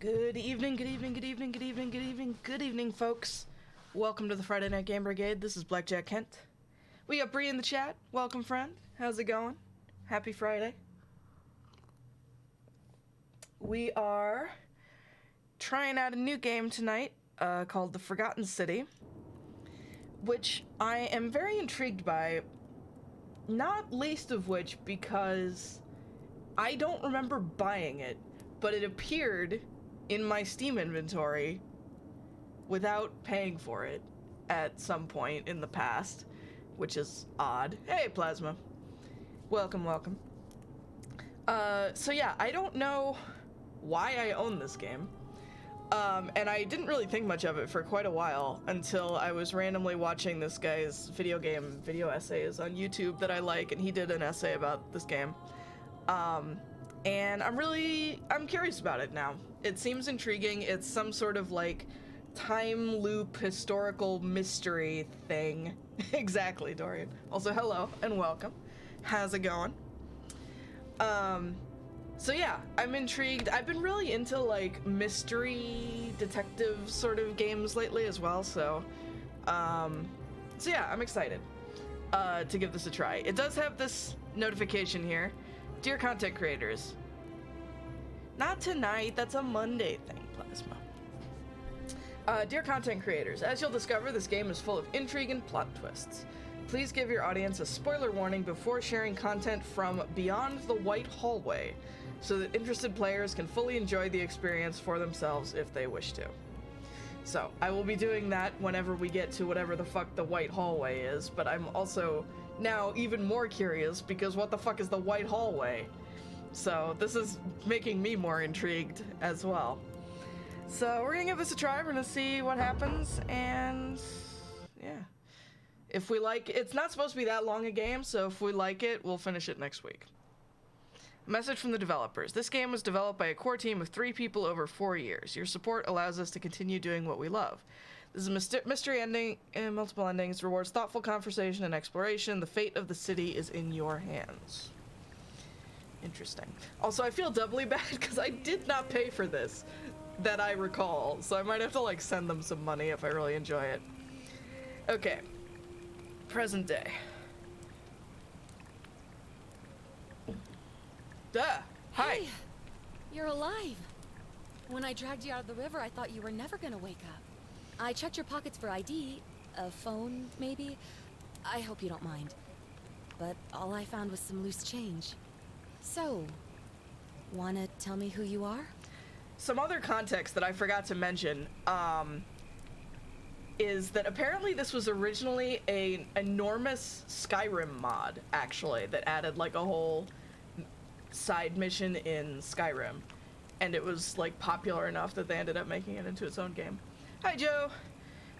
Good evening, good evening, good evening, good evening, good evening, good evening, folks. Welcome to the Friday Night Game Brigade. This is Blackjack Kent. We got Bree in the chat. Welcome, friend. How's it going? Happy Friday. We are trying out a new game tonight called The Forgotten City, which I am very intrigued by, not least of which because I don't remember buying it, but it appeared in my Steam inventory without paying for it at some point in the past, which is odd. Hey, Plasma. Welcome, welcome. So yeah, I don't know why I own this game. And I didn't really think much of it for quite a while until I was randomly watching this guy's video essays on YouTube that I like, and he did an essay about this game. And I'm curious about it now. It seems intriguing. It's some sort of like time loop historical mystery thing. Exactly, Dorian. Also, hello and welcome. How's it going? So yeah, I'm intrigued. I've been really into like mystery detective sort of games lately as well, so yeah, I'm excited to give this a try. It does have this notification here. Dear content creators, not tonight, that's a Monday thing, Plasma. Dear content creators, as you'll discover, this game is full of intrigue and plot twists. Please give your audience a spoiler warning before sharing content from beyond the white hallway, so that interested players can fully enjoy the experience for themselves if they wish to. So, I will be doing that whenever we get to whatever the fuck the white hallway is, but I'm also now even more curious because what the fuck is the white hallway? So this is making me more intrigued as well. So we're gonna give this a try, we're gonna see what happens, and yeah. If we like it, it's not supposed to be that long a game, so if we like it, we'll finish it next week. Message from the developers. This game was developed by a core team of 3 people over 4 years. Your support allows us to continue doing what we love. This is a mystery ending and multiple endings, rewards thoughtful conversation and exploration. The fate of the city is in your hands. Interesting. Also, I feel doubly bad because I did not pay for this, that I recall, so I might have to like send them some money if I really enjoy it. Okay. Present day. Duh! Hi! Hey, you're alive! When I dragged you out of the river, I thought you were never gonna wake up. I checked your pockets for ID, a phone, maybe. I hope you don't mind. But all I found was some loose change. So, wanna tell me who you are? Some other context that I forgot to mention, is that apparently this was originally an enormous Skyrim mod, actually, that added like a whole side mission in Skyrim. And it was like popular enough that they ended up making it into its own game. Hi, Joe.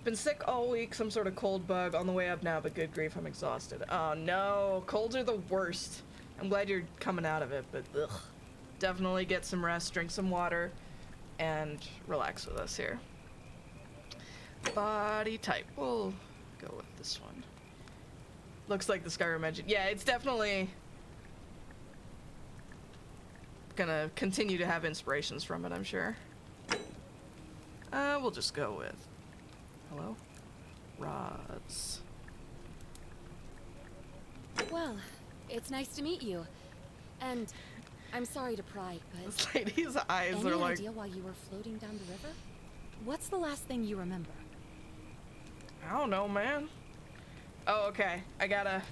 Been sick all week, some sort of cold bug. On the way up now, but good grief, I'm exhausted. Oh no, colds are the worst. I'm glad you're coming out of it, but ugh. Definitely get some rest, drink some water, and relax with us here. Body type. We'll go with this one. Looks like the Skyrim engine. Yeah, it's definitely gonna continue to have inspirations from it, I'm sure. We'll just go with, hello? Rods. Well, it's nice to meet you. And I'm sorry to pry, but This lady's eyes any are like... idea why you were floating down the river? What's the last thing you remember? I don't know, man. Oh, okay. I gotta...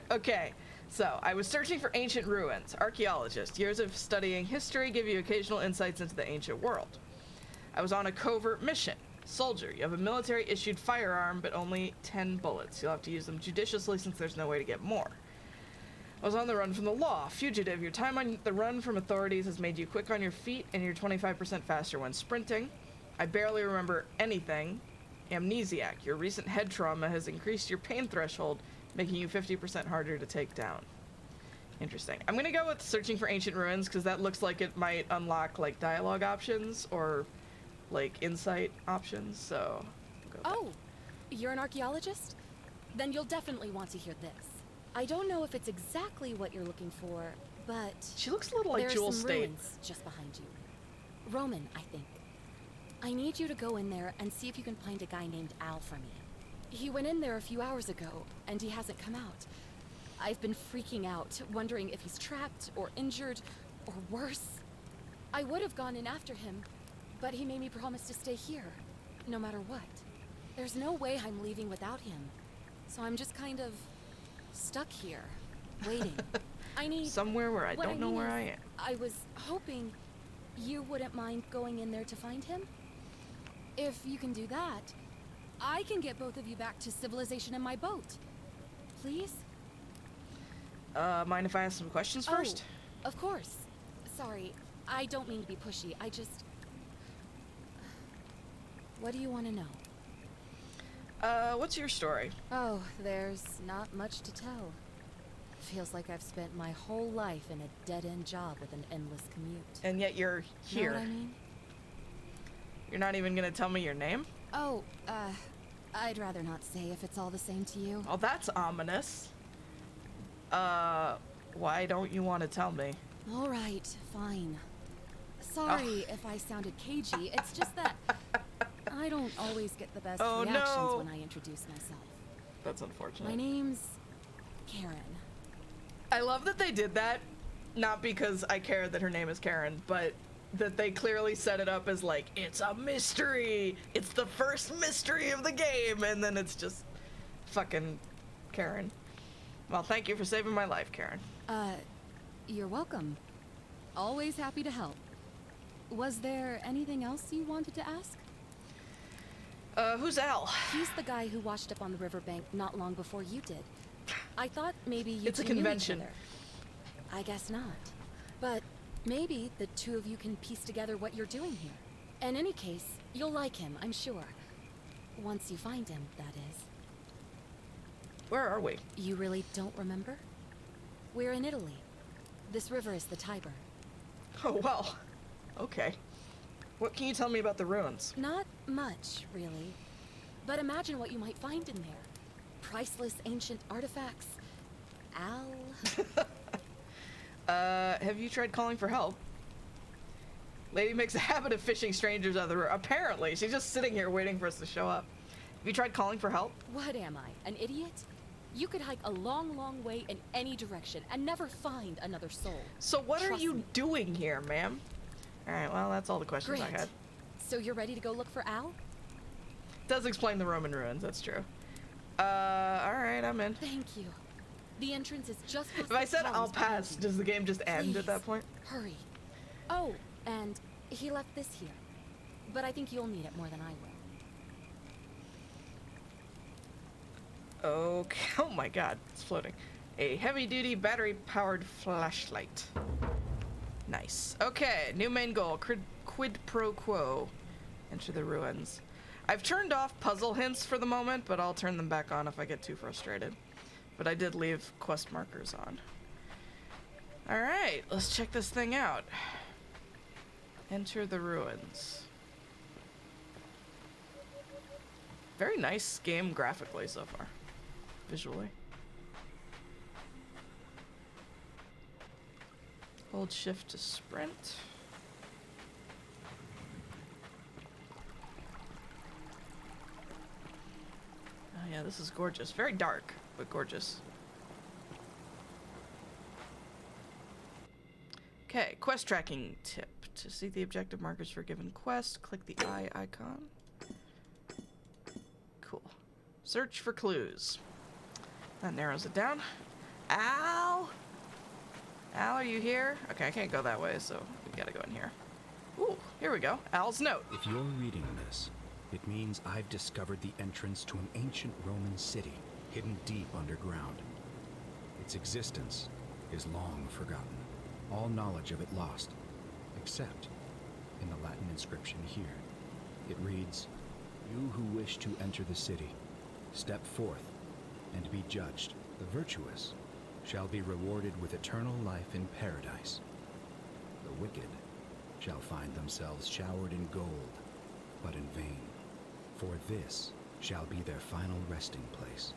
Okay. So, I was searching for ancient ruins. Archaeologist. Years of studying history give you occasional insights into the ancient world. I was on a covert mission. Soldier. You have a military-issued firearm, but only 10 bullets. You'll have to use them judiciously since there's no way to get more. I was on the run from the law. Fugitive. Your time on the run from authorities has made you quick on your feet, and you're 25% faster when sprinting. I barely remember anything. Amnesiac. Your recent head trauma has increased your pain threshold, making you 50% harder to take down. Interesting. I'm gonna go with searching for ancient ruins because that looks like it might unlock like dialogue options or like insight options, so Oh, you're an archaeologist? Then you'll definitely want to hear this. I don't know if it's exactly what you're looking for, But She looks a little like there's Jewel some State. ruins just behind you. Roman, I think. I need you to go in there and see if you can find a guy named Al for me. He went in there a few hours ago, and he hasn't come out. I've been freaking out, wondering if he's trapped or injured or worse. I would have gone in after him, but he made me promise to stay here, no matter what. There's no way I'm leaving without him, so I'm just kind of stuck here, waiting. I need... Somewhere where I don't know where I am. I was hoping you wouldn't mind going in there to find him. If you can do that, I can get both of you back to civilization in my boat. Please? Mind if I ask some questions first? Oh, of course. Sorry, I don't mean to be pushy. I just... What do you want to know? What's your story? Oh, there's not much to tell. Feels like I've spent my whole life in a dead-end job with an endless commute. And yet you're here. Know what I mean? You're not even gonna tell me your name? Oh, I'd rather not say if it's all the same to you. Oh, that's ominous. Why don't you want to tell me? All right, fine. Sorry if I sounded cagey. It's just that I don't always get the best reactions when I introduce myself. That's unfortunate. My name's Karen. I love that they did that, not because I care that her name is Karen, but that they clearly set it up as like, it's a mystery! It's the first mystery of the game! And then it's just fucking Karen. Well, thank you for saving my life, Karen. You're welcome. Always happy to help. Was there anything else you wanted to ask? Who's Al? He's the guy who washed up on the riverbank not long before you did. I thought maybe you It's a two knew each convention. other. I guess not. But maybe the two of you can piece together what you're doing here. In any case, you'll like him, I'm sure. Once you find him, that is. Where are we? You really don't remember? We're in Italy. This river is the Tiber. Oh, well. Okay. What can you tell me about the ruins? Not much, really. But imagine what you might find in there. Priceless ancient artifacts. Al... Have you tried calling for help? Lady makes a habit of fishing strangers out of the river. Apparently, she's just sitting here waiting for us to show up. Have you tried calling for help? What am I, an idiot? You could hike a long, long way in any direction and never find another soul. So what are Trust you me. doing here, ma'am? Alright, well, that's all the questions Great. I had. So you're ready to go look for Al? Does explain the Roman ruins, that's true. Alright, I'm in. Thank you. The entrance is just past If I the said columns I'll behind pass, you. does the game just end at Please, that point? Hurry. Oh, and he left this here. But I think you'll need it more than I will. Okay, oh my god, it's floating. A heavy-duty battery-powered flashlight. Nice. Okay, new main goal, quid pro quo. Enter the ruins. I've turned off puzzle hints for the moment, but I'll turn them back on if I get too frustrated. But I did leave quest markers on. Alright, let's check this thing out. Enter the ruins. Very nice game graphically so far. Visually. Hold shift to sprint. Oh yeah, this is gorgeous. Very dark, but gorgeous. Okay, quest tracking tip. To see the objective markers for a given quest, click the eye icon. Cool. Search for clues. That narrows it down. Al? Al, are you here? Okay, I can't go that way, so we gotta go in here. Ooh, here we go. Al's note. If you're reading this, it means I've discovered the entrance to an ancient Roman city hidden deep underground. Its existence is long forgotten, all knowledge of it lost, except in the Latin inscription here. It reads, "You who wish to enter the city, step forth and be judged. The virtuous shall be rewarded with eternal life in paradise. The wicked shall find themselves showered in gold, but in vain, for this shall be their final resting place."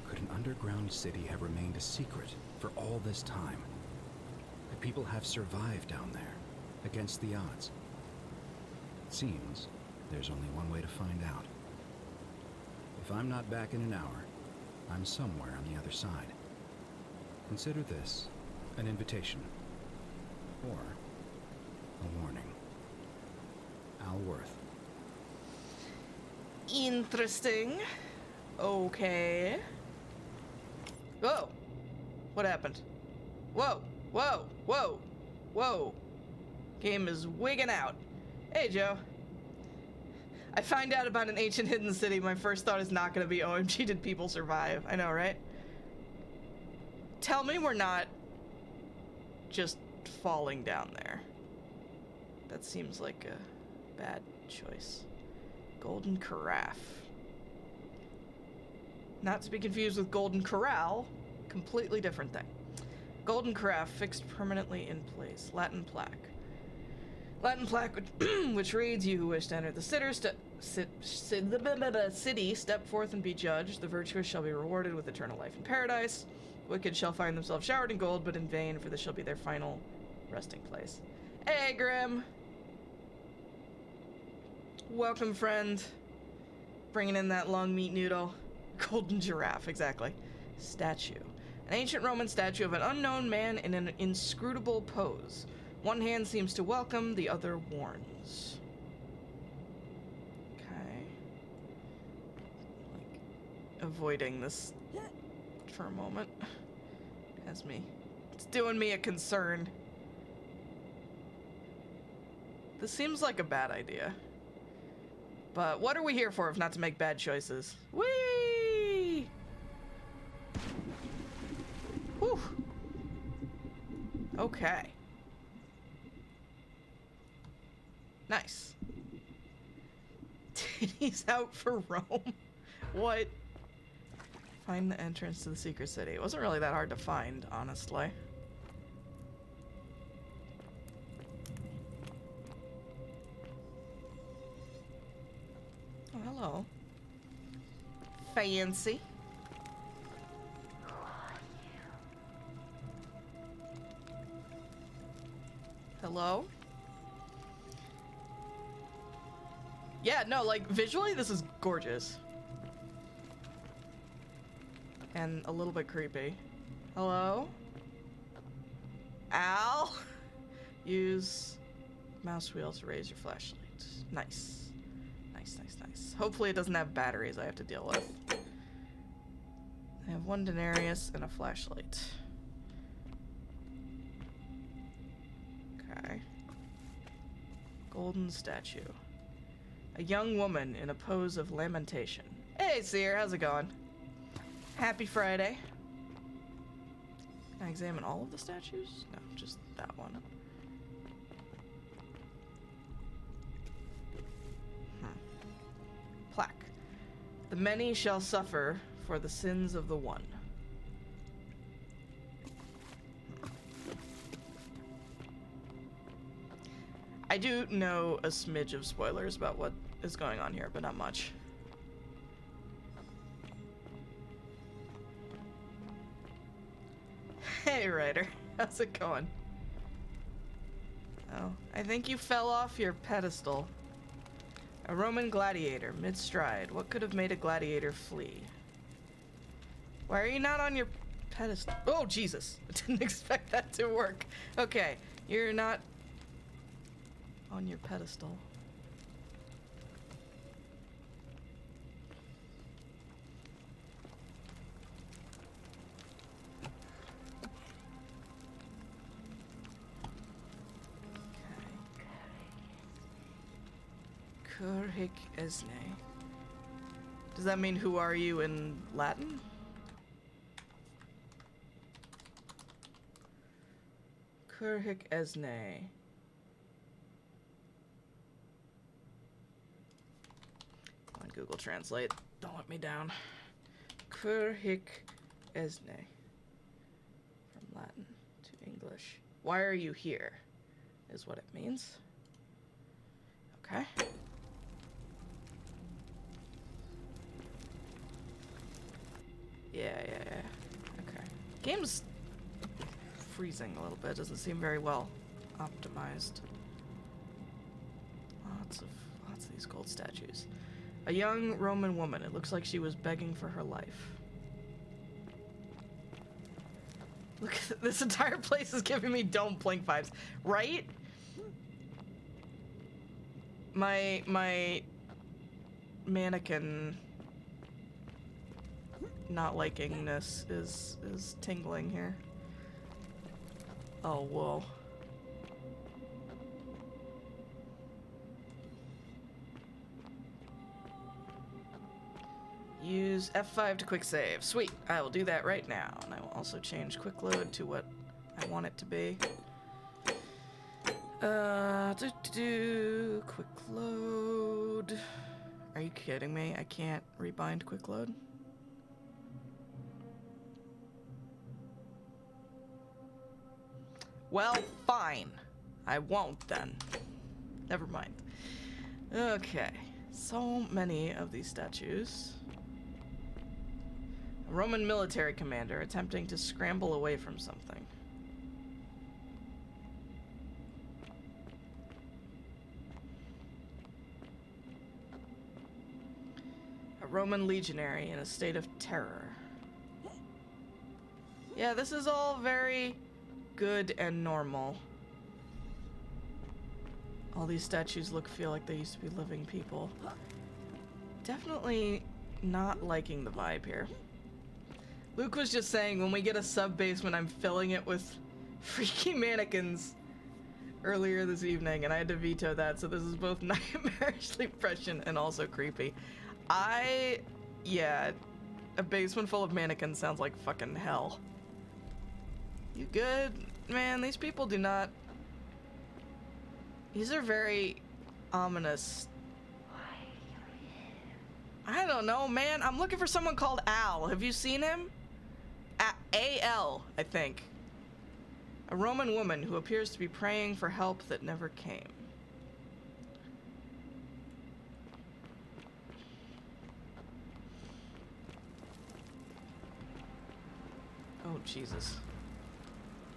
Could an underground city have remained a secret for all this time? Could people have survived down there, against the odds? It seems there's only one way to find out. If I'm not back in an hour, I'm somewhere on the other side. Consider this an invitation, or a warning. Al Worth. Interesting. Okay. Whoa. What happened? Whoa. Whoa. Whoa. Whoa. Game is wigging out. Hey, Joe. I find out about an ancient hidden city. My first thought is not going to be, OMG, did people survive? I know, right? Tell me we're not just falling down there. That seems like a bad choice. Golden Carafe. Not to be confused with Golden Corral. Completely different thing. Golden Carafe fixed permanently in place. Latin plaque. Latin plaque which reads, "You who wish to enter the city, step forth and be judged. The virtuous shall be rewarded with eternal life in paradise. Wicked shall find themselves showered in gold, but in vain, for this shall be their final resting place." Hey, Grim. Welcome, friend. Bringing in that long meat noodle. Golden giraffe, exactly. Statue. An ancient Roman statue of an unknown man in an inscrutable pose. One hand seems to welcome, the other warns. Okay. Like, avoiding this for a moment. Has me. It's doing me a concern. This seems like a bad idea. But what are we here for if not to make bad choices? Whee! Whew. Okay. Nice. Titties out for Rome. What? Find the entrance to the secret city. It wasn't really that hard to find, honestly. Oh, hello. Fancy. Hello? Yeah, no, like, visually this is gorgeous. And a little bit creepy. Hello? Al? Use mouse wheel to raise your flashlight. Nice. Nice, nice, nice. Hopefully it doesn't have batteries I have to deal with. I have 1 denarius and a flashlight. Okay. Golden statue. A young woman in a pose of lamentation. Hey, Seer, how's it going? Happy Friday. Can I examine all of the statues? No, just that one. Plaque. The many shall suffer for the sins of the one. I do know a smidge of spoilers about what is going on here, but not much. Hey, Ryder. How's it going? Oh, I think you fell off your pedestal. A Roman gladiator, mid-stride. What could have made a gladiator flee? Why are you not on your pedestal? Oh, Jesus. I didn't expect that to work. Okay, you're not on your pedestal. Cur hic esne. Does that mean who are you in Latin? Cur hic esne. Come on, Google Translate. Don't let me down. Cur hic esne. From Latin to English. Why are you here? Is what it means. Okay. Yeah. Okay. Game's freezing a little bit. Doesn't seem very well optimized. Lots of these gold statues. A young Roman woman. It looks like she was begging for her life. Look, this entire place is giving me Don't Blink vibes, right? My mannequin not liking this is tingling here. Oh, whoa. Use F5 to quick save. Sweet, I will do that right now. And I will also change quick load to what I want it to be. Quick load. Are you kidding me? I can't rebind quick load? Well, fine. I won't then. Never mind. Okay. So many of these statues. A Roman military commander attempting to scramble away from something. A Roman legionary in a state of terror. Yeah, this is all very good and normal. All these statues feel like they used to be living people. Definitely not liking the vibe here. Luke was just saying when we get a sub-basement, I'm filling it with freaky mannequins earlier this evening, and I had to veto that, so this is both nightmarishly prescient and also creepy. Yeah, a basement full of mannequins sounds like fucking hell. You good? Man, these people do not... These are very ominous. I don't know, man. I'm looking for someone called Al. Have you seen him? A-L, I think. A Roman woman who appears to be praying for help that never came. Oh, Jesus.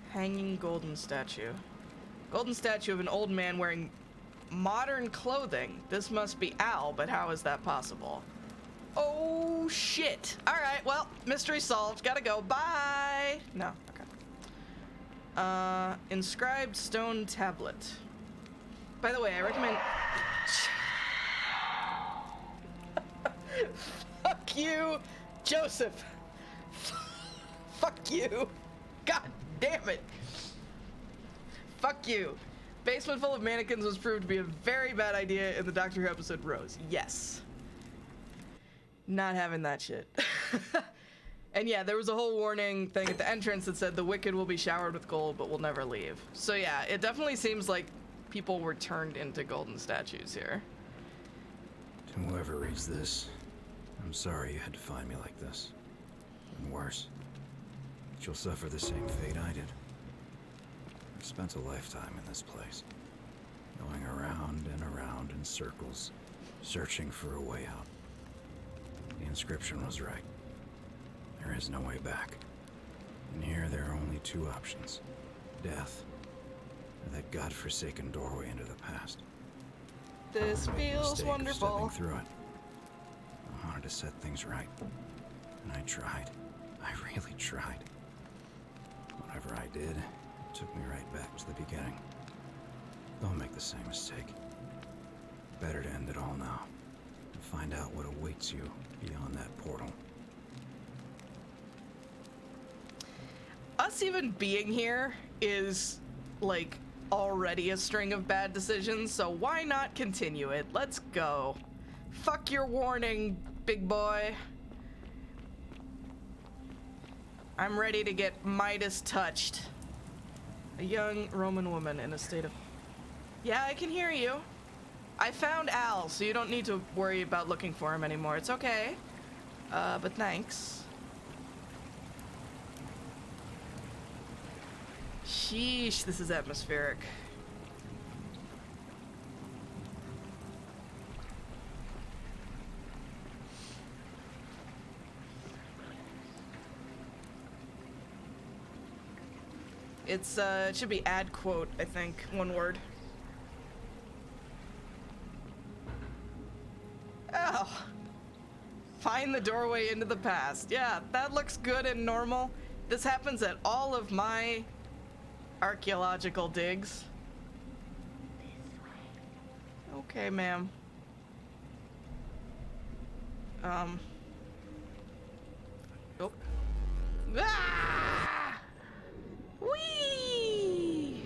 Hanging golden statue. Golden statue of an old man wearing modern clothing. This must be Al, but how is that possible? Oh, shit. Alright, well, mystery solved. Gotta go. Bye! No, okay. Inscribed stone tablet. By the way, I recommend... Fuck you, Joseph. Fuck you. God damn it. Fuck you. Basement full of mannequins was proved to be a very bad idea in the Doctor Who episode Rose. Yes. Not having that shit. And yeah, there was a whole warning thing at the entrance that said the wicked will be showered with gold but will never leave. So yeah, it definitely seems like people were turned into golden statues here. To whoever reads this, I'm sorry you had to find me like this. And worse, that you'll suffer the same fate I did. I've spent a lifetime in this place, going around and around in circles, searching for a way out. The inscription was right. There is no way back. And here there are only two options. Death, or that godforsaken doorway into the past. This I made the feels mistake of wonderful. stepping through it. I wanted to set things right. And I tried. I really tried. Whatever I did, it took me right back to the beginning. Don't make the same mistake. Better to end it all now. And find out what awaits you beyond that portal. Us even being here is, like, already a string of bad decisions, so why not continue it? Let's go. Fuck your warning, big boy. I'm ready to get Midas touched. A young Roman woman in a state of... Yeah, I can hear you. I found Al, so you don't need to worry about looking for him anymore. It's okay. But thanks. Sheesh, this is atmospheric. It's it should be add quote, I think, one word. Oh. Find the doorway into the past. Yeah, that looks good and normal. This happens at all of my archaeological digs. Okay, ma'am. Oh. Ah! Whee!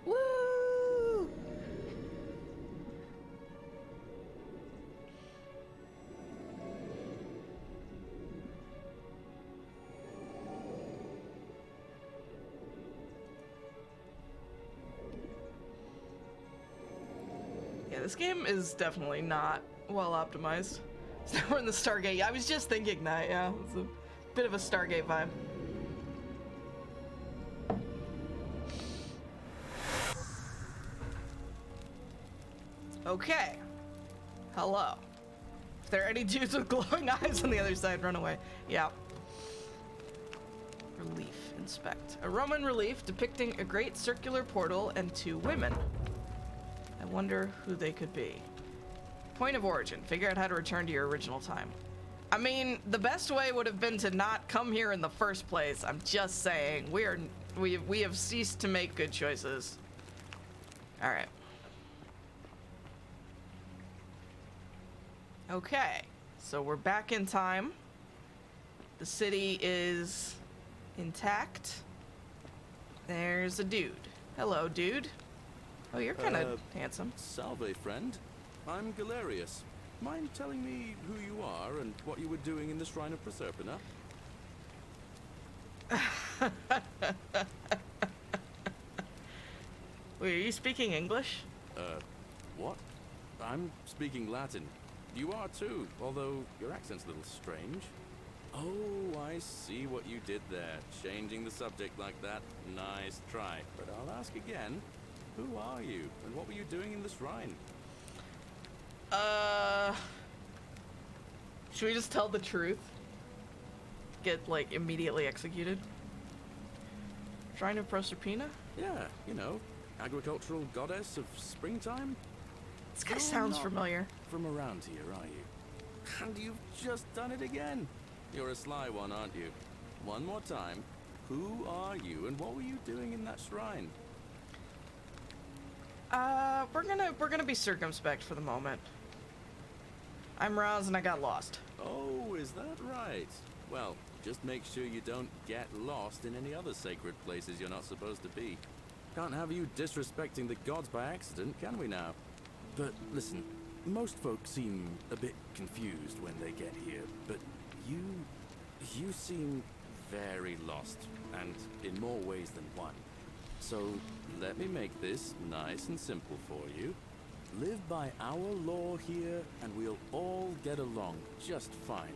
Woo! Yeah, this game is definitely not well optimized. So we're in the Stargate. I was just thinking that, yeah. It's a bit of a Stargate vibe. Okay. Hello. If there are any dudes with glowing eyes on the other side, run away. Yeah. Relief. Inspect. A Roman relief depicting a great circular portal and 2 women. I wonder who they could be. Point of origin. Figure out how to return to your original time. I mean, the best way would have been to not come here in the first place. I'm just saying. We have ceased to make good choices. All right. Okay. So we're back in time. The city is intact. There's a dude. Hello, dude. Oh, you're kind of handsome. Salve, friend. I'm Galerius. Mind telling me who you are and what you were doing in the Shrine of Proserpina? Wait, are you speaking English? What? I'm speaking Latin. You are too, although your accent's a little strange. Oh, I see what you did there. Changing the subject like that. Nice try. But I'll ask again. Who are you, and what were you doing in the shrine? Should we just tell the truth? Get, like, immediately executed? Shrine of Proserpina? Yeah, you know, agricultural goddess of springtime? This guy sounds familiar. From around here, are you? And you've just done it again. You're a sly one, aren't you? One more time. Who are you, and what were you doing in that shrine? We're gonna be circumspect for the moment. I'm Roz and I got lost. Oh, is that right? Well, just make sure you don't get lost in any other sacred places you're not supposed to be. Can't have you disrespecting the gods by accident, can we now? But listen, most folks seem a bit confused when they get here, but you seem very lost, and in more ways than one. So, let me make this nice and simple for you. Live by our law here, and we'll all get along just fine.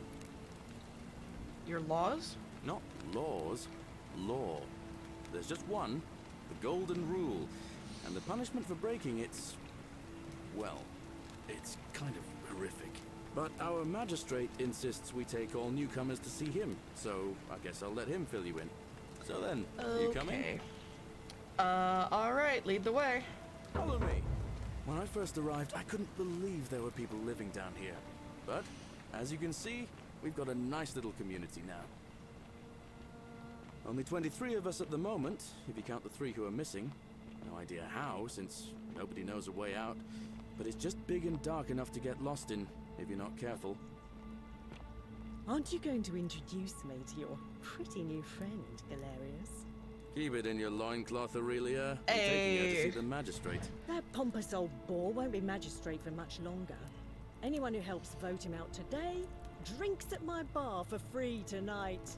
Your laws? Not laws, law. There's just one, the golden rule. And the punishment for breaking it's... well, it's kind of horrific. But our magistrate insists we take all newcomers to see him, so I guess I'll let him fill you in. So then, you coming? Alright, lead the way. Follow me. When I first arrived, I couldn't believe there were people living down here. But, as you can see, we've got a nice little community now. Only 23 of us at the moment, if you count the 3 who are missing. No idea how, since nobody knows a way out. But it's just big and dark enough to get lost in, if you're not careful. Aren't you going to introduce me to your pretty new friend, Galerius? Keep it in your loincloth, Aurelia. I'm taking her to see the magistrate. That pompous old bore won't be magistrate for much longer. Anyone who helps vote him out today drinks at my bar for free tonight.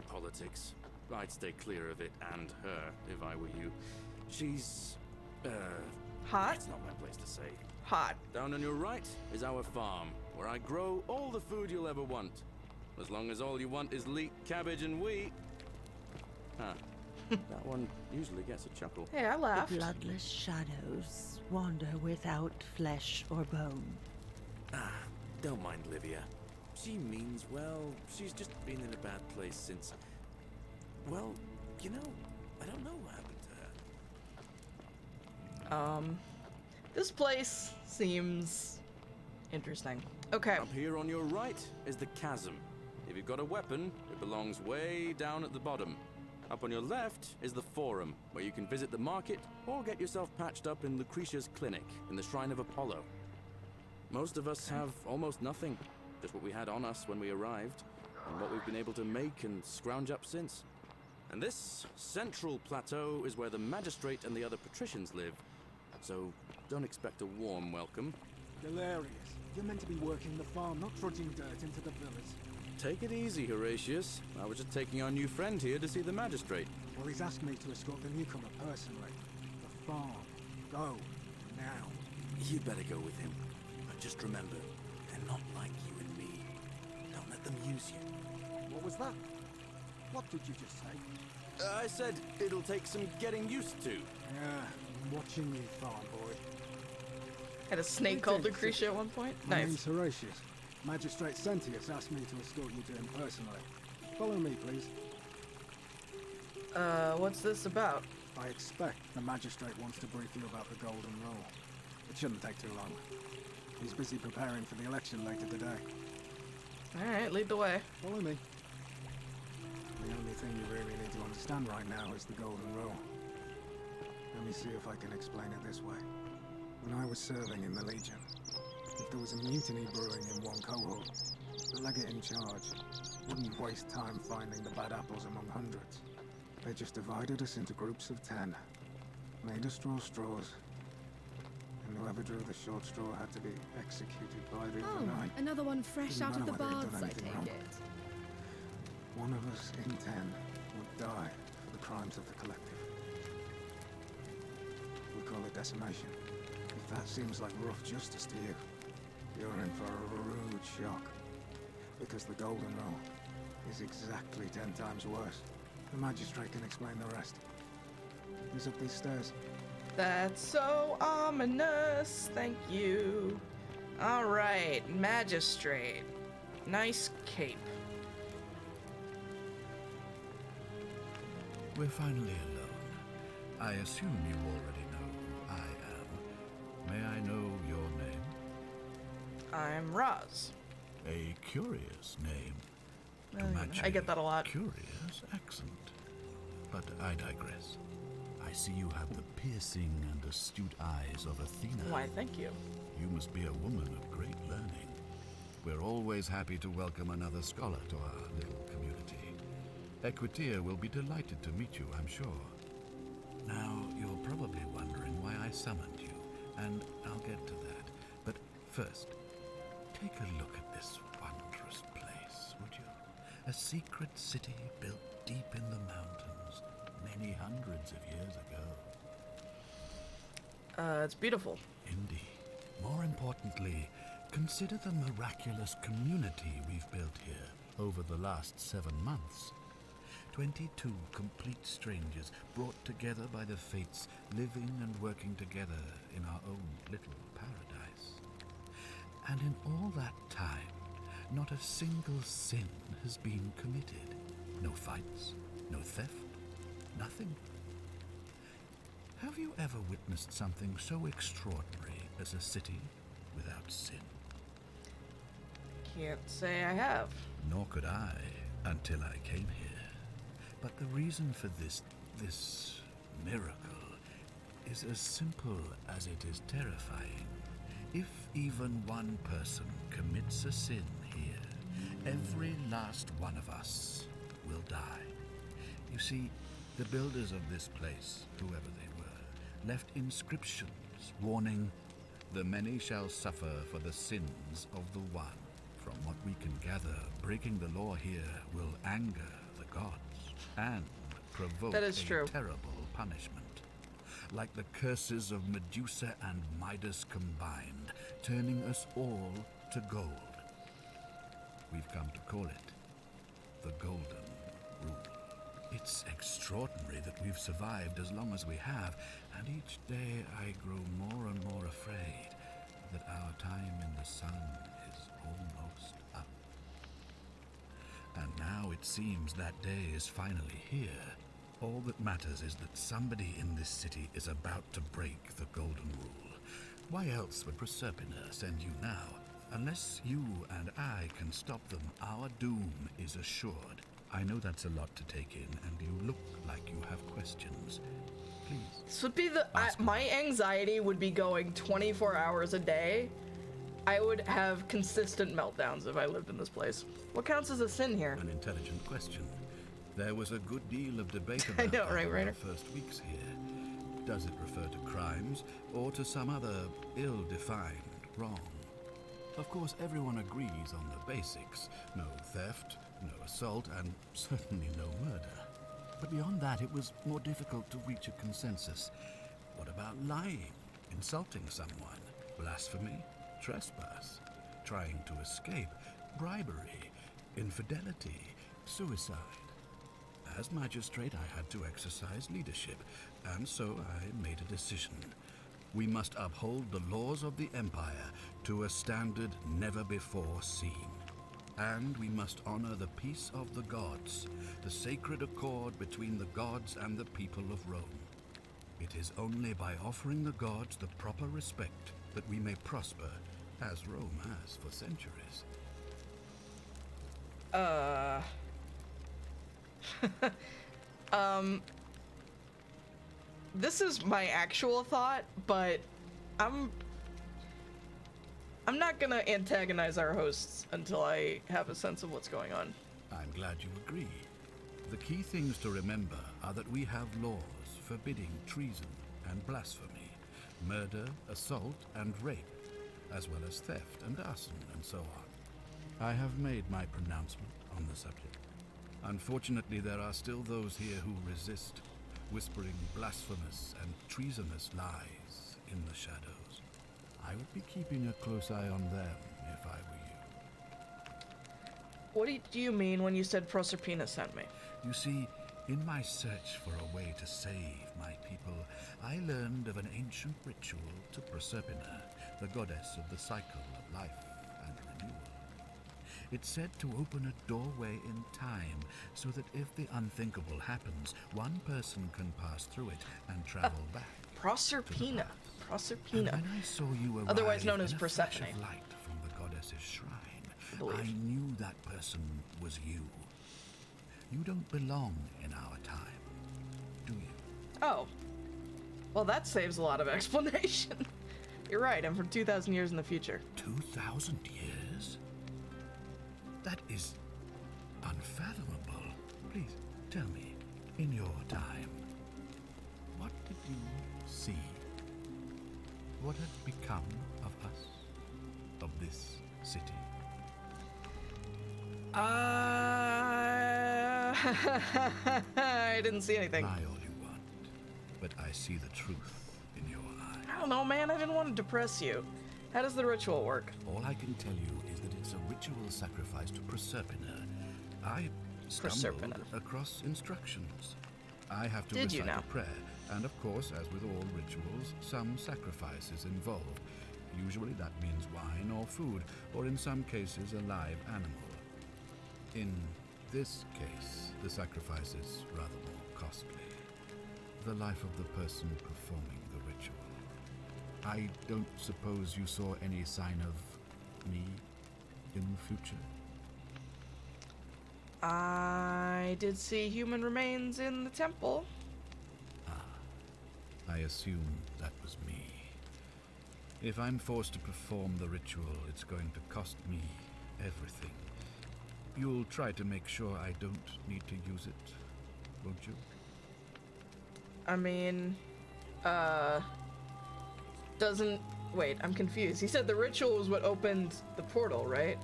Politics. I'd stay clear of it and her, if I were you. She's, Hot? It's not my place to say. Hot. Down on your right is our farm, where I grow all the food you'll ever want. As long as all you want is leek, cabbage, and wheat. Huh. That one usually gets a chuckle. Hey, I laughed. The bloodless shadows wander without flesh or bone. Ah, don't mind Livia. She means well. She's just been in a bad place since... Well, you know, I don't know what happened to her. This place seems interesting. Okay. Up here on your right is the chasm. If you've got a weapon, it belongs way down at the bottom. Up on your left is the forum, where you can visit the market or get yourself patched up in Lucretia's clinic in the Shrine of Apollo. Most of us have almost nothing, just what we had on us when we arrived, and what we've been able to make and scrounge up since. And this central plateau is where the magistrate and the other patricians live, so don't expect a warm welcome. Hilarious. You're meant to be working the farm, not trudging dirt into the villas. Take it easy, Horatius. I was just taking our new friend here to see the magistrate. Well, he's asked me to escort the newcomer personally. The farm. Go. Now. You'd better go with him. But just remember, they're not like you and me. Don't let them use you. What was that? What did you just say? I said it'll take some getting used to. Yeah, I'm watching you, farm boy. Had a snake called Lucretia at one point. My Nice. name's Horatius. Magistrate Sentius asked me to escort you to him personally. Follow me, please. What's this about? I expect the magistrate wants to brief you about the Golden Rule. It shouldn't take too long. He's busy preparing for the election later today. Alright, lead the way. Follow me. The only thing you really need to understand right now is the Golden Rule. Let me see if I can explain it this way. When I was serving in the Legion, if there was a mutiny brewing in one cohort, the legate in charge wouldn't waste time finding the bad apples among hundreds. They just divided us into groups of 10, made us draw straws, and whoever drew the short straw had to be executed by the other night. Another one fresh Didn't out of the matter whether he'd baths, done I anything take wrong. it. One of us in 10 would die for the crimes of the collective. We call it decimation. If that seems like rough justice to you, you're in for a rude shock. Because the Golden Rule is exactly 10 times worse. The magistrate can explain the rest. He's up these stairs. That's so ominous. Thank you. Alright, magistrate. Nice cape. We're finally alone. I assume you already know who I am. May I know your name? I'm Roz. A curious name. To Well, match I get that a lot. Curious accent. But I digress. I see you have the piercing and astute eyes of Athena. Why, thank you. You must be a woman of great learning. We're always happy to welcome another scholar to our little community. Equitia will be delighted to meet you, I'm sure. Now, you're probably wondering why I summoned you, and I'll get to that. But first, take a look at this wondrous place, would you? A secret city built deep in the mountains, many hundreds of years ago. It's beautiful. Indeed. More importantly, consider the miraculous community we've built here over the last 7 months. 22 complete strangers brought together by the fates, living and working together in our own little paradise. And in all that time, not a single sin has been committed. No fights, no theft, nothing. Have you ever witnessed something so extraordinary as a city without sin? Can't say I have. Nor could I until I came here. But the reason for this miracle is as simple as it is terrifying. If even one person commits a sin here, every last one of us will die. You see, the builders of this place, whoever they were, left inscriptions warning, "The many shall suffer for the sins of the one." From what we can gather, breaking the law here will anger the gods and provoke That is true. terrible punishment. Like the curses of Medusa and Midas combined, turning us all to gold. We've come to call it the Golden Rule. It's extraordinary that we've survived as long as we have, and each day I grow more and more afraid that our time in the sun is almost up. And now it seems that day is finally here. All that matters is that somebody in this city is about to break the Golden Rule. Why else would Proserpina send you now? Unless you and I can stop them, our doom is assured. I know that's a lot to take in, and you look like you have questions. Please. This would be the... Ask my anxiety would be going 24 hours a day. I would have consistent meltdowns if I lived in this place. What counts as a sin here? An intelligent question. There was a good deal of debate I about know, that right, in Ryder? our first weeks here. Does it refer to crimes, or to some other ill-defined wrong? Of course, everyone agrees on the basics. No theft, no assault, and certainly no murder. But beyond that, it was more difficult to reach a consensus. What about lying, insulting someone, blasphemy, trespass, trying to escape, bribery, infidelity, suicide? As magistrate, I had to exercise leadership, and so I made a decision. We must uphold the laws of the Empire to a standard never before seen. And we must honor the peace of the gods, the sacred accord between the gods and the people of Rome. It is only by offering the gods the proper respect that we may prosper, as Rome has for centuries. This is my actual thought, but I'm not gonna antagonize our hosts until I have a sense of what's going on. I'm glad you agree. The key things to remember are that we have laws forbidding treason and blasphemy, murder, assault, and rape, as well as theft and arson and so on. I have made my pronouncement on the subject. Unfortunately, there are still those here who resist, whispering blasphemous and treasonous lies in the shadows. I would be keeping a close eye on them if I were you. What do you mean when you said Proserpina sent me? You see, in my search for a way to save my people, I learned of an ancient ritual to Proserpina, the goddess of the cycle of life and renewal. It's said to open a doorway in time, so that if the unthinkable happens, one person can pass through it and travel back. Proserpina. Proserpina. And when I saw you arrive Otherwise known as in a flash Persephone. of light from the goddess's shrine, believe. I knew that person was you. You don't belong in our time, do you? Oh. Well, that saves a lot of explanation. You're right, I'm from 2,000 years in the future. 2,000 years? That is unfathomable. Please, tell me, in your time, what did you see? What had become of us? Of this city? I didn't see anything. Lie all you want, but I see the truth in your eye. I don't know, man. I didn't want to depress you. How does the ritual work? All I can tell you is that it's a ritual sacrifice to Proserpina. I stumbled across instructions. I have to Did you recite now? a prayer, and of course, as with all rituals, some sacrifice is involved. Usually that means wine or food, or in some cases a live animal. In this case, the sacrifice is rather more costly. The life of the person performing the ritual. I don't suppose you saw any sign of me in the future? I did see human remains in the temple. I assume that was me. If I'm forced to perform the ritual, it's going to cost me everything. You'll try to make sure I don't need to use it, won't you? I mean, doesn't... Wait, I'm confused. He said the ritual was what opened the portal, right?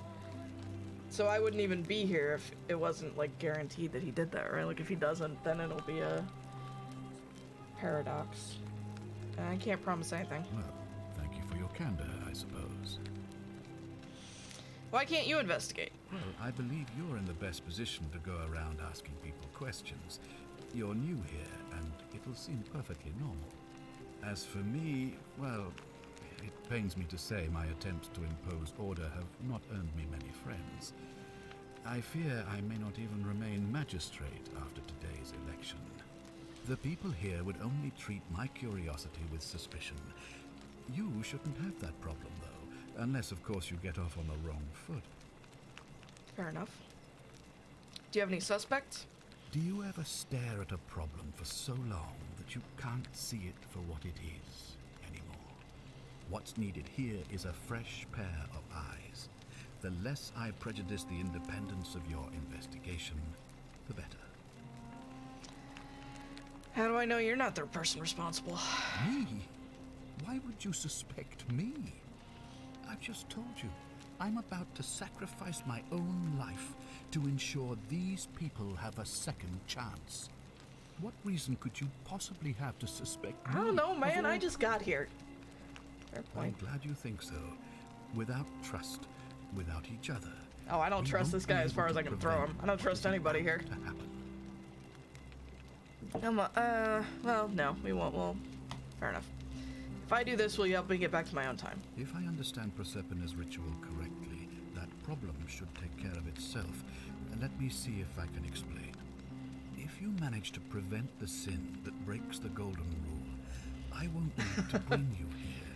So I wouldn't even be here if it wasn't, like, guaranteed that he did that, right? Like, if he doesn't, then it'll be a paradox. And I can't promise anything. Well, thank you for your candor, I suppose. Why can't you investigate? Well, I believe you're in the best position to go around asking people questions. You're new here, and it'll seem perfectly normal. As for me, well, it pains me to say my attempts to impose order have not earned me many friends. I fear I may not even remain magistrate after today's election. The people here would only treat my curiosity with suspicion. You shouldn't have that problem, though, unless, of course, you get off on the wrong foot. Fair enough. Do you have any suspects? Do you ever stare at a problem for so long that you can't see it for what it is anymore? What's needed here is a fresh pair of eyes. The less I prejudice the independence of your investigation, the better. How do I know you're not the person responsible? Me? Why would you suspect me? I've just told you, I'm about to sacrifice my own life to ensure these people have a second chance. What reason could you possibly have to suspect me? I don't know, of man. all- I just got here. Fair I'm point. glad you think so. Without trust, without each other. Oh, I don't we trust won't this guy be as far able as I to can throw prevent him. I don't trust what is anybody here. about to happen. Well, no, we won't. Well, fair enough. If I do this, will you help me get back to my own time? If I understand Proserpina's ritual correctly, that problem should take care of itself. Let me see if I can explain. If you manage to prevent the sin that breaks the Golden Rule, I won't need to bring you here.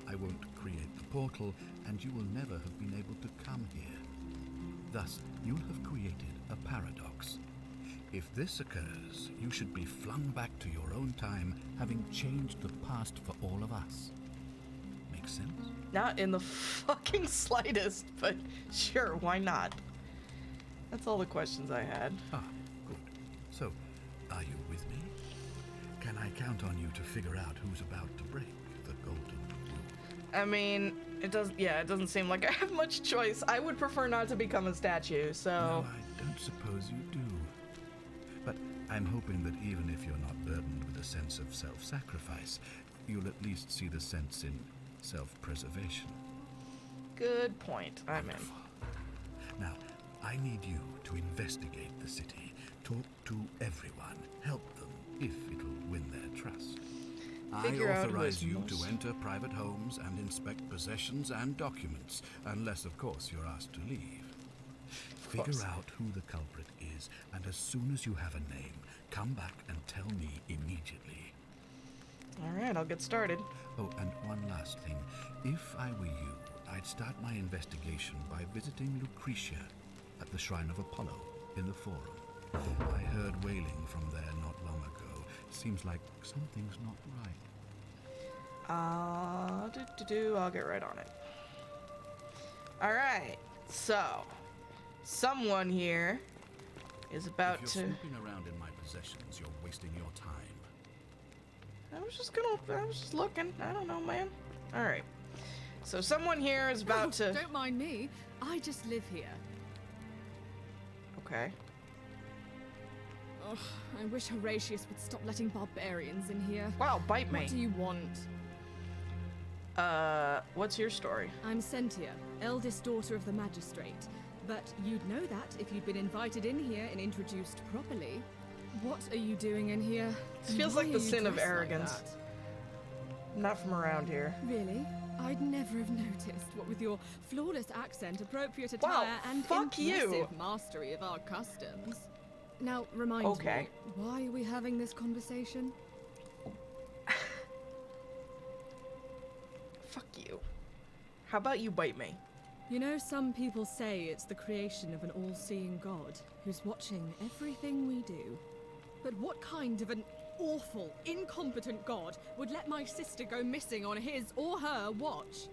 I won't create the portal, and you will never have been able to come here. Thus, you'll have created a paradox. If this occurs, you should be flung back to your own time, having changed the past for all of us. Make sense? Not in the fucking slightest, but sure, why not? That's all the questions I had. Ah, good. So, are you with me? Can I count on you to figure out who's about to break the Golden Rule? I mean, it doesn't seem like I have much choice. I would prefer not to become a statue, so... No, I don't suppose you do. But I'm hoping that even if you're not burdened with a sense of self-sacrifice, you'll at least see the sense in self-preservation. Good point. I'm in. Wonderful. Now, I need you to investigate the city, talk to everyone, help them if it'll win their trust. Figure I out who authorize is you most- to enter private homes and inspect possessions and documents, unless, of course, you're asked to leave. course. Figure out who the culprit is, and as soon as you have a name, come back and tell me immediately. Alright, I'll get started. Oh, and one last thing. If I were you, I'd start my investigation by visiting Lucretia at the Shrine of Apollo in the Forum. I heard wailing from there not long ago. Seems like something's not right. I'll get right on it. Alright, so... someone here is about If to... you're snooping around in my possessions, you're wasting your time. I was just looking. I don't know, man. Alright. So someone here is about to... Don't mind me. I just live here. Okay. Ugh, I wish Horatius would stop letting barbarians in here. Wow, bite me. What do you want? What's your story? I'm Sentia, eldest daughter of the magistrate. But you'd know that if you'd been invited in here and introduced properly. What are you doing in here? This feels Why like are the you sin of dressed like arrogance. that? Not from around here. Really? I'd never have noticed, what with your flawless accent, appropriate Wow, attire, and fuck you. impressive mastery of our customs. Now, remind Okay. me, why are we having this conversation? Fuck you. How about you bite me? You know, some people say it's the creation of an all-seeing God who's watching everything we do. But what kind of an awful, incompetent God would let my sister go missing on his or her watch?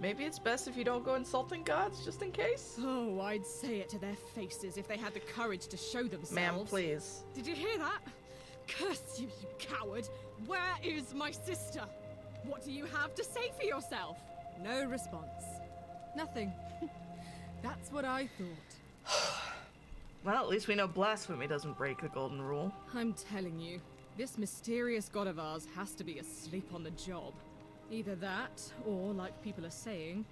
Maybe it's best if you don't go insulting gods, just in case? Oh, I'd say it to their faces if they had the courage to show themselves. Ma'am, please. Did you hear that? Curse you, you coward! Where is my sister? What do you have to say for yourself? No response. Nothing. That's what I thought. Well, at least we know blasphemy doesn't break the golden rule. I'm telling you, this mysterious god of ours has to be asleep on the job. Either that, or, like people are saying,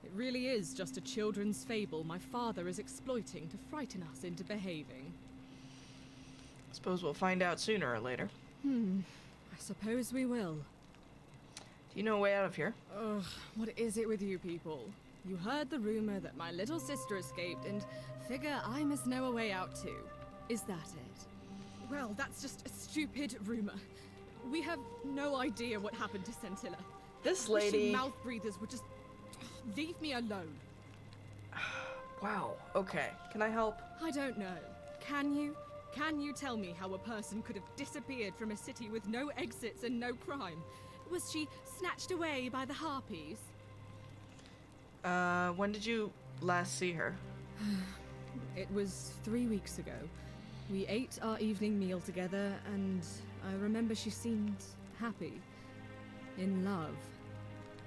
it really is just a children's fable my father is exploiting to frighten us into behaving. Suppose we'll find out sooner or later. I suppose we will. Do you know a way out of here? Ugh, what is it with you people? You heard the rumor that my little sister escaped and figure I must know a way out too. Is that it? Well, that's just a stupid rumor. We have no idea what happened to Scintilla. This Wishing lady... mouth breathers would just leave me alone. Wow, okay. Can I help? I don't know. Can you? Can you tell me how a person could have disappeared from a city with no exits and no crime? Was she snatched away by the harpies? When did you last see her? It was 3 weeks ago. We ate our evening meal together, and I remember she seemed happy. In love.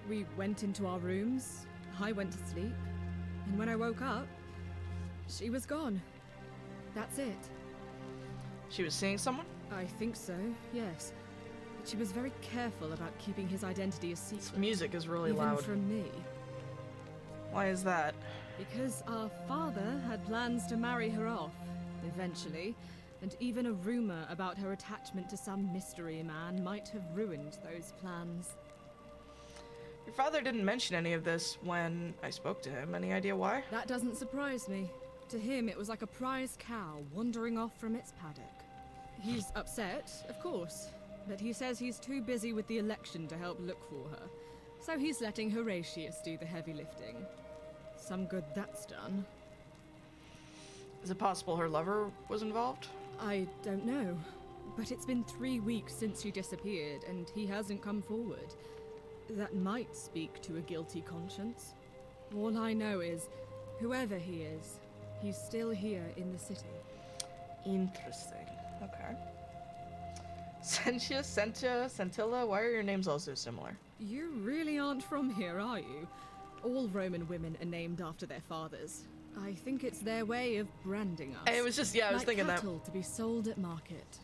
We went into our rooms, I went to sleep, and when I woke up, she was gone. That's it. She was seeing someone? I think so, yes. But she was very careful about keeping his identity a secret. This music is really even loud. from me. Why is that? Because our father had plans to marry her off, eventually, and even a rumor about her attachment to some mystery man might have ruined those plans. Your father didn't mention any of this when I spoke to him. Any idea why? That doesn't surprise me. To him, it was like a prize cow wandering off from its paddock. He's upset, of course, but he says he's too busy with the election to help look for her. So he's letting Horatius do the heavy lifting. Some good that's done. Is it possible her lover was involved? I don't know. But it's been 3 weeks since she disappeared, and he hasn't come forward. That might speak to a guilty conscience. All I know is, whoever he is, he's still here in the city. Interesting. Okay. Sentia, Sentia, Scintilla, why are your names all so similar? You really aren't from here, are you? All Roman women are named after their fathers. I think it's their way of branding us. It was just, yeah, I was like thinking that. cattle to be sold at market.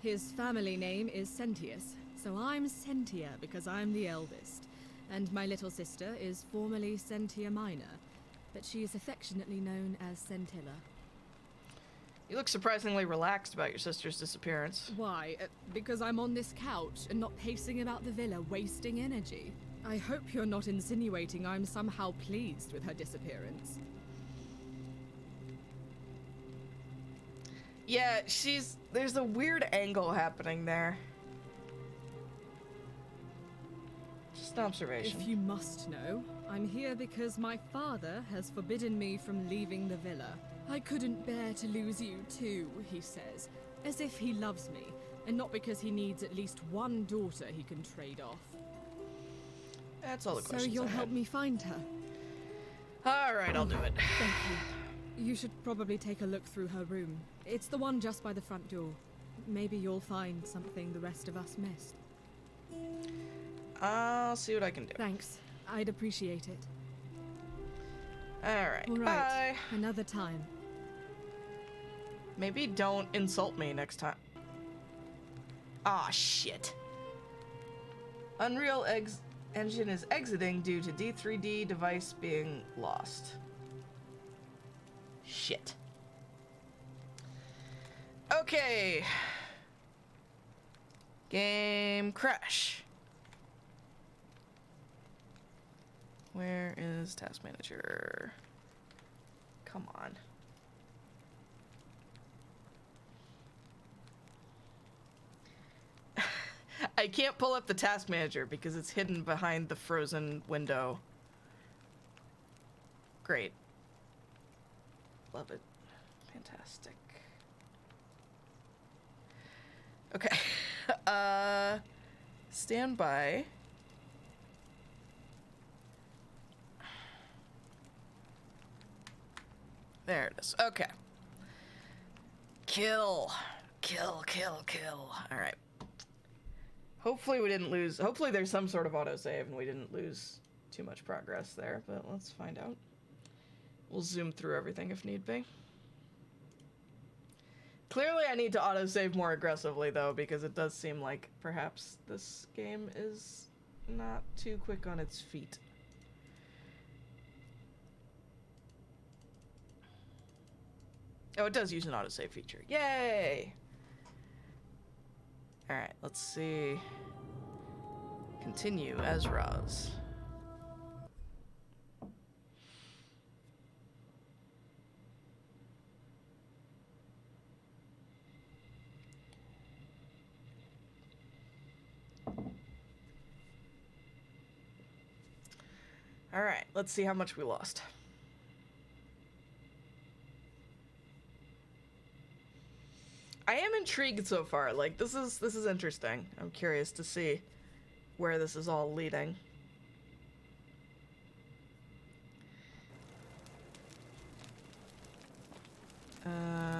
His family name is Sentius, so I'm Sentia because I'm the eldest. And my little sister is formerly Sentia Minor, but she is affectionately known as Scintilla. You look surprisingly relaxed about your sister's disappearance. Why? Because I'm on this couch and not pacing about the villa, wasting energy. I hope you're not insinuating I'm somehow pleased with her disappearance. Yeah, there's a weird angle happening there. Just an observation. If you must know, I'm here because my father has forbidden me from leaving the villa. I couldn't bear to lose you too, he says, as if he loves me, and not because he needs at least one daughter he can trade off. That's all the questions So you'll I had. help me find her? Alright, I'll do it. Thank you. You should probably take a look through her room. It's the one just by the front door. Maybe you'll find something the rest of us missed. I'll see what I can do. Thanks. I'd appreciate it. Alright, All right. bye. Another time. Maybe don't insult me next time. Ah, shit. Unreal Engine is exiting due to D3D device being lost. Shit. Okay. Game crash. Where is Task Manager? Come on. I can't pull up the Task Manager because it's hidden behind the frozen window. Great. Love it. Fantastic. Okay. Stand by. There it is. Okay. Kill. Kill, kill, kill. Alright. Hopefully we didn't lose... Hopefully there's some sort of autosave and we didn't lose too much progress there, but let's find out. We'll zoom through everything if need be. Clearly I need to autosave more aggressively, though, because it does seem like perhaps this game is not too quick on its feet. Oh, it does use an autosave feature. Yay! Alright, let's see. Continue as Roz. Alright, let's see how much we lost. I am intrigued so far. Like, this is interesting. I'm curious to see where this is all leading.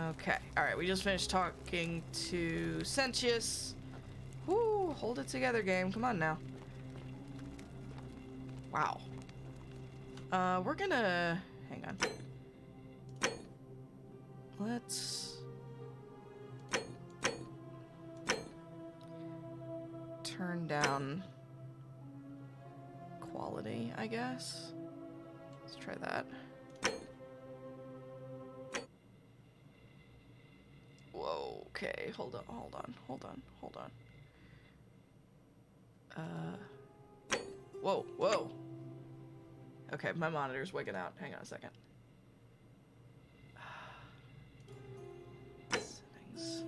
Okay. Alright, we just finished talking to Sentius. Whoo, hold it together, game. Come on now. Wow. We're gonna... Hang on. Let's... turn down quality, I guess. Let's try that. Whoa, okay, hold on. Whoa. Okay, my monitor's wigging out. Hang on a second. Settings.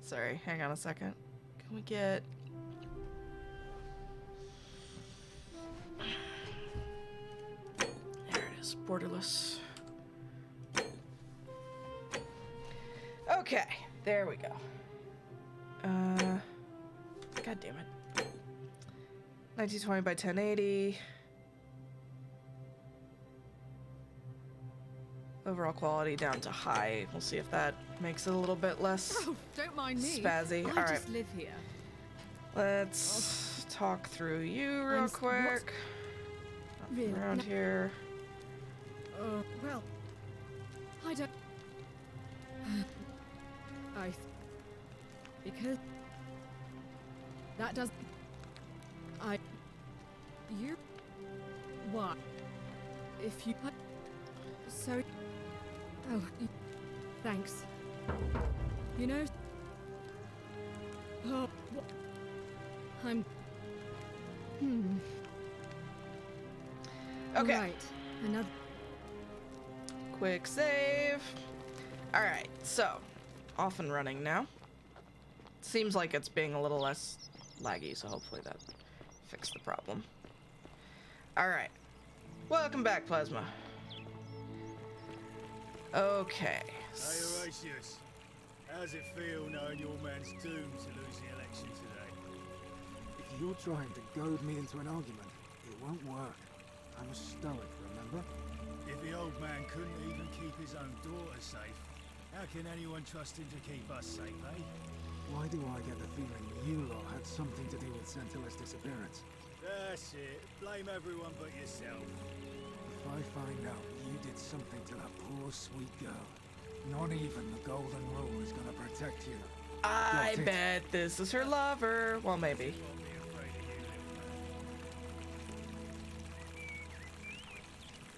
Sorry, hang on a second. Can we get... There it is, borderless. Okay, there we go. God damn it. 1920 by 1080. Overall quality down to high. We'll see if that makes it a little bit less Oh, don't mind me. spazzy. I All right, just live here. let's talk through you real quick. Nothing Really? around here. Well, I don't... Because... That does... You... What? If you... So... Oh, thanks. You know... Oh, I'm... Okay. Right. Another... Quick save. Alright, so off and running now. Seems like it's being a little less laggy, so hopefully that fixed the problem. Alright. Welcome back, Plasma. Okay. Hey, Horatius. How's it feel knowing your man's doomed to lose the election today? If you're trying to goad me into an argument, it won't work. I'm a stoic, remember? If the old man couldn't even keep his own daughter safe, how can anyone trust him to keep us safe, eh? Why do I get the feeling you lot had something to do with Centilla's disappearance? That's it. Blame everyone but yourself. If I find out you did something to that poor sweet girl, not even the Golden Rule is gonna protect you. I Got it. bet this is her lover. Well, maybe. You won't be afraid of you,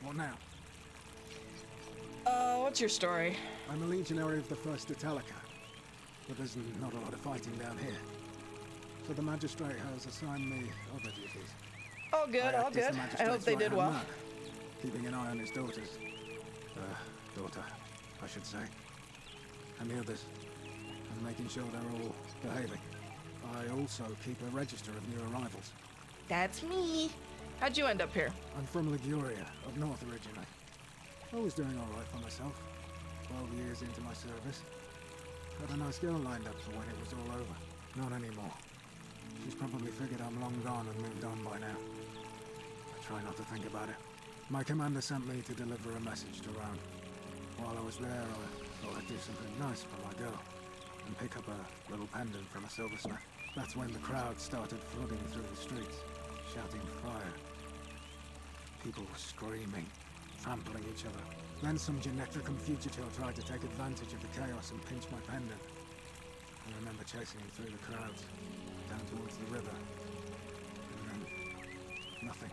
little What now? What's your story? I'm a legionary of the 1st Italica, but there's not a lot of fighting down here. So the magistrate has assigned me other duties. All good, I all act as the good. I hope magistrate's they did right-hand well. man, keeping an eye on his daughter, I should say, and the others, and making sure they're all behaving. I also keep a register of new arrivals. That's me. How'd you end up here? I'm from Liguria, up north originally. I was doing all right for myself. 12 years into my service. Had a nice girl lined up for when it was all over. Not anymore. She's probably figured I'm long gone and moved on by now. I try not to think about it. My commander sent me to deliver a message to Rome. While I was there, I thought I'd do something nice for my girl and pick up a little pendant from a silversmith. That's when the crowd started flooding through the streets, shouting fire. People were screaming, trampling each other. Then some Genectricum fugitive tried to take advantage of the chaos and pinch my pendant. I remember chasing him through the crowds, down towards the river. And then, nothing.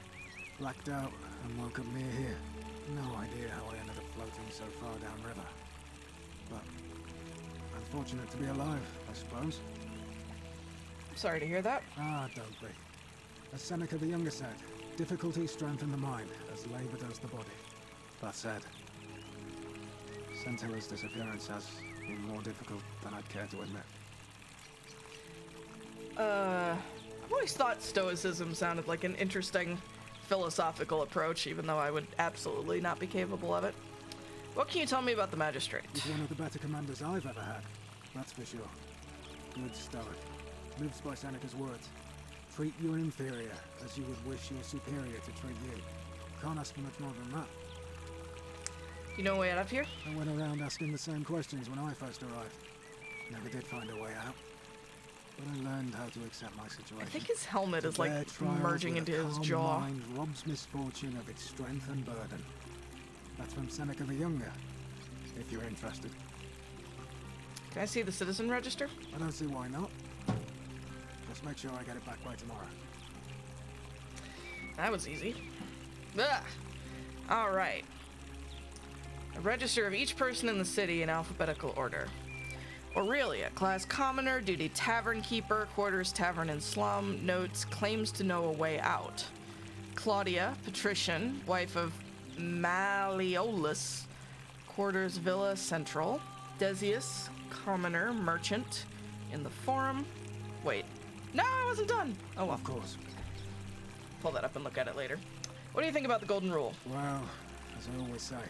Blacked out and woke up near here. No idea how I ended up floating so far downriver. But I'm fortunate to be alive, I suppose. Sorry to hear that. Ah, don't be. As Seneca the Younger said, difficulty strengthens the mind, as labor does the body. That said, Centilla's disappearance has been more difficult than I'd care to admit. I've always thought stoicism sounded like an interesting philosophical approach, even though I would absolutely not be capable of it. What can you tell me about the magistrate? He's one of the better commanders I've ever had. That's for sure. Good stoic. Lives by Seneca's words. Treat your inferior as you would wish your superior to treat you. Can't ask for much more than that. You know a way out of here? I went around asking the same questions when I first arrived. Never did find a way out. But I learned how to accept my situation. I think his helmet is To like bear trials merging with into a his calm jaw. mind robs misfortune of its strength and burden. That's from Seneca the Younger, if you're interested. Can I see the citizen register? I don't see why not. Just make sure I get it back by tomorrow. That was easy. Ugh. All right. A register of each person in the city in alphabetical order. Aurelia, class commoner, duty tavern keeper, quarters tavern and slum, notes, claims to know a way out. Claudia, patrician, wife of Malleolus, quarters villa central. Decius, commoner, merchant, in the forum. Wait, no, I wasn't done. Oh well. Of course. Pull that up and look at it later. What do you think about the golden rule? Well, as I always say,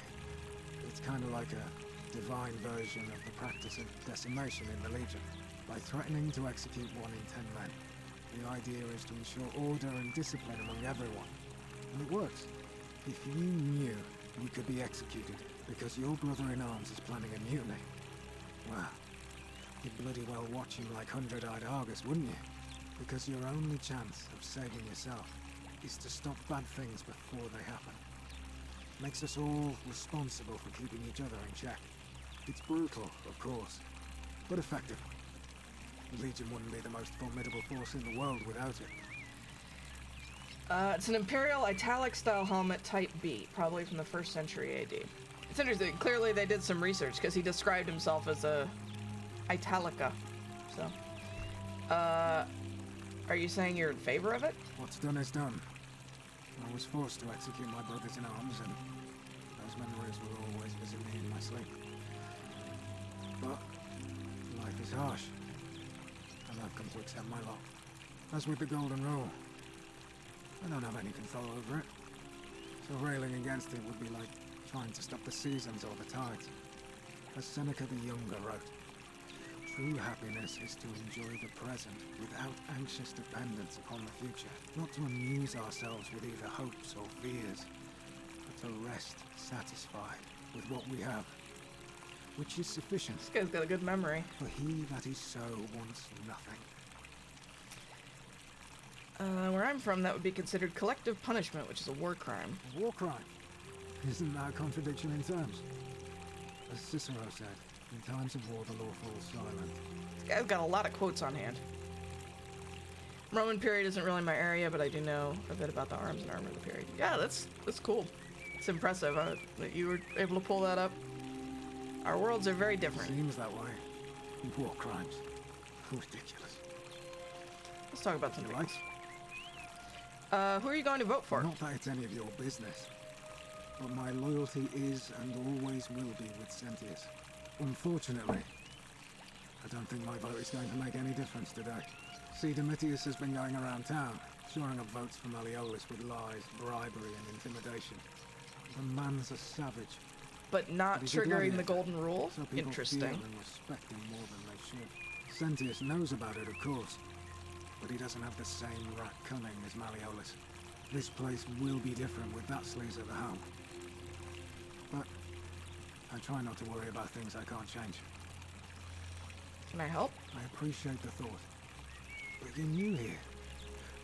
it's kind of like a divine version of the practice of decimation in the Legion. By threatening to execute 1 in 10 men, the idea is to ensure order and discipline among everyone. And it works. If you knew you could be executed because your brother-in-arms is planning a mutiny, well, you'd bloody well watch him like 100-eyed Argus, wouldn't you? Because your only chance of saving yourself is to stop bad things before they happen. Makes us all responsible for keeping each other in check. It's brutal, of course, but effective. The Legion wouldn't be the most formidable force in the world without it. It's an Imperial Italic style helmet type B, probably from the 1st century AD. It's interesting. Clearly they did some research because he described himself as a Italica. So, are you saying you're in favor of it? What's done is done. I was forced to execute my brothers in arms, and those memories will always visit me in my sleep. But life is harsh, and I've come to accept my lot. As with the Golden Rule, I don't have any control over it, so railing against it would be like trying to stop the seasons or the tides. As Seneca the Younger wrote, true happiness is to enjoy the present without anxious dependence upon the future, not to amuse ourselves with either hopes or fears, but to rest satisfied with what we have, which is sufficient. This guy's got a good memory. For he that is so wants nothing. Where I'm from, that would be considered collective punishment, which is a war crime. A war crime? Isn't that a contradiction in terms? As Cicero said, in times of war the law falls silent. This guy's got a lot of quotes on hand. Roman period isn't really my area, but I do know a bit about the arms and armor of the period. Yeah, that's cool. It's impressive that you were able to pull that up. Our worlds are very different. Seems that way. War crimes. Ridiculous. Let's talk about something Right. else. Who are you going to vote for? Not that it's any of your business, but my loyalty is and always will be with Sentius. Unfortunately, I don't think my vote is going to make any difference today. See, Domitius has been going around town, shoring up votes for Malleolus with lies, bribery, and intimidation. The man's a savage. But not But he's a triggering the gladiator, golden rule? so people Interesting. feel and respect him more than they should. Sentius knows about it, of course, but he doesn't have the same rat cunning as Malleolus. This place will be different with that sleaze at the helm. But I try not to worry about things I can't change. Can I help? I appreciate the thought, but you're new here,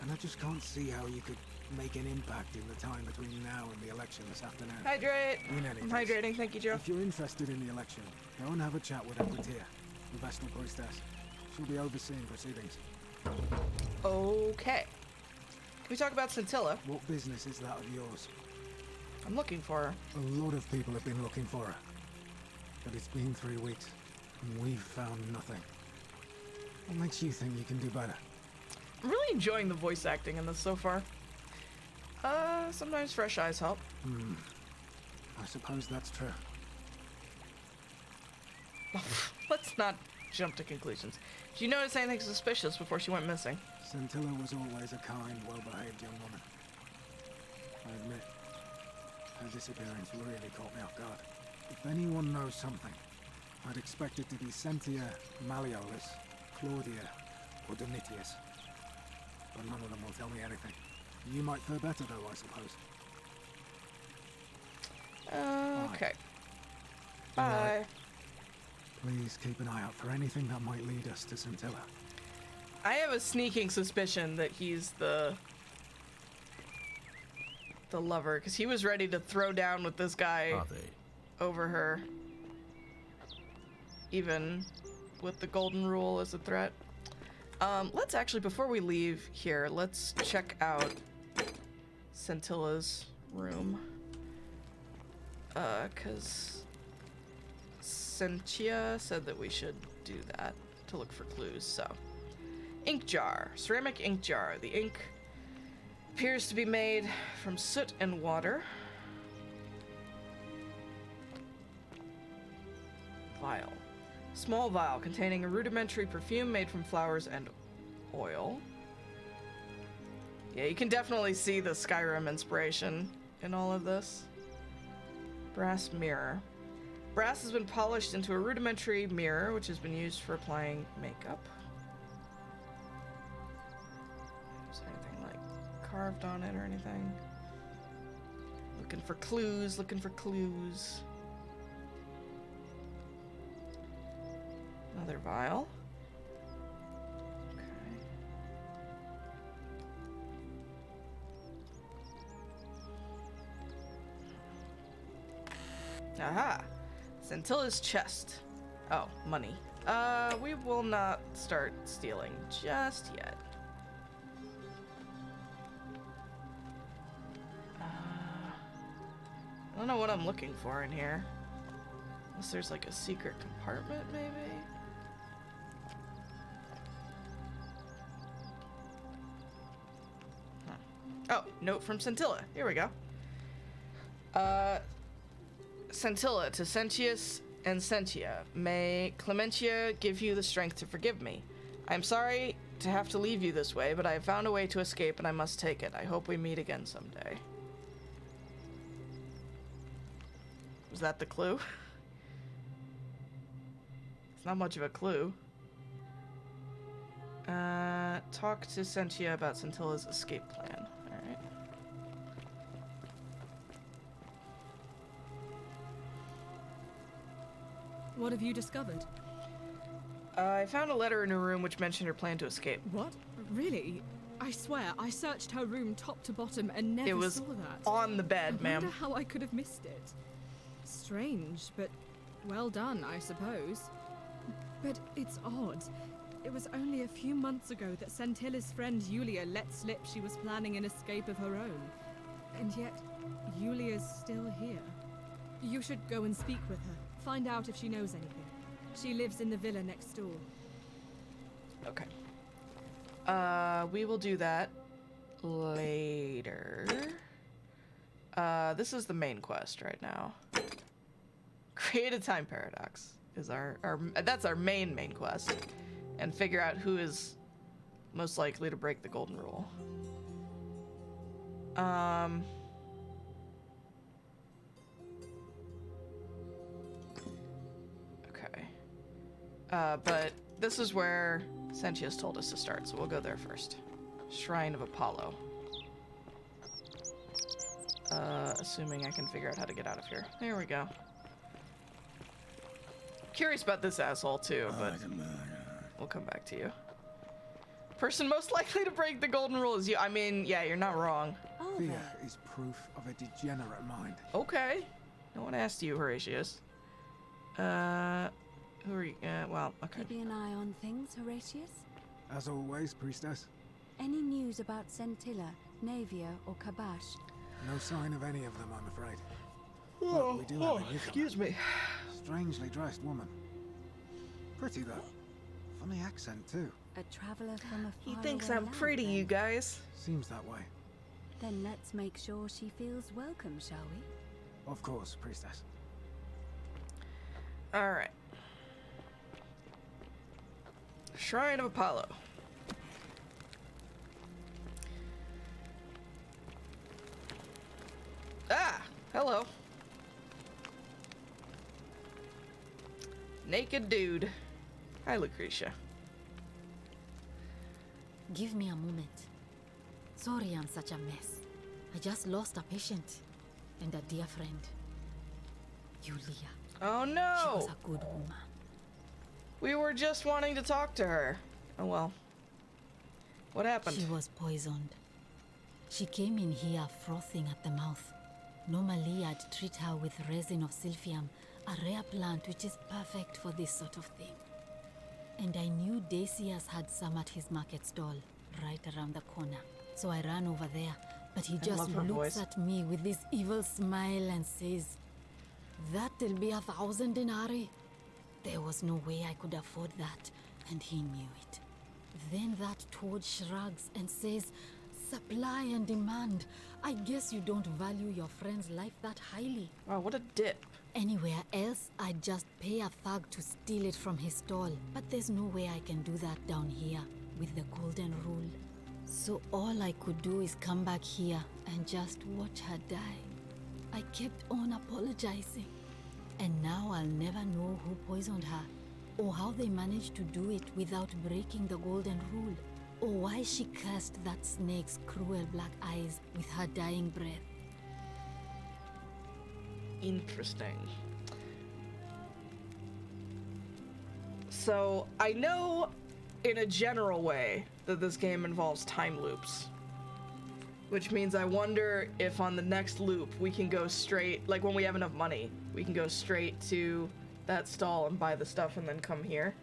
and I just can't see how you could make an impact in the time between now and the election this afternoon. Hydrate! In any I'm case, hydrating, thank you, Joe. if you're interested in the election, go and have a chat with Equitia, the Vestal Priestess. She'll be overseeing proceedings. Okay. Can we talk about Scintilla? What business is that of yours? I'm looking for her. A lot of people have been looking for her. But it's been 3 weeks, and we've found nothing. What makes you think you can do better? I'm really enjoying the voice acting in this so far. Sometimes fresh eyes help. I suppose that's true. Let's not jump to conclusions. Did you notice anything suspicious before she went missing? Scintilla was always a kind, well-behaved young woman. I admit, her disappearance really caught me off guard. If anyone knows something, I'd expect it to be Sentia, Malleolus, Claudia, or Domitius. But none of them will tell me anything. You might fare better though, I suppose. Okay. All Bye. right. Please keep an eye out for anything that might lead us to Scintilla. I have a sneaking suspicion that he's the lover, because he was ready to throw down with this guy Are they? over her, even with the golden rule as a threat. Let's actually, before we leave here, let's check out Scintilla's room. Because Sentia said that we should do that to look for clues, so. Ink jar. Ceramic ink jar. The ink appears to be made from soot and water. Vial. Small vial containing a rudimentary perfume made from flowers and oil. Yeah, you can definitely see the Skyrim inspiration in all of this. Brass mirror. Brass has been polished into a rudimentary mirror, which has been used for applying makeup. Is there anything like carved on it or anything? Looking for clues, looking for clues. Another vial. Okay. Aha! Scintilla's chest. Oh, money. We will not start stealing just yet. I don't know what I'm looking for in here. Unless there's like a secret compartment, maybe? Oh, note from Scintilla. Here we go. Scintilla to Sentius and Sentia. May Clementia give you the strength to forgive me. I'm sorry to have to leave you this way, but I have found a way to escape and I must take it. I hope we meet again someday. Was that the clue? It's not much of a clue. Talk to Sentia about Scintilla's escape plan. Alright. What have you discovered? I found a letter in her room which mentioned her plan to escape. What? Really? I swear, I searched her room top to bottom and never It was saw that. on the bed, I ma'am. wonder how I could have missed it. Strange, but well done, I suppose. But it's odd. It was only a few months ago that Scintilla's friend Yulia let slip she was planning an escape of her own. And yet, Yulia's still here. You should go and speak with her. Find out if she knows anything. She lives in the villa next door. Okay. We will do that later. This is the main quest right now. Create a time paradox is that's our main quest. And figure out who is most likely to break the golden rule. Okay. But this is where Sentius told us to start, so we'll go there first. Shrine of Apollo. Assuming I can figure out how to get out of here. There we go. Curious about this asshole too, but we'll come back to you. Person most likely to break the golden rule is you. I mean, yeah, you're not wrong. Fear is proof of a degenerate mind. Okay. No one asked you, Horatius. Who are you? Well, okay. Keeping an eye on things, Horatius? As always, priestess. Any news about Scintilla, Navia, or Kabash? No sign of any of them, I'm afraid. Oh, But we do have a newcomer. excuse me. Strangely dressed woman. Pretty though. Funny accent too. A traveler from a He faraway thinks I'm land, pretty, then? you guys. Seems that way. Then let's make sure she feels welcome, shall we? Of course, priestess. All right. Shrine of Apollo. Hello. Naked dude. Hi, Lucretia. Give me a moment. Sorry I'm such a mess. I just lost a patient and a dear friend. Yulia. Oh no! She was a good woman. We were just wanting to talk to her. Oh well. What happened? She was poisoned. She came in here frothing at the mouth. Normally I'd treat her with resin of silphium, a rare plant which is perfect for this sort of thing. And I knew Decius had some at his market stall, right around the corner. So I ran over there, but he just looks at me with this evil smile and says, "That'll be 1,000 denarii." There was no way I could afford that, and he knew it. Then that toad shrugs and says, "Supply and demand. I guess you don't value your friend's life that highly." Wow, what a dip. Anywhere else, I'd just pay a thug to steal it from his stall. But there's no way I can do that down here with the golden rule. So all I could do is come back here and just watch her die. I kept on apologizing. And now I'll never know who poisoned her, or how they managed to do it without breaking the golden rule, or why she cursed that snake's cruel black eyes with her dying breath. Interesting. So, I know in a general way that this game involves time loops. Which means I wonder if on the next loop we can go straight, like when we have enough money, we can go straight to that stall and buy the stuff and then come here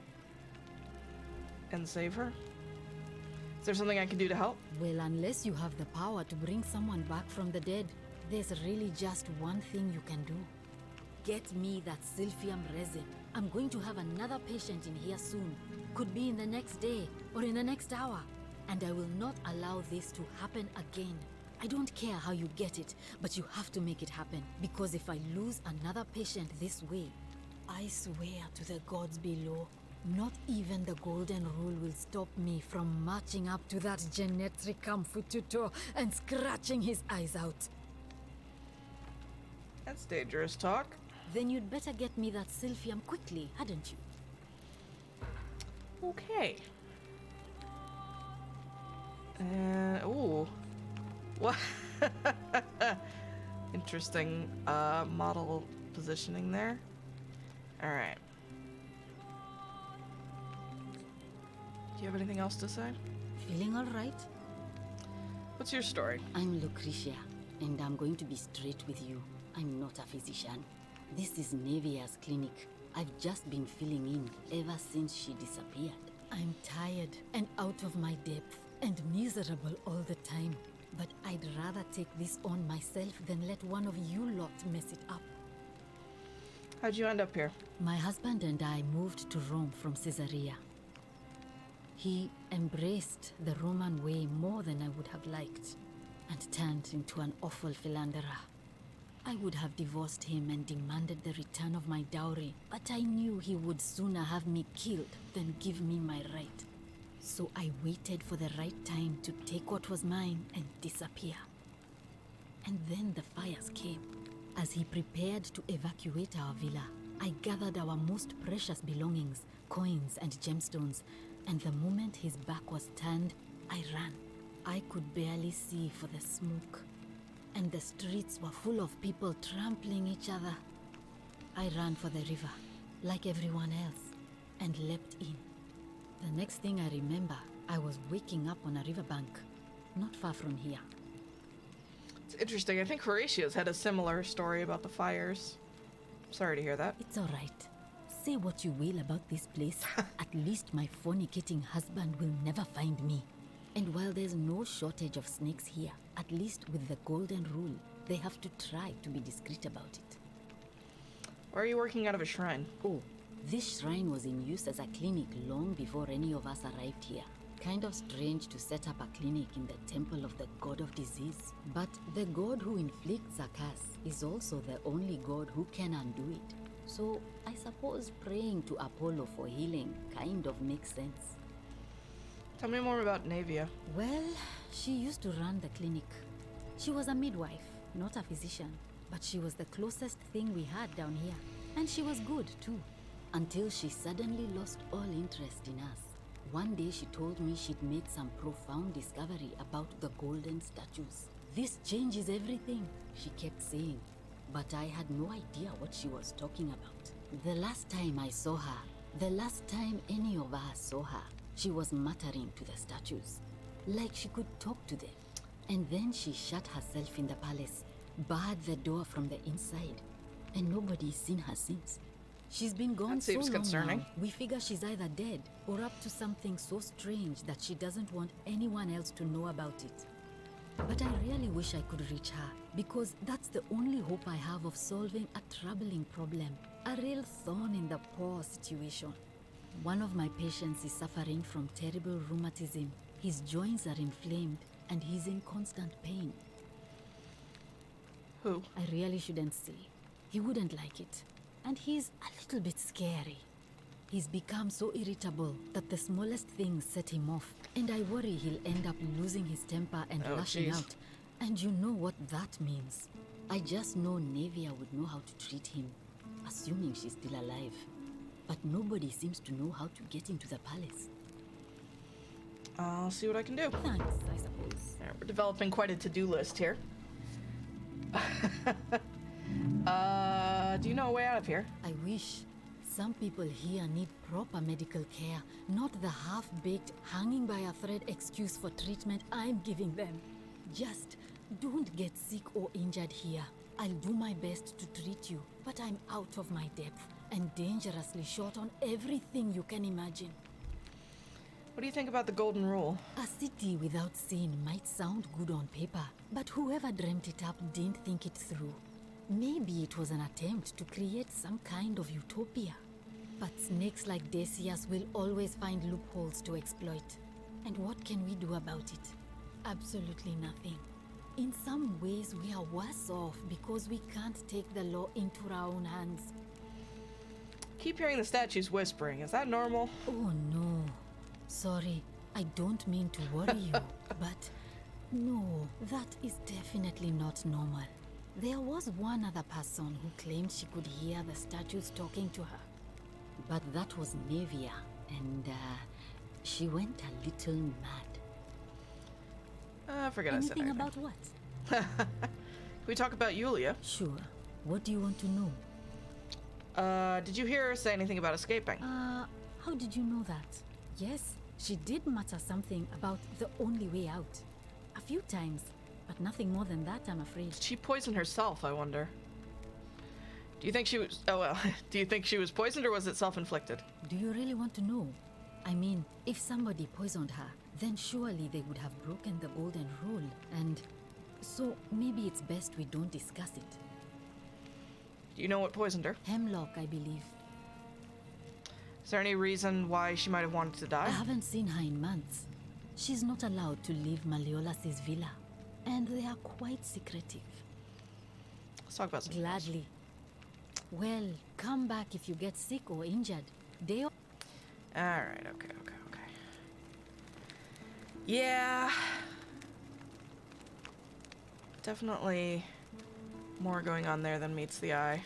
and save her. Is there something I can do to help? Well, unless you have the power to bring someone back from the dead, there's really just one thing you can do. Get me that silphium resin. I'm going to have another patient in here soon. Could be in the next day or in the next hour. And I will not allow this to happen again. I don't care how you get it, but you have to make it happen. Because if I lose another patient this way, I swear to the gods below, not even the golden rule will stop me from marching up to that Genetricum Fututo and scratching his eyes out. That's dangerous talk. Then you'd better get me that silphium quickly, hadn't you? Okay. Ooh. What? Interesting, model positioning there. Alright. Do you have anything else to say? Feeling alright? What's your story? I'm Lucretia, and I'm going to be straight with you. I'm not a physician. This is Nevia's clinic. I've just been filling in ever since she disappeared. I'm tired and out of my depth and miserable all the time. But I'd rather take this on myself than let one of you lot mess it up. How'd you end up here? My husband and I moved to Rome from Caesarea. He embraced the Roman way more than I would have liked, and turned into an awful philanderer. I would have divorced him and demanded the return of my dowry, but I knew he would sooner have me killed than give me my right. So I waited for the right time to take what was mine and disappear. And then the fires came. As he prepared to evacuate our villa, I gathered our most precious belongings, coins and gemstones, and the moment his back was turned, I ran. I could barely see for the smoke, and the streets were full of people trampling each other. I ran for the river, like everyone else, and leapt in. The next thing I remember, I was waking up on a riverbank, not far from here. It's interesting. I think Horatius had a similar story about the fires. Sorry to hear that. It's all right. Say what you will about this place. At least my fornicating husband will never find me. And while there's no shortage of snakes here, at least with the golden rule, they have to try to be discreet about it. Why are you working out of a shrine? Oh, this shrine was in use as a clinic long before any of us arrived here. Kind of strange to set up a clinic in the temple of the god of disease. But the god who inflicts a curse is also the only god who can undo it. So I suppose praying to Apollo for healing kind of makes sense. Tell me more about Navia. Well, she used to run the clinic. She was a midwife, not a physician. but she was the closest thing we had down here. And she was good, too. Until she suddenly lost all interest in us. One day she told me she'd made some profound discovery about the golden statues. This changes everything, she kept saying. But I had no idea what she was talking about. The last time I saw her, the last time any of us saw her, she was muttering to the statues, like she could talk to them. And then she shut herself in the palace, barred the door from the inside, and nobody's seen her since. She's been gone so long concerning. now, we figure she's either dead or up to something so strange that she doesn't want anyone else to know about it. But I really wish I could reach her, because that's the only hope I have of solving a troubling problem, a real thorn in the paw situation. One of my patients is suffering from terrible rheumatism. His joints are inflamed, and he's in constant pain. Who? I really shouldn't say. He wouldn't like it. And he's a little bit scary. He's become so irritable that the smallest things set him off. And I worry he'll end up losing his temper and lashing out. And you know what that means. I just know Navia would know how to treat him, assuming she's still alive. But nobody seems to know how to get into the palace. I'll see what I can do. Thanks, I suppose. Alright, we're developing quite a to-do list here. Do you know a way out of here? I wish. Some people here need proper medical care, not the half-baked, hanging by a thread excuse for treatment I'm giving them. Just don't get sick or injured here. I'll do my best to treat you, but I'm out of my depth and dangerously short on everything you can imagine. What do you think about the Golden Rule? A city without sin might sound good on paper, but whoever dreamt it up didn't think it through. Maybe it was an attempt to create some kind of utopia. But snakes like Decius will always find loopholes to exploit. And what can we do about it? Absolutely nothing. In some ways, we are worse off because we can't take the law into our own hands. Keep hearing the statues whispering. Is that normal? Oh no. Sorry, I don't mean to worry you, but no, that is definitely not normal. There was one other person who claimed she could hear the statues talking to her. But that was Navia, and she went a little mad. Forget I said anything. About what? Can we talk about Yulia? Sure. What do you want to know? Did you hear her say anything about escaping? How did you know that? Yes, she did mutter something about the only way out. A few times, but nothing more than that, I'm afraid. Did she poison herself, I wonder? Do you think she was... Oh, well, do you think she was poisoned or was it self-inflicted? Do you really want to know? I mean, if somebody poisoned her, then surely they would have broken the golden rule, and so maybe it's best we don't discuss it. Do you know what poisoned her? Hemlock, I believe. Is there any reason why she might have wanted to die? I haven't seen her in months. She's not allowed to leave Malleolas' villa, and they are quite secretive. Let's talk about something Gladly. else. Well, come back if you get sick or injured. Alright, okay. Yeah. Definitely more going on there than meets the eye.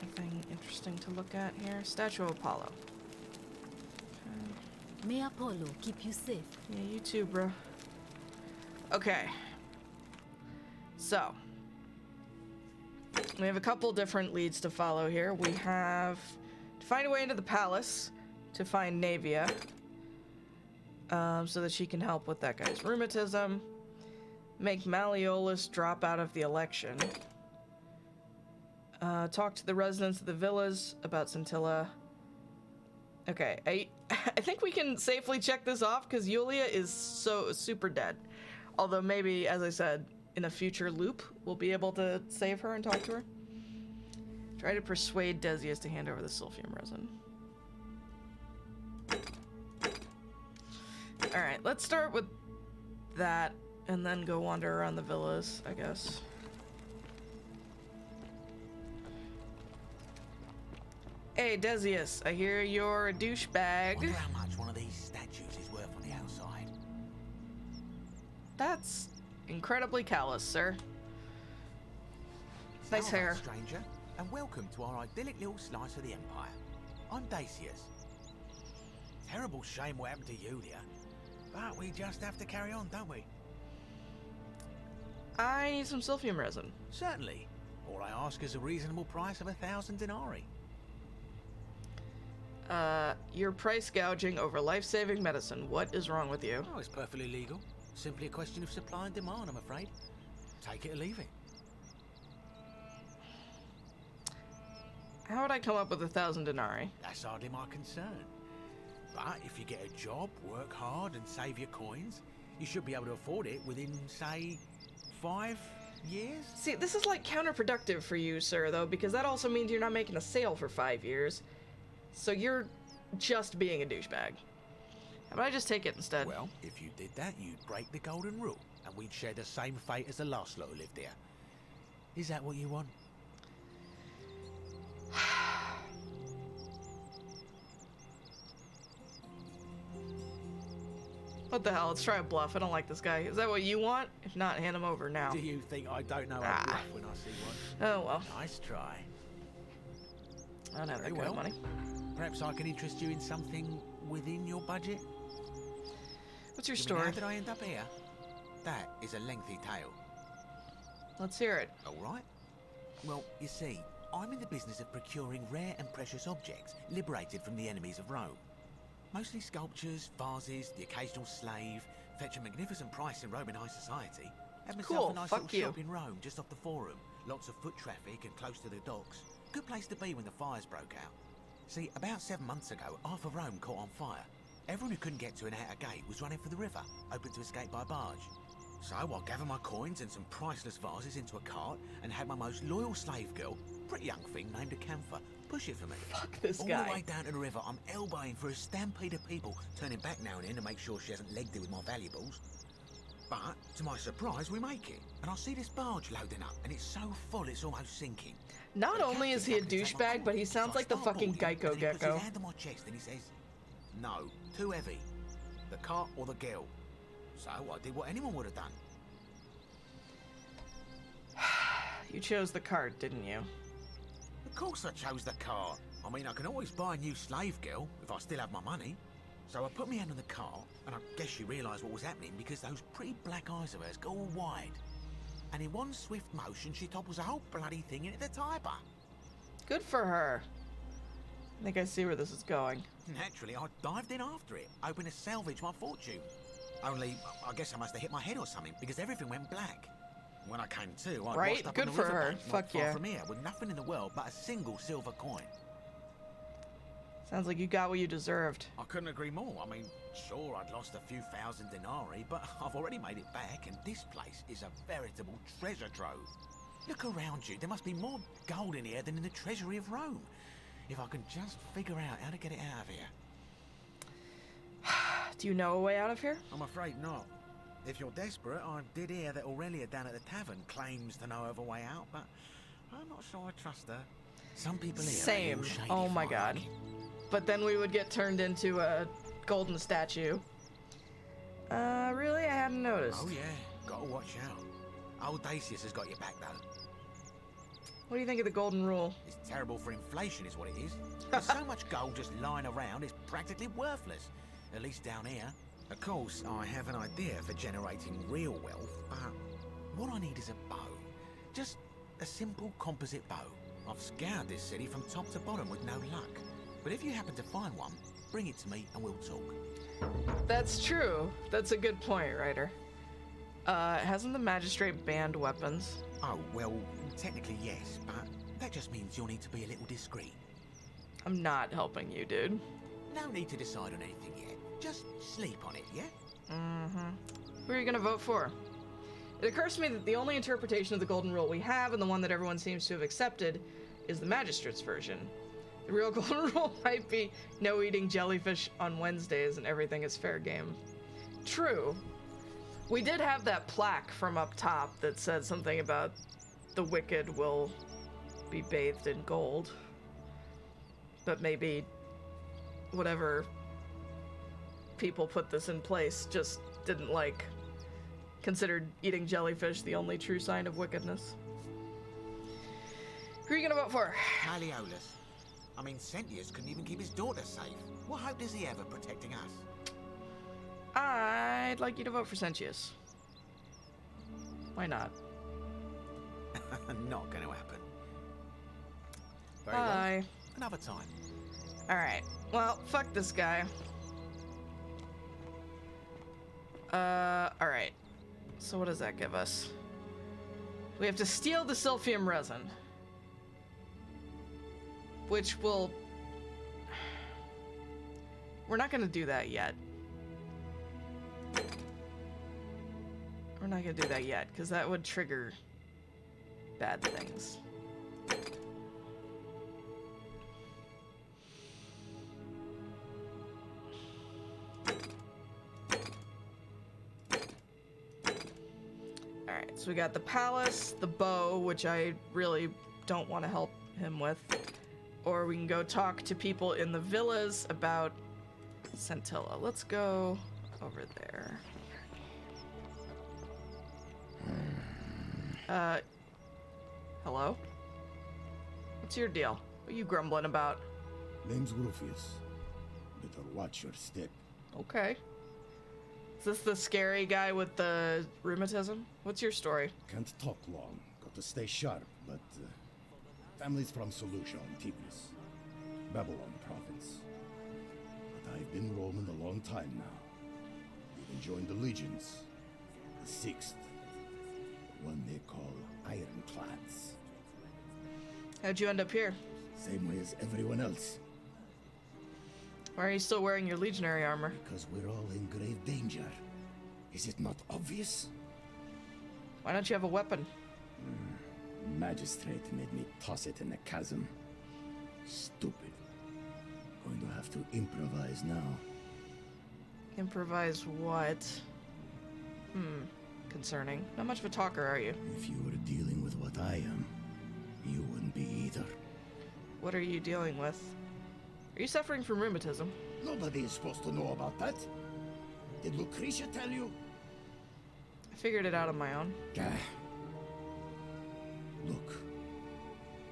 Anything interesting to look at here? Statue of Apollo. Okay. May Apollo keep you safe. Yeah, you too, bro. Okay. So, we have a couple different leads to follow here. We have to find a way into the palace to find Navia, so that she can help with that guy's rheumatism. Make Malleolas drop out of the election. Talk to the residents of the villas about Scintilla. Okay, I think we can safely check this off because Yulia is so super dead. Although maybe, as I said, in a future loop, we'll be able to save her and talk to her. Try to persuade Decius to hand over the Silphium resin. Alright, let's start with that and then go wander around the villas, I guess. Hey, Decius, I hear you're a douchebag. Wonder how much one of these statues is worth on the outside. That's incredibly callous, sir. Nice Salve, hair. stranger, and welcome to our idyllic little slice of the Empire. I'm Dacius. Terrible shame what happened to Yulia, but we just have to carry on, don't we? I need some silphium resin. Certainly. All I ask is a reasonable price of 1,000 denarii. You're price gouging over life-saving medicine. What is wrong with you? Oh, it's perfectly legal. Simply a question of supply and demand, I'm afraid. Take it or leave it. How would I come up with 1,000 denarii? That's hardly my concern. But if you get a job, work hard and save your coins, you should be able to afford it within, say, 5 years? See, this is like counterproductive for you, sir, though, because that also means you're not making a sale for 5 years. So you're just being a douchebag. How about I just take it instead? Well, if you did that, you'd break the golden rule, and we'd share the same fate as the last lot who lived here. Is that what you want? What the hell? Let's try a bluff. I don't like this guy. Is that what you want? If not, hand him over now. Do you think I don't know how to bluff when I see one? Oh, well. Nice try. I don't have that Very kind of well. money. Perhaps I can interest you in something within your budget? What's your You mean, story? how did I end up here? That is a lengthy tale. Let's hear it. All right. Well, you see, I'm in the business of procuring rare and precious objects liberated from the enemies of Rome. Mostly sculptures, vases, the occasional slave, fetch a magnificent price in Roman high society. Had myself Cool, a nice fuck little you. shop in Rome, just off the Forum. Lots of foot traffic and close to the docks. Good place to be when the fires broke out. See, about 7 months ago, half of Rome caught on fire. Everyone who couldn't get to an outer gate was running for the river, open to escape by barge. So I gathered my coins and some priceless vases into a cart and had my most loyal slave girl, pretty young thing named Acantha, push it for me. Fuck this All guy. the way down to the river, I'm elbowing for a stampede of people, turning back now and then to make sure she hasn't legged it with my valuables. But, to my surprise, we make it. And I see this barge loading up, and it's so full it's almost sinking. Not The only is he a captain's happy to take my douchebag, but he coins, sounds so I like the start fucking boarding, Geico and then he puts Gecko. his hand on my chest and he says, "No, too heavy. The cart or the girl." So I did what anyone would have done. You chose the cart, didn't you? Of course I chose the cart. I mean, I can always buy a new slave girl if I still have my money. So I put my hand on the cart, and I guess she realised what was happening because those pretty black eyes of hers go all wide. And in one swift motion, she topples the whole bloody thing into the Tiber. Good for her. I think I see where this is going. Naturally, I dived in after it, hoping to salvage my fortune. Only, I guess I must have hit my head or something because everything went black. When I came to, I Right? washed up Good on the for her. riverbank not Fuck far yeah. from here with nothing in the world but a single silver coin. Sounds like you got what you deserved. I couldn't agree more. I mean, sure, I'd lost a few thousand denarii, but I've already made it back, and this place is a veritable treasure trove. Look around you. There must be more gold in here than in the treasury of Rome. If I can just figure out how to get it out of here. Do you know a way out of here? I'm afraid not. If you're desperate, I did hear that Aurelia down at the tavern claims to know of a way out, but I'm not sure I trust her. Some people here are a Same. little shady Oh my for god. like it. But then we would get turned into a golden statue. Really? I hadn't noticed. Oh yeah, gotta watch out. Old Dacius has got your back though. What do you think of the golden rule? It's terrible for inflation is what it is. There's so much gold just lying around, it's practically worthless. At least down here. Of course, I have an idea for generating real wealth, but what I need is a bow. Just a simple composite bow. I've scoured this city from top to bottom with no luck. But if you happen to find one, bring it to me and we'll talk. That's true. That's a good point, Ryder. Hasn't the magistrate banned weapons? Oh, well, technically yes, but that just means you'll need to be a little discreet. I'm not helping you, dude. No need to decide on anything yet. Just sleep on it, yeah? Mm-hmm. Who are you gonna vote for? It occurs to me that the only interpretation of the golden rule we have, and the one that everyone seems to have accepted, is the magistrate's version. The real golden rule might be no eating jellyfish on Wednesdays and everything is fair game. True. We did have that plaque from up top that said something about the wicked will be bathed in gold. But maybe whatever people put this in place just didn't like considered eating jellyfish the only true sign of wickedness. Who are you gonna vote for? Malleolus. I mean, Sentius couldn't even keep his daughter safe. What hope does he have of protecting us? I'd like you to vote for Sentius. Why not? Not going to happen. Very Bye. well. Another time. Alright. Well, fuck this guy. Alright. So what does that give us? We have to steal the silphium resin. Which will... We're not gonna do that yet. We're not gonna do that yet, because that would trigger bad things. Alright, so we got the palace, the bow, which I really don't want to help him with. Or we can go talk to people in the villas about Scintilla. Let's go over there. Hello? What's your deal? What are you grumbling about? Name's Rufius. Better watch your step. Okay. Is this the scary guy with the rheumatism? What's your story? Can't talk long. Got to stay sharp, but family's from Solution, Tigris, Babylon province. But I've been roaming a long time now. Even joined the legions. The 6th. One they call Ironclads. How'd you end up here? Same way as everyone else. Why are you still wearing your legionary armor? Because we're all in grave danger. Is it not obvious? Why don't you have a weapon? Magistrate made me toss it in the chasm. Stupid. Going to have to improvise now. Improvise what? Concerning. Not much of a talker, are you? If you were dealing with what I am, you wouldn't be either. What are you dealing with? Are you suffering from rheumatism? Nobody is supposed to know about that. Did Lucretia tell you? I figured it out on my own. Look,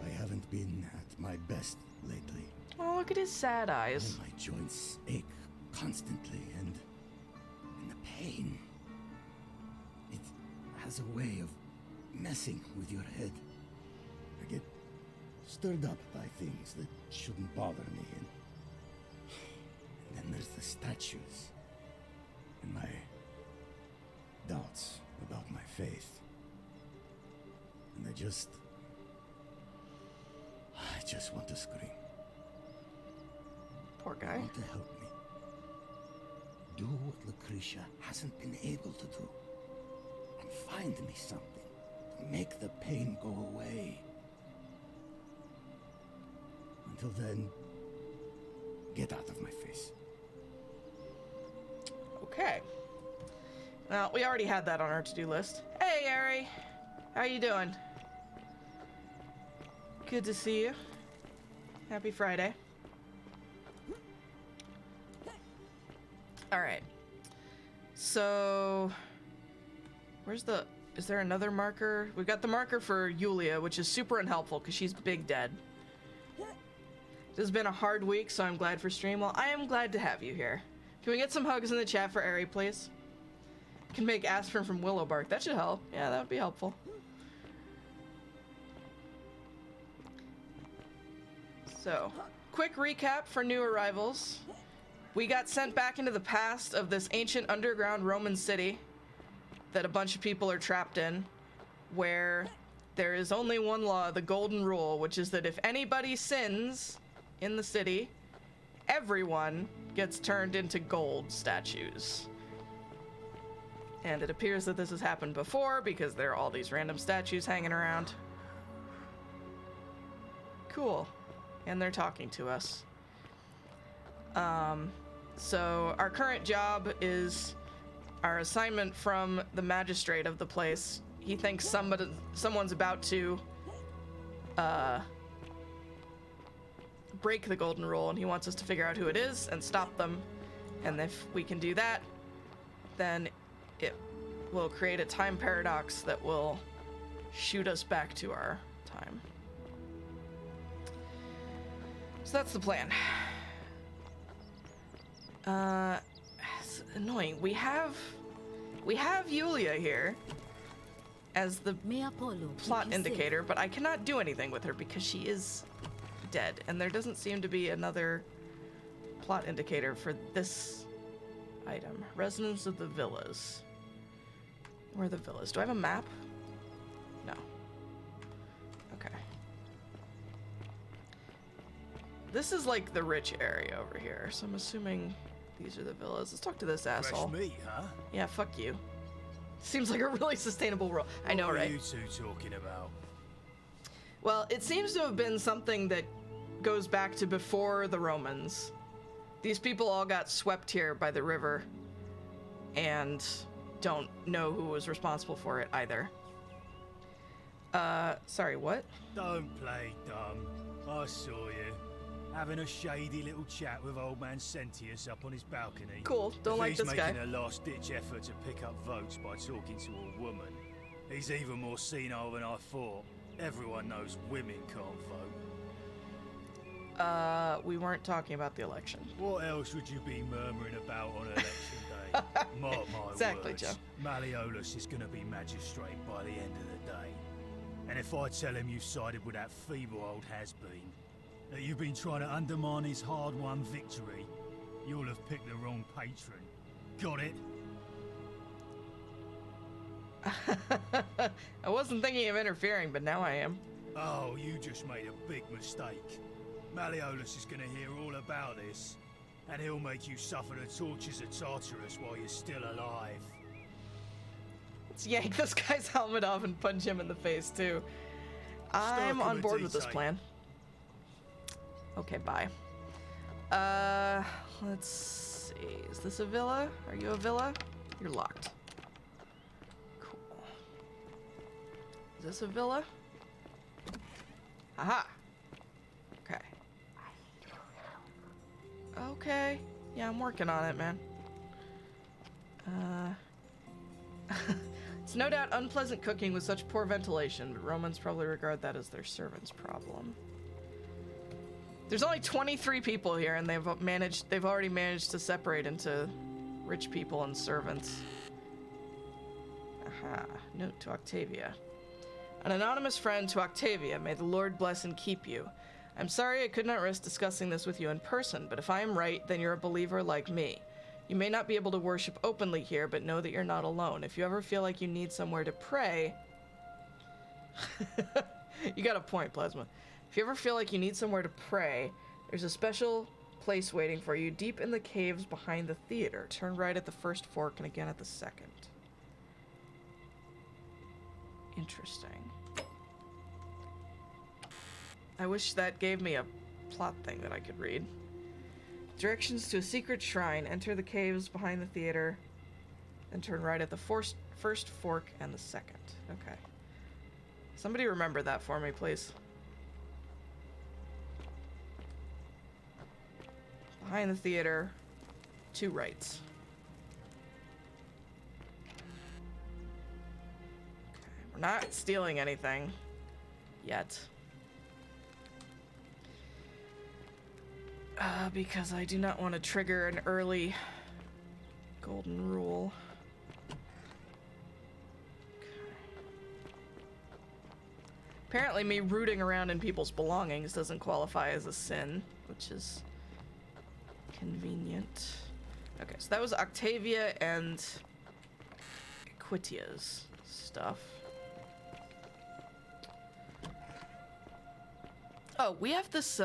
I haven't been at my best lately. Oh, look at his sad eyes. My joints ache constantly, and the pain. It has a way of messing with your head. I get stirred up by things that shouldn't bother me, and then there's the statues, and my doubts about my faith. And I just want to scream. Poor guy. I want to help me. Do what Lucretia hasn't been able to do. And find me something to make the pain go away. Until then, get out of my face. Okay. Well, we already had that on our to-do list. Hey, Ari. How you doing? Good to see you. Happy Friday. Alright. So... Where's the... Is there another marker? We've got the marker for Yulia, which is super unhelpful because she's big dead. This has been a hard week, so I'm glad for stream. Well, I am glad to have you here. Can we get some hugs in the chat for Ari, please? Can make aspirin from willow bark. That should help. Yeah, that would be helpful. So, quick recap for new arrivals. We got sent back into the past of this ancient underground Roman city that a bunch of people are trapped in, where there is only one law, the golden rule, which is that if anybody sins in the city, everyone gets turned into gold statues. And it appears that this has happened before because there are all these random statues hanging around. Cool. And they're talking to us. So our current job is our assignment from the magistrate of the place. He thinks someone's about to break the golden rule, and he wants us to figure out who it is and stop them. And if we can do that, then it will create a time paradox that will shoot us back to our time. So that's the plan. It's annoying. We have Yulia here as the plot indicator, but I cannot do anything with her because she is dead, and there doesn't seem to be another plot indicator for this item. Residents of the villas. Where are the villas? Do I have a map? No. Okay. This is like the rich area over here, so I'm assuming these are the villas. Let's talk to this asshole. Fresh meat, huh? Yeah, fuck you. Seems like a really sustainable role. I know, right? What are you two talking about? Well, it seems to have been something that goes back to before the Romans. These people all got swept here by the river and don't know who was responsible for it either. Sorry, what? Don't play dumb. I saw you. Having a shady little chat with old man Sentius up on his balcony. Cool, don't like this guy. He's making a last-ditch effort to pick up votes by talking to a woman. He's even more senile than I thought. Everyone knows women can't vote. We weren't talking about the election. What else would you be murmuring about on election day? Mark my exactly, words. Joe. Malleolus is going to be magistrate by the end of the day. And if I tell him you sided with that feeble old has-been, that you've been trying to undermine his hard-won victory, you'll have picked the wrong patron. Got it? I wasn't thinking of interfering, but now I am. Oh, you just made a big mistake. Malleolus is going to hear all about this, and he'll make you suffer the tortures of Tartarus while you're still alive. Let's yank this guy's helmet off and punch him in the face, too. I'm on board with this plan. Okay, bye. Let's see. Is this a villa? Are you a villa? You're locked. Cool. Is this a villa? Aha! Okay. Okay. Yeah, I'm working on it, man. It's no doubt unpleasant cooking with such poor ventilation, but Romans probably regard that as their servants' problem. There's only 23 people here, and they've already managed to separate into rich people and servants. Aha. Note to Octavia. An anonymous friend to Octavia. May the Lord bless and keep you. I'm sorry I could not risk discussing this with you in person, but if I am right, then you're a believer like me. You may not be able to worship openly here, but know that you're not alone. If you ever feel like you need somewhere to pray... You got a point, Plasma. If you ever feel like you need somewhere to pray, there's a special place waiting for you deep in the caves behind the theater. Turn right at the first fork and again at the second. Interesting. I wish that gave me a plot thing that I could read. Directions to a secret shrine. Enter the caves behind the theater, then turn right at the first fork and the second. Okay. Somebody remember that for me, please. Behind the theater, 2 rights. Okay, we're not stealing anything yet. Because I do not want to trigger an early golden rule. Okay. Apparently me rooting around in people's belongings doesn't qualify as a sin, which is convenient. Okay, so that was Octavia and Equitia's stuff. Oh, we have this, do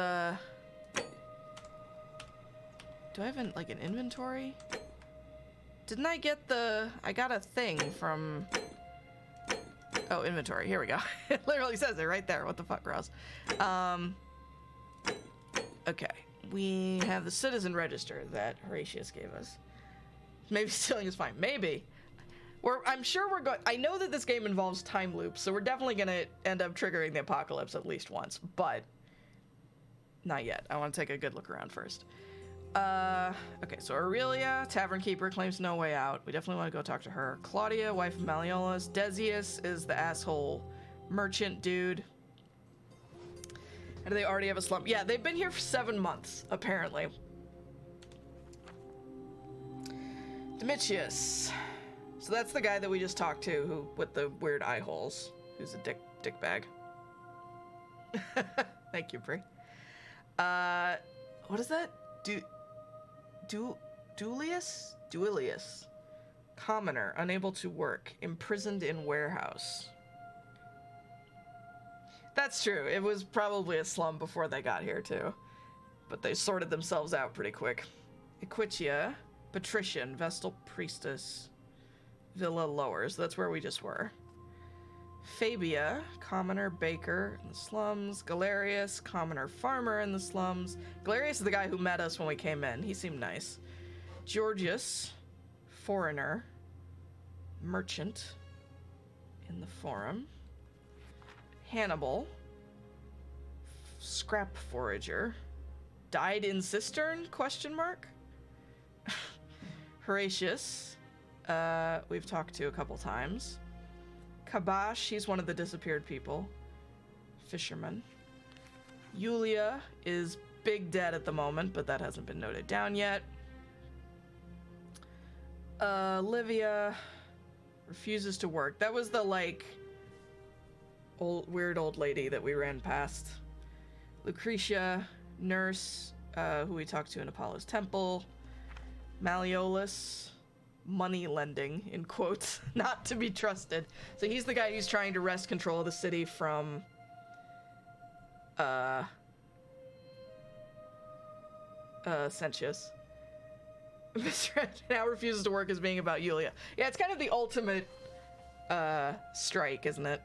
I have an inventory? Didn't I get I got a thing from... Oh, inventory, here we go. It literally says it right there. What the fuck, Ross? Okay, we have the citizen register that Horatius gave us. Maybe stealing is fine, maybe. I'm sure we're going... I know that this game involves time loops, so we're definitely gonna end up triggering the apocalypse at least once, but not yet. I want to take a good look around first. Okay, so Aurelia, Tavern Keeper, claims no way out. We definitely want to go talk to her. Claudia, wife of Malleolus. Decius is the asshole merchant dude. And do they already have a slump? Yeah, they've been here for 7 months, apparently. Domitius. So that's the guy that we just talked to, who with the weird eye holes, who's a dick bag. Thank you, Brie. What is that? Duilius? Commoner, unable to work, imprisoned in warehouse. That's true. It was probably a slum before they got here, too. But they sorted themselves out pretty quick. Equitia, patrician, Vestal priestess, Villa Lowers. That's where we just were. Fabia, commoner baker in the slums. Galerius, commoner farmer in the slums. Galerius is the guy who met us when we came in. He seemed nice. Georgius, foreigner, merchant in the forum. Hannibal, scrap forager. Died in cistern? Question mark. Horatius, we've talked to a couple times. Kabash, he's one of the disappeared people. Fisherman. Yulia is big dead at the moment, but that hasn't been noted down yet. Livia refuses to work. That was the, like, weird old lady that we ran past. Lucretia, nurse, who we talked to in Apollo's temple. Malleolus, money lending, in quotes, not to be trusted. So he's the guy who's trying to wrest control of the city from, Sentius. Mr. now refuses to work as being about Yulia. Yeah, it's kind of the ultimate, strike, isn't it?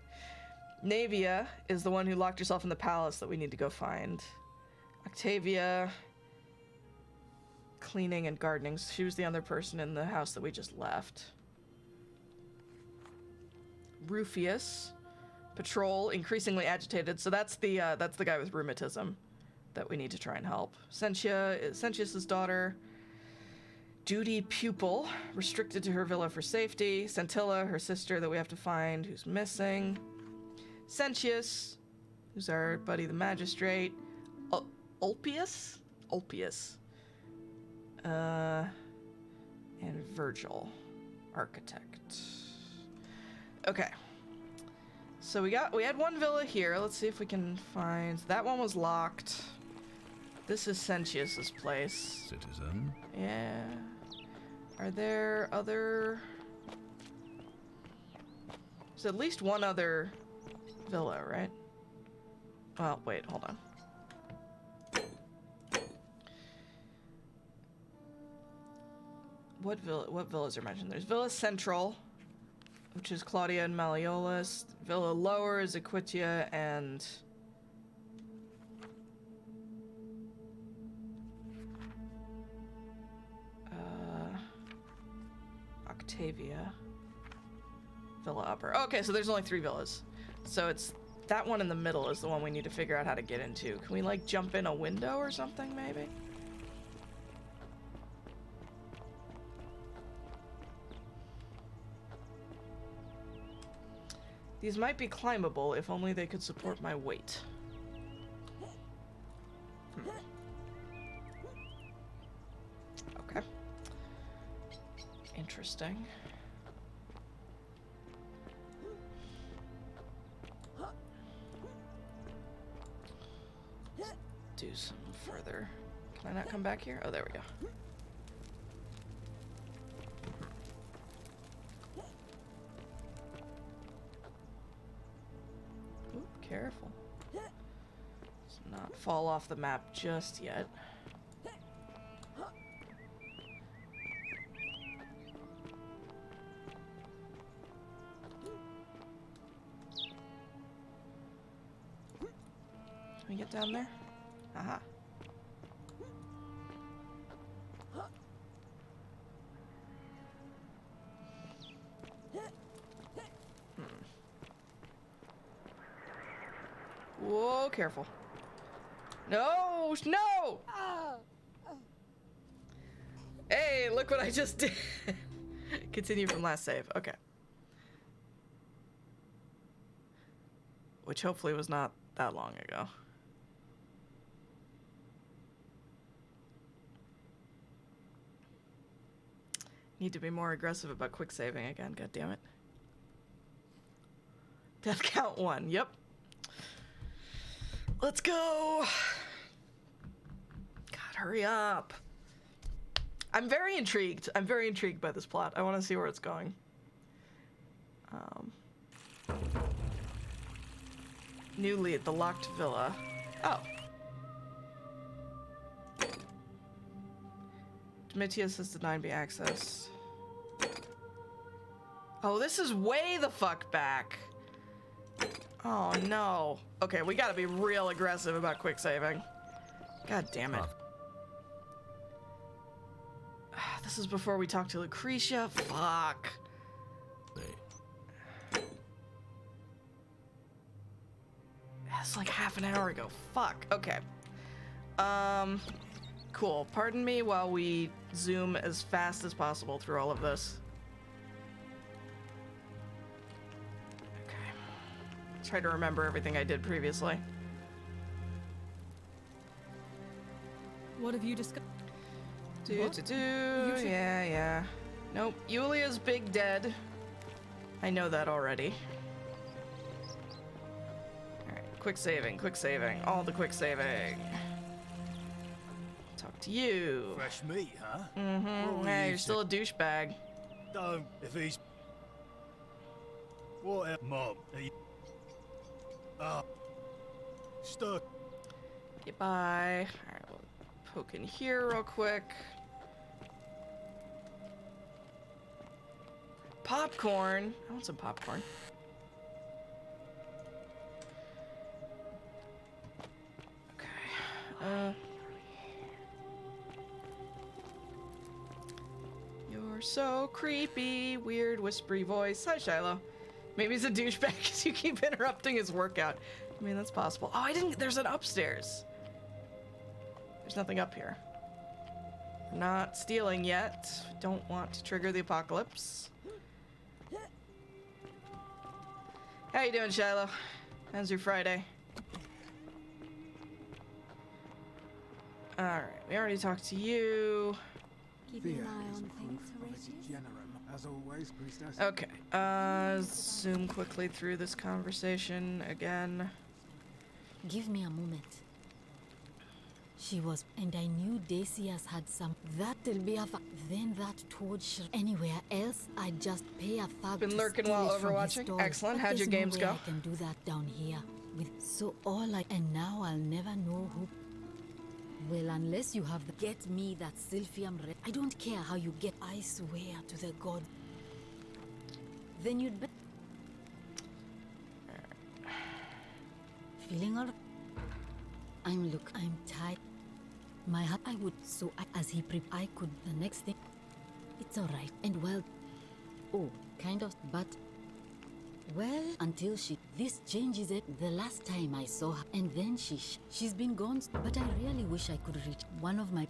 Navia is the one who locked herself in the palace that we need to go find. Octavia, cleaning and gardening. She was the other person in the house that we just left. Rufius, patrol, increasingly agitated. So that's the guy with rheumatism that we need to try and help. Sentia is Sentius's daughter. Duty pupil, restricted to her villa for safety. Centilla, her sister that we have to find, who's missing. Sentius, who's our buddy the magistrate. Ulpius? And Virgil, architect. Okay. So we had one villa here. Let's see if we can find... That one was locked. This is Sentius's place. Citizen. Yeah. Are there other... There's at least one other villa, right? Well, wait, hold on. What villas are mentioned? There's Villa Central, which is Claudia and Malleolus. Villa Lower is Equitia and... Octavia. Villa Upper. Okay, so there's only 3 villas. So it's... That one in the middle is the one we need to figure out how to get into. Can we, like, jump in a window or something, maybe? These might be climbable if only they could support my weight. Okay. Interesting. Let's do some further. Can I not come back here? Oh, there we go. Careful. Let's not fall off the map just yet. Can we get down there? Aha. Whoa, careful. No! No! look what I just did. Continue from last save. Okay. Which hopefully was not that long ago. Need to be more aggressive about quick saving again, god damn it. Death count 1, yep. Let's go! God, hurry up. I'm very intrigued. I'm very intrigued by this plot. I want to see where it's going. New lead, the locked villa. Oh. Domitius has denied me access. Oh, this is way the fuck back. Oh no. Okay, we gotta be real aggressive about quick saving. God damn it. This is before we talk to Lucretia. Fuck. That's like half an hour ago. Fuck. Okay. Cool. Pardon me while we zoom as fast as possible through all of this. Okay. Try to remember everything I did previously. What have you discussed? Yeah. Nope. Yulia's big dead. I know that already. Alright, quick saving. All the quick saving. Talk to you. Fresh meat, huh? Mm-hmm. Yeah, you're still a douchebag. Don't, if he's... What a mob. Stuck. Goodbye. Alright, we'll poke in here real quick. Popcorn. I want some popcorn. Okay. You're so creepy. Weird, whispery voice. Hi, Shiloh. Maybe he's a douchebag because you keep interrupting his workout. I mean, that's possible. Oh, I didn't... There's an upstairs. There's nothing up here. Not stealing yet. Don't want to trigger the apocalypse. How you doing, Shiloh? How's your Friday? Alright, we already talked to you. Keeping an eye on things, Horatius? As always, priestess. Okay, zoom quickly through this conversation again. Give me a moment. She was, and I knew Decius had some. That'll be a then that torch anywhere else. I just pay a thug. Been lurking while overwatching. Excellent. How'd your games go? I can do that down here. With so all I and now I'll never know who. Well, unless you have the get me that Sylphium red. I don't care how you get. I swear to the god. Then you'd be feeling all. I'm tired. My heart, I would, so as he I could, the next thing, it's alright, and well, oh, kind of, but, well, until this changes it, the last time I saw her, and then she's been gone, but I really wish I could reach one of my,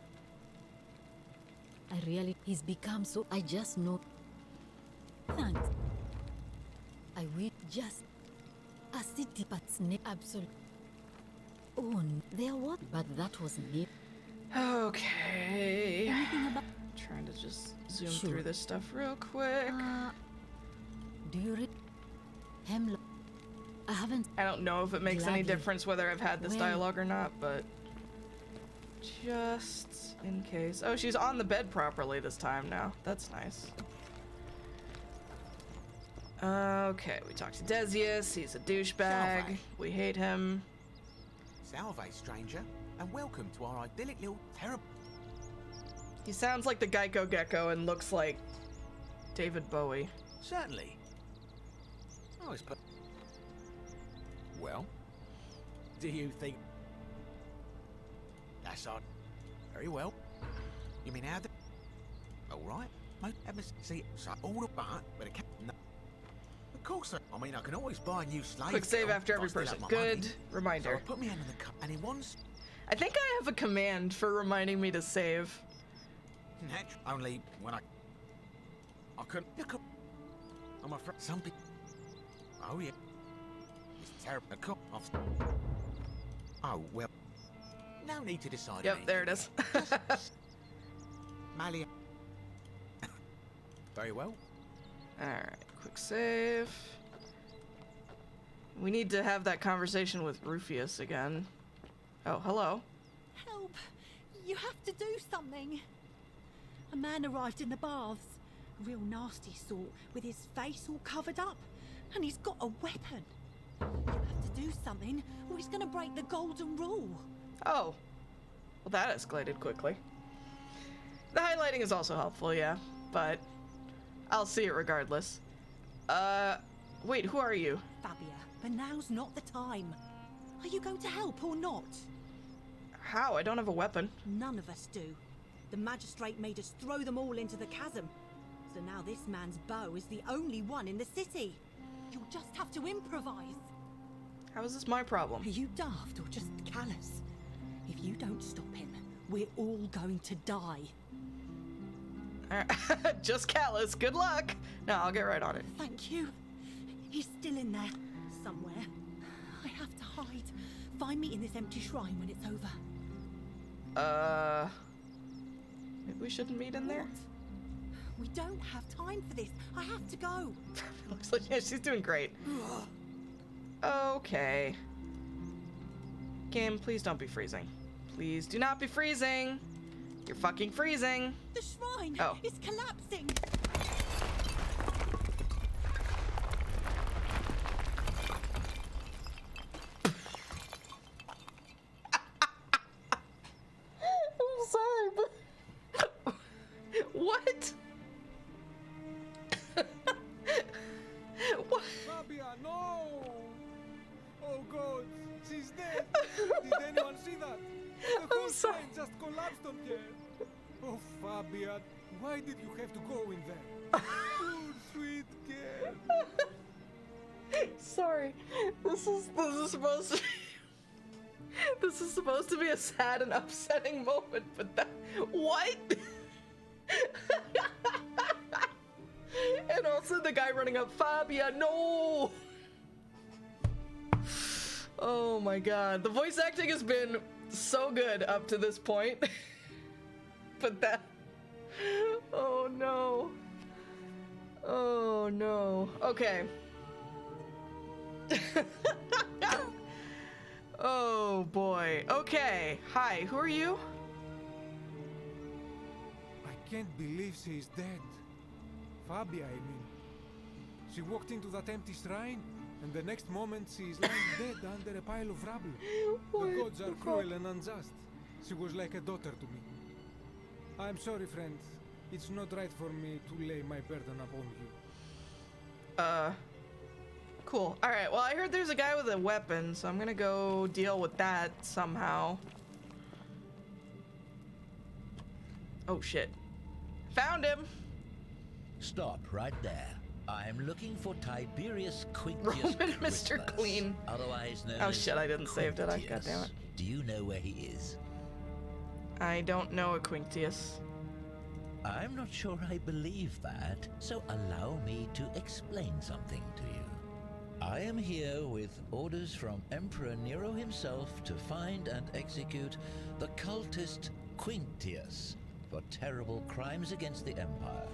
he's become so, I just know, thanks, I will just, a city, but snake, absolute. Oh, there what? But that was me. Okay. Trying to just zoom through this stuff real quick. Do you read Hemlock? I haven't. I don't know if it makes any difference whether I've had this dialogue or not, but just in case. Oh, she's on the bed properly this time now. That's nice. Okay, we talked to Decius. He's a douchebag. Salve. We hate him. Salve, stranger, and welcome to our idyllic little terrible. He sounds like the Geico Gecko and looks like David Bowie. Certainly. Oh, it's well, do you think that's odd? Very well. You mean how the... All right. See, so all the but it can't... No. Of course, I mean, I can always buy a new slave. Quick save after every person. Good money. reminder. So I put my hand in the cup, and he wants... I think I have a command for reminding me to save. Only when I couldn't. I'm afraid some people. Oh yeah. It's terrible. Oh well. No need to decide. Yep, there it is. Malia. Very well. Alright, quick save. We need to have that conversation with Rufius again. Oh, hello. Help! You have to do something. A man arrived in the baths. A real nasty sort, with his face all covered up. And he's got a weapon. You have to do something, or he's gonna break the golden rule. Oh. Well, that escalated quickly. The highlighting is also helpful, yeah. But I'll see it regardless. Wait, who are you? Fabia, but now's not the time. Are you going to help or not? How? I don't have a weapon. None of us do. The magistrate made us throw them all into the chasm. So now this man's bow is the only one in the city. You'll just have to improvise. How is this my problem? Are you daft or just callous? If you don't stop him, we're all going to die. Just callous. Good luck. No, I'll get right on it. Thank you. He's still in there, somewhere. I have to hide. Find me in this empty shrine when it's over. Maybe we shouldn't meet in there? What? We don't have time for this. I have to go. Looks like yeah, she's doing great. Okay. Game, please don't be freezing. Please do not be freezing. You're fucking freezing. The shrine is collapsing. I'm sorry, but what? What? Fabia, no! Oh God, she's dead. Did anyone see that? The whole train just collapsed on her. Oh, Fabia, why did you have to go in there? Poor sweet girl. Sorry. This is supposed to be this is supposed to be a sad and upsetting moment, but that what? And also the guy running up, Fabia, no! Oh my god. The voice acting has been so good up to this point. But that... Oh no. Oh no. Okay. Oh boy. Okay. Hi, who are you? I can't believe she's dead. Fabia, I mean. She walked into that empty shrine, and the next moment she's lying dead under a pile of rubble. The gods are cruel and unjust. She was like a daughter to me. I'm sorry, friend. It's not right for me to lay my burden upon you. Cool. Alright, well I heard there's a guy with a weapon, so I'm gonna go deal with that somehow. Oh shit. Found him! Stop right there. I'm looking for Tiberius Quinctius Roman Crispus, Mr. Clean. Otherwise known Oh as shit, I didn't save, did I? God damn it. Do you know where he is? I don't know a Quinctius. I'm not sure I believe that, so allow me to explain something to you. I am here with orders from Emperor Nero himself to find and execute the cultist Quinctius for terrible crimes against the Empire.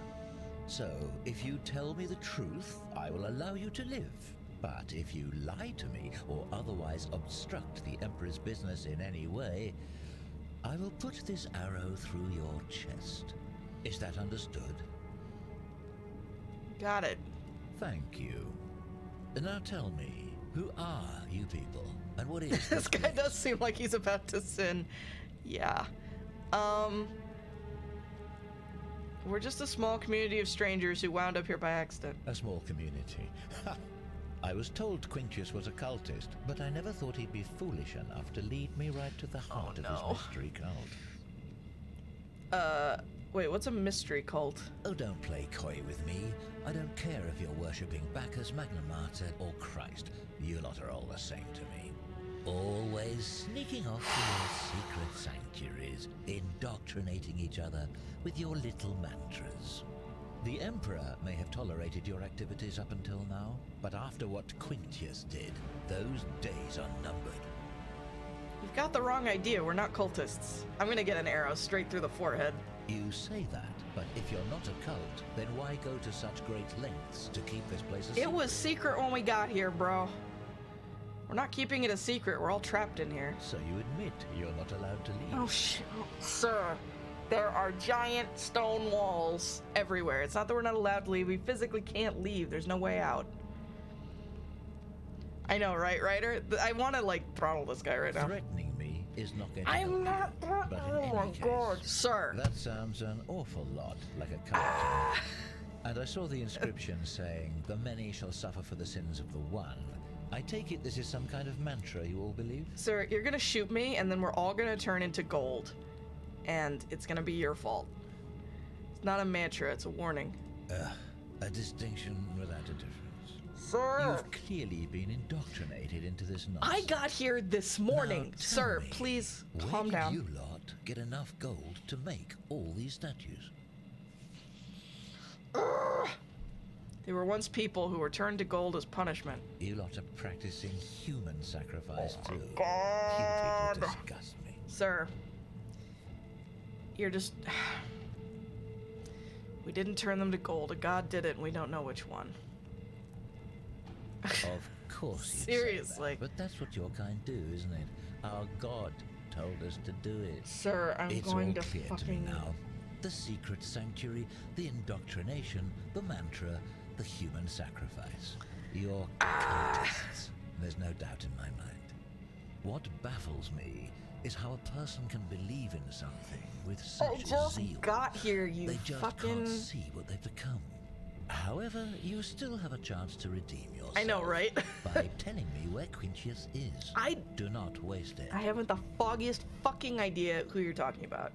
So, if you tell me the truth, I will allow you to live. But if you lie to me or otherwise obstruct the Emperor's business in any way, I will put this arrow through your chest. Is that understood? Got it. Thank you. Now tell me, who are you people, and what is This guy does seem like he's about to sin. Yeah. We're just a small community of strangers who wound up here by accident. A small community. I was told Quinctius was a cultist, but I never thought he'd be foolish enough to lead me right to the heart of his mystery cult. Wait, what's a mystery cult? Oh, don't play coy with me. I don't care if you're worshipping Bacchus, Magna Mater, or Christ. You lot are all the same to me. Always sneaking off to your secret sanctuaries, indoctrinating each other with your little mantras. The Emperor may have tolerated your activities up until now, but after what Quintius did, those days are numbered. You've got the wrong idea. We're not cultists. I'm gonna get an arrow straight through the forehead. You say that, but if you're not a cult, then why go to such great lengths to keep this place a secret? It was secret when we got here, bro. We're not keeping it a secret. We're all trapped in here. So you admit you're not allowed to leave? Oh, shit. Sir, there are giant stone walls everywhere. It's not that we're not allowed to leave. We physically can't leave. There's no way out. I know, right, Ryder? I want to, like, throttle this guy right now. Threatening me is not going to I'm not help you. But in oh my any case, god, sir. That sounds an awful lot like a cult. And I saw the inscription saying, "The many shall suffer for the sins of the one." I take it this is some kind of mantra you all believe? Sir, you're gonna shoot me, and then we're all gonna turn into gold. And it's gonna be your fault. It's not a mantra, it's a warning. A distinction without a difference. Sir! You've clearly been indoctrinated into this nonsense. I got here this morning. Now, Sir, me, please where calm did down. you lot get enough gold to make all these statues? They were once people who were turned to gold as punishment. You lot are practicing human sacrifice too. God. You people disgust me. Sir, you're just... We didn't turn them to gold. A god did it, and we don't know which one. Of course you Seriously. But that's what your kind do, isn't it? Our god told us to do it. Sir, I'm it's going all to clear fucking... to me now. The secret sanctuary, the indoctrination, the mantra, the human sacrifice. You're cultists. There's no doubt in my mind. What baffles me is how a person can believe in something with such zeal. got here, you They just fucking... can't see what they've become. However, you still have a chance to redeem yourself. I know, right? By telling me where Quintius is. Do not waste it. I haven't the foggiest fucking idea who you're talking about.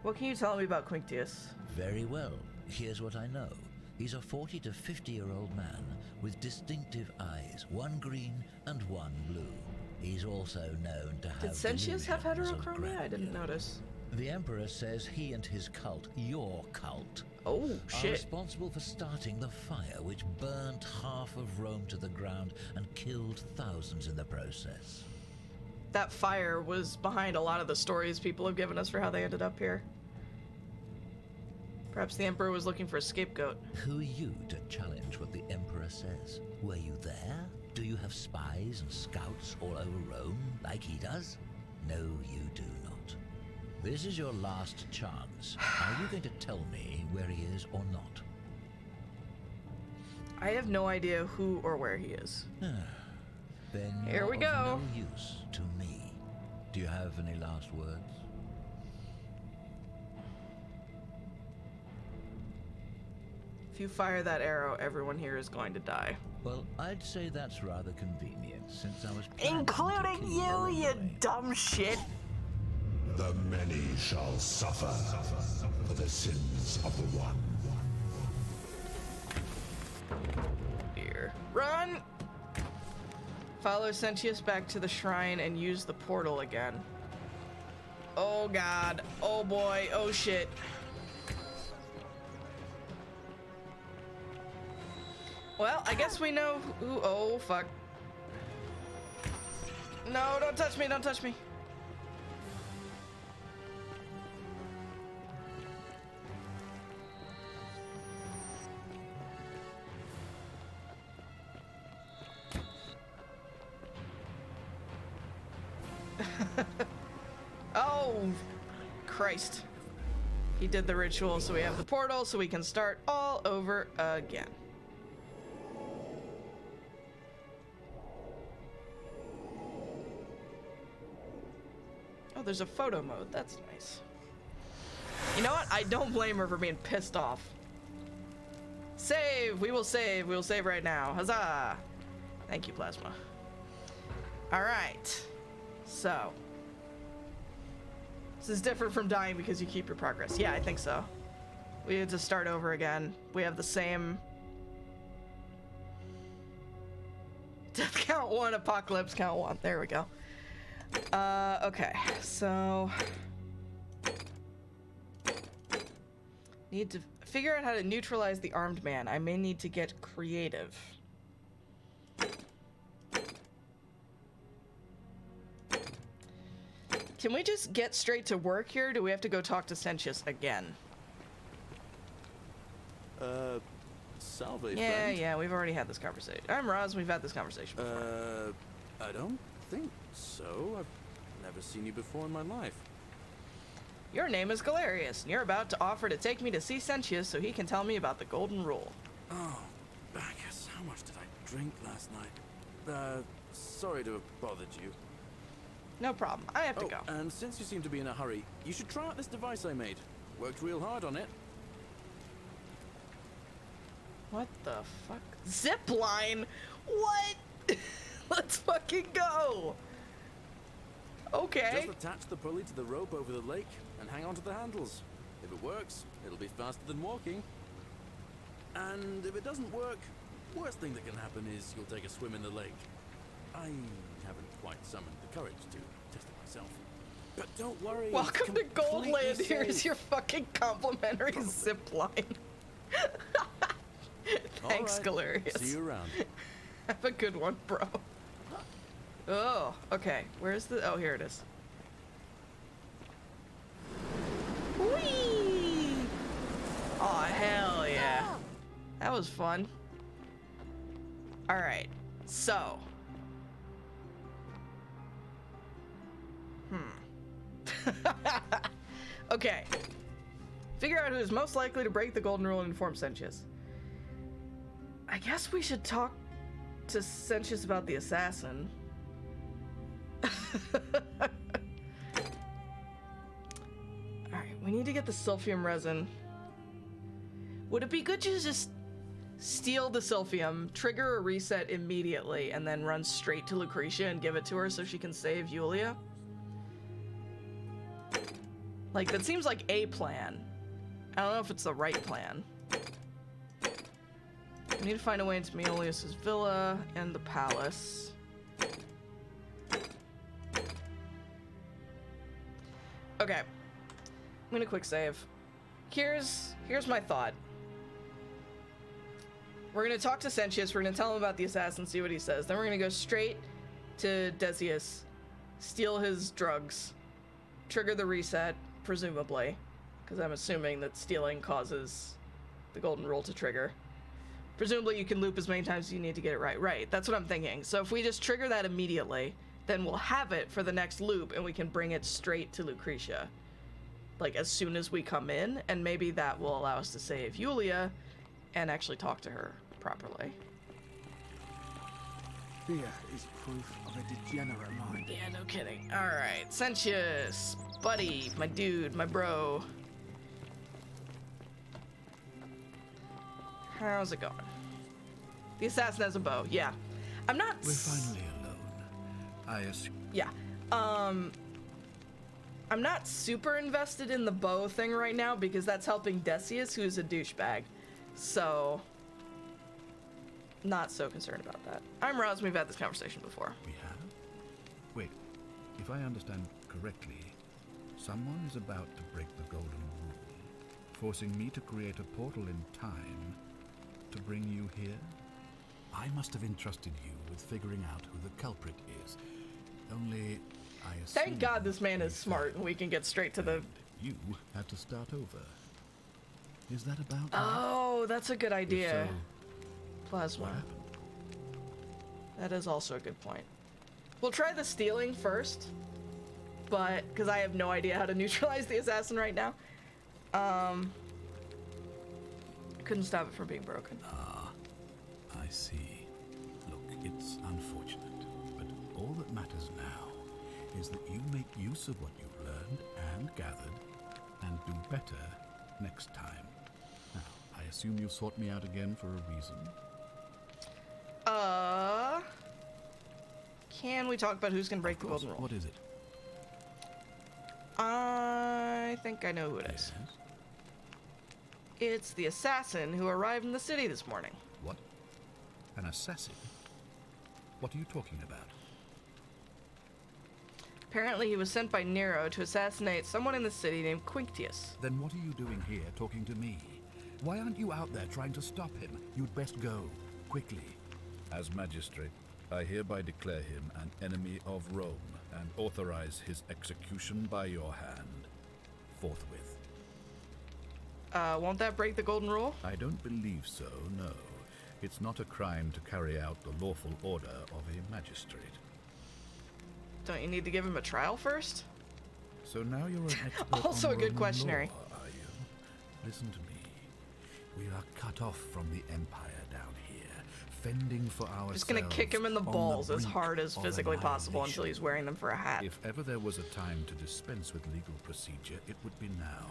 What can you tell me about Quintius? Very well. Here's what I know. He's a 40 to 50-year-old man with distinctive eyes, one green and one blue. He's also known to have Did Sentius have delusions of heterochromia? I didn't grandeur. notice. The Emperor says he and his cult, your cult, are are responsible for starting the fire which burnt half of Rome to the ground and killed thousands in the process. That fire was behind a lot of the stories people have given us for how they ended up here. Perhaps the Emperor was looking for a scapegoat. Who are you to challenge what the Emperor says? Were you there? Do you have spies and scouts all over Rome like he does? No, you do not. This is your last chance. Are you going to tell me where he is or not? I have no idea who or where he is. Then Here we you're go. of no use to me. Do you have any last words? If you fire that arrow, everyone here is going to die. Well, I'd say that's rather convenient, since I was planning Including to kill you, you dumb shit. The many shall suffer for the sins of the one. Here. Run! Follow Sentius back to the shrine and use the portal again. Oh god. Oh boy. Oh shit. Well, I guess we know who. Oh fuck. No, don't touch me, don't touch me. Oh, Christ. He did the ritual, so we have the portal, so we can start all over again. Oh, there's a photo mode. That's nice. You know what? I don't blame her for being pissed off. Save! We will save. We will save right now. Huzzah! Thank you, Plasma. Alright. So. This is different from dying because you keep your progress. Yeah, I think so. We had to start over again. We have the same... Death count 1, apocalypse count 1. There we go. Okay, so need to figure out how to neutralize the armed man. I may need to get creative. Can we just get straight to work here? Do we have to go talk to Sentius again? Salve, Yeah, friend. yeah, we've already had this conversation. I'm Roz, we've had this conversation before. I don't think so. I've never seen you before in my life. Your name is Galerius, and you're about to offer to take me to see Sentius so he can tell me about the Golden Rule. Oh, Bacchus, how much did I drink last night? Sorry to have bothered you. No problem, I have to go. And since you seem to be in a hurry, you should try out this device I made. Worked real hard on it. What the fuck? Zipline? What? Let's fucking go! Okay. Just attach the pulley to the rope over the lake and hang on to the handles. If it works, it'll be faster than walking. And if it doesn't work, worst thing that can happen is you'll take a swim in the lake. I haven't quite summoned the courage to test it myself. But don't worry. Welcome to Goldland. Here's your fucking complimentary zip line. Thanks, Galerius. See you around. Have a good one, bro. Oh, okay. Where's the... Oh, here it is. Whee! Oh, hell yeah. That was fun. Alright, so... Okay. Figure out who's most likely to break the Golden Rule and inform Sentius. I guess we should talk to Sentius about the assassin. Alright, we need to get the Silphium resin. Would it be good to just steal the Silphium, trigger a reset immediately, and then run straight to Lucretia and give it to her so she can save Yulia? Like, that seems like a plan. I don't know if it's the right plan. We need to find a way into Meolius's villa and the palace. Okay. I'm gonna quick save. Here's my thought. We're gonna talk to Sentius, we're gonna tell him about the assassin, see what he says. Then we're gonna go straight to Decius, steal his drugs, trigger the reset, presumably, because I'm assuming that stealing causes the Golden Rule to trigger. Presumably you can loop as many times as you need to get it right. Right, that's what I'm thinking. So if we just trigger that immediately, then we'll have it for the next loop and we can bring it straight to Lucretia. Like, as soon as we come in, and maybe that will allow us to save Yulia and actually talk to her properly. Fear is proof of a degenerate mind. Yeah, no kidding. Alright, Sentius, buddy, my dude, my bro. How's it going? The assassin has a bow, yeah. I'm not... We're finally alone. I assume... Yeah. I'm not super invested in the bow thing right now because that's helping Decius, who's a douchebag. So... not so concerned about that. I'm Roz, we've had this conversation before. We have? Wait, if I understand correctly, someone is about to break the Golden Rule, forcing me to create a portal in time to bring you here? I must have entrusted you with figuring out who the culprit is. Only, I assume... Thank God this man is smart and we can get straight to the... You have to start over. Is that about Oh, that's a good idea. So, Plasma. what happened? That is also a good point. We'll try the stealing first, but because I have no idea how to neutralize the assassin right now. I couldn't stop it from being broken. Ah, I see. Look, it's unfortunate, but all that matters now is that you make use of what you've learned and gathered and do better next time. Now, I assume you've sought me out again for a reason. Can we talk about who's gonna break the Golden Rule? What is it? I think I know who it is. It's the assassin who arrived in the city this morning. What? An assassin? What are you talking about? Apparently he was sent by Nero to assassinate someone in the city named Quinctius. Then what are you doing here talking to me? Why aren't you out there trying to stop him? You'd best go. Quickly. As magistrate, I hereby declare him an enemy of Rome and authorize his execution by your hand. Forthwith. Won't that break the golden rule? I don't believe so, no. It's not a crime to carry out the lawful order of a magistrate. Don't you need to give him a trial first? So now you're an expert Also on a good Roman questionary. law, are you? Listen to me. We are cut off from the Empire down here, fending for ourselves. Just gonna kick him in the on balls as brink hard as of physically possible annihilation. until he's wearing them for a hat. If ever there was a time to dispense with legal procedure, it would be now.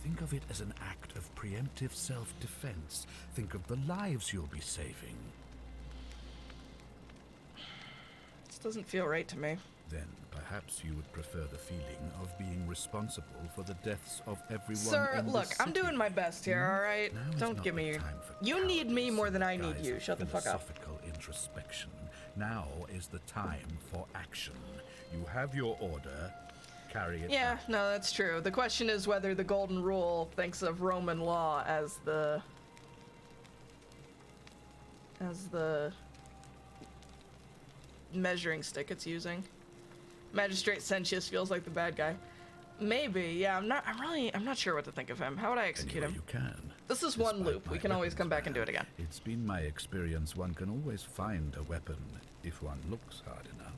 Think of it as an act of preemptive self-defense. Think of the lives you'll be saving. This doesn't feel right to me. Then perhaps you would prefer the feeling of being responsible for the deaths of everyone Sir, in look, this I'm city. doing my best here, alright? Now is Don't not give the me... time for You need me more than I need guise you. of Shut the fuck up. philosophical introspection. Now is the time for action. You have your order. Carry it Yeah, out. no, that's true. The question is whether the golden rule thinks of Roman law as the measuring stick it's using. Magistrate Sentius feels like the bad guy. Maybe, yeah, I'm not sure what to think of him. How would I execute Anyway, him? you can. This is one loop. We can always come back and do it again. It's been my experience one can always find a weapon if one looks hard enough.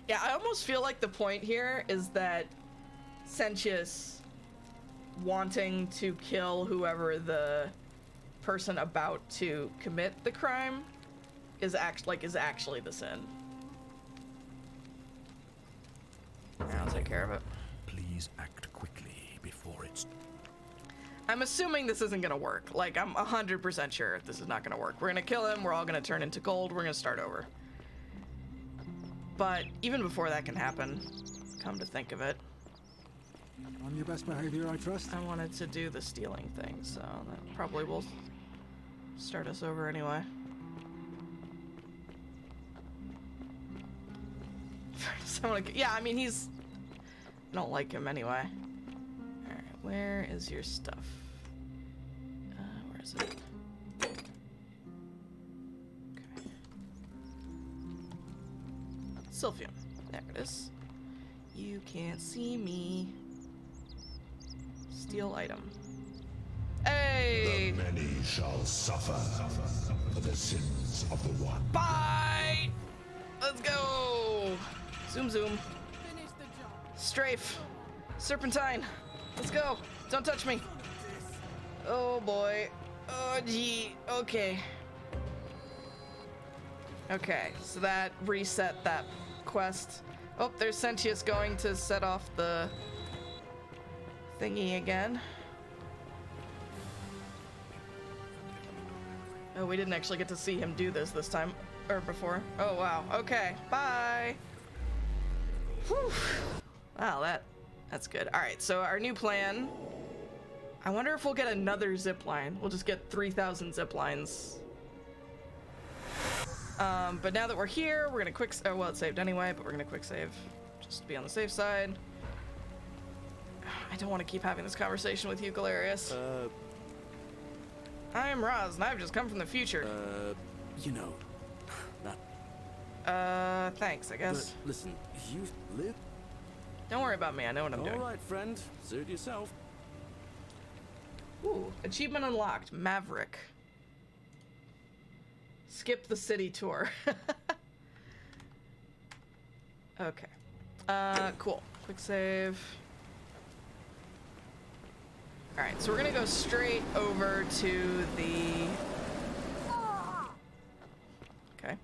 Yeah, I almost feel like the point here is that Sentius wanting to kill whoever the person about to commit the crime is actually the sin. I'll take care of it. Please act quickly before it's... I'm assuming this isn't gonna work. Like, I'm 100% sure this is not gonna work. We're gonna kill him, we're all gonna turn into gold, we're gonna start over. But even before that can happen, come to think of it, On your best behavior, I trust. I wanted to do the stealing thing, so that probably will start us over anyway. Yeah, I mean, I don't like him anyway. Alright, where is your stuff? Where is it? Okay. Sylphium. There it is. You can't see me. Steal item. Hey! The many shall suffer for the sins of the one. Bye! Let's go! Zoom zoom. Strafe. Serpentine. Let's go. Don't touch me. Oh boy. Oh gee. Okay. Okay, so that reset that quest. Oh, there's Sentius going to set off the thingy again. Oh, we didn't actually get to see him do this time. Or before. Oh, wow. Okay. Bye. Whew. Wow, that's good. Alright, so our new plan. I wonder if we'll get another zip line. We'll just get 3,000 zip lines. But now that we're here, we're gonna well, it's saved anyway, but we're gonna quick save. Just to be on the safe side. I don't want to keep having this conversation with you, Galerius. I'm Roz, and I've just come from the future. You know, that... thanks, I guess. But listen, you've lived... Don't worry about me, I know what I'm doing. Alright, friend. Suit yourself. Ooh, achievement unlocked. Maverick. Skip the city tour. Okay. Cool. Quick save. Alright, so we're gonna go straight over to the... Okay.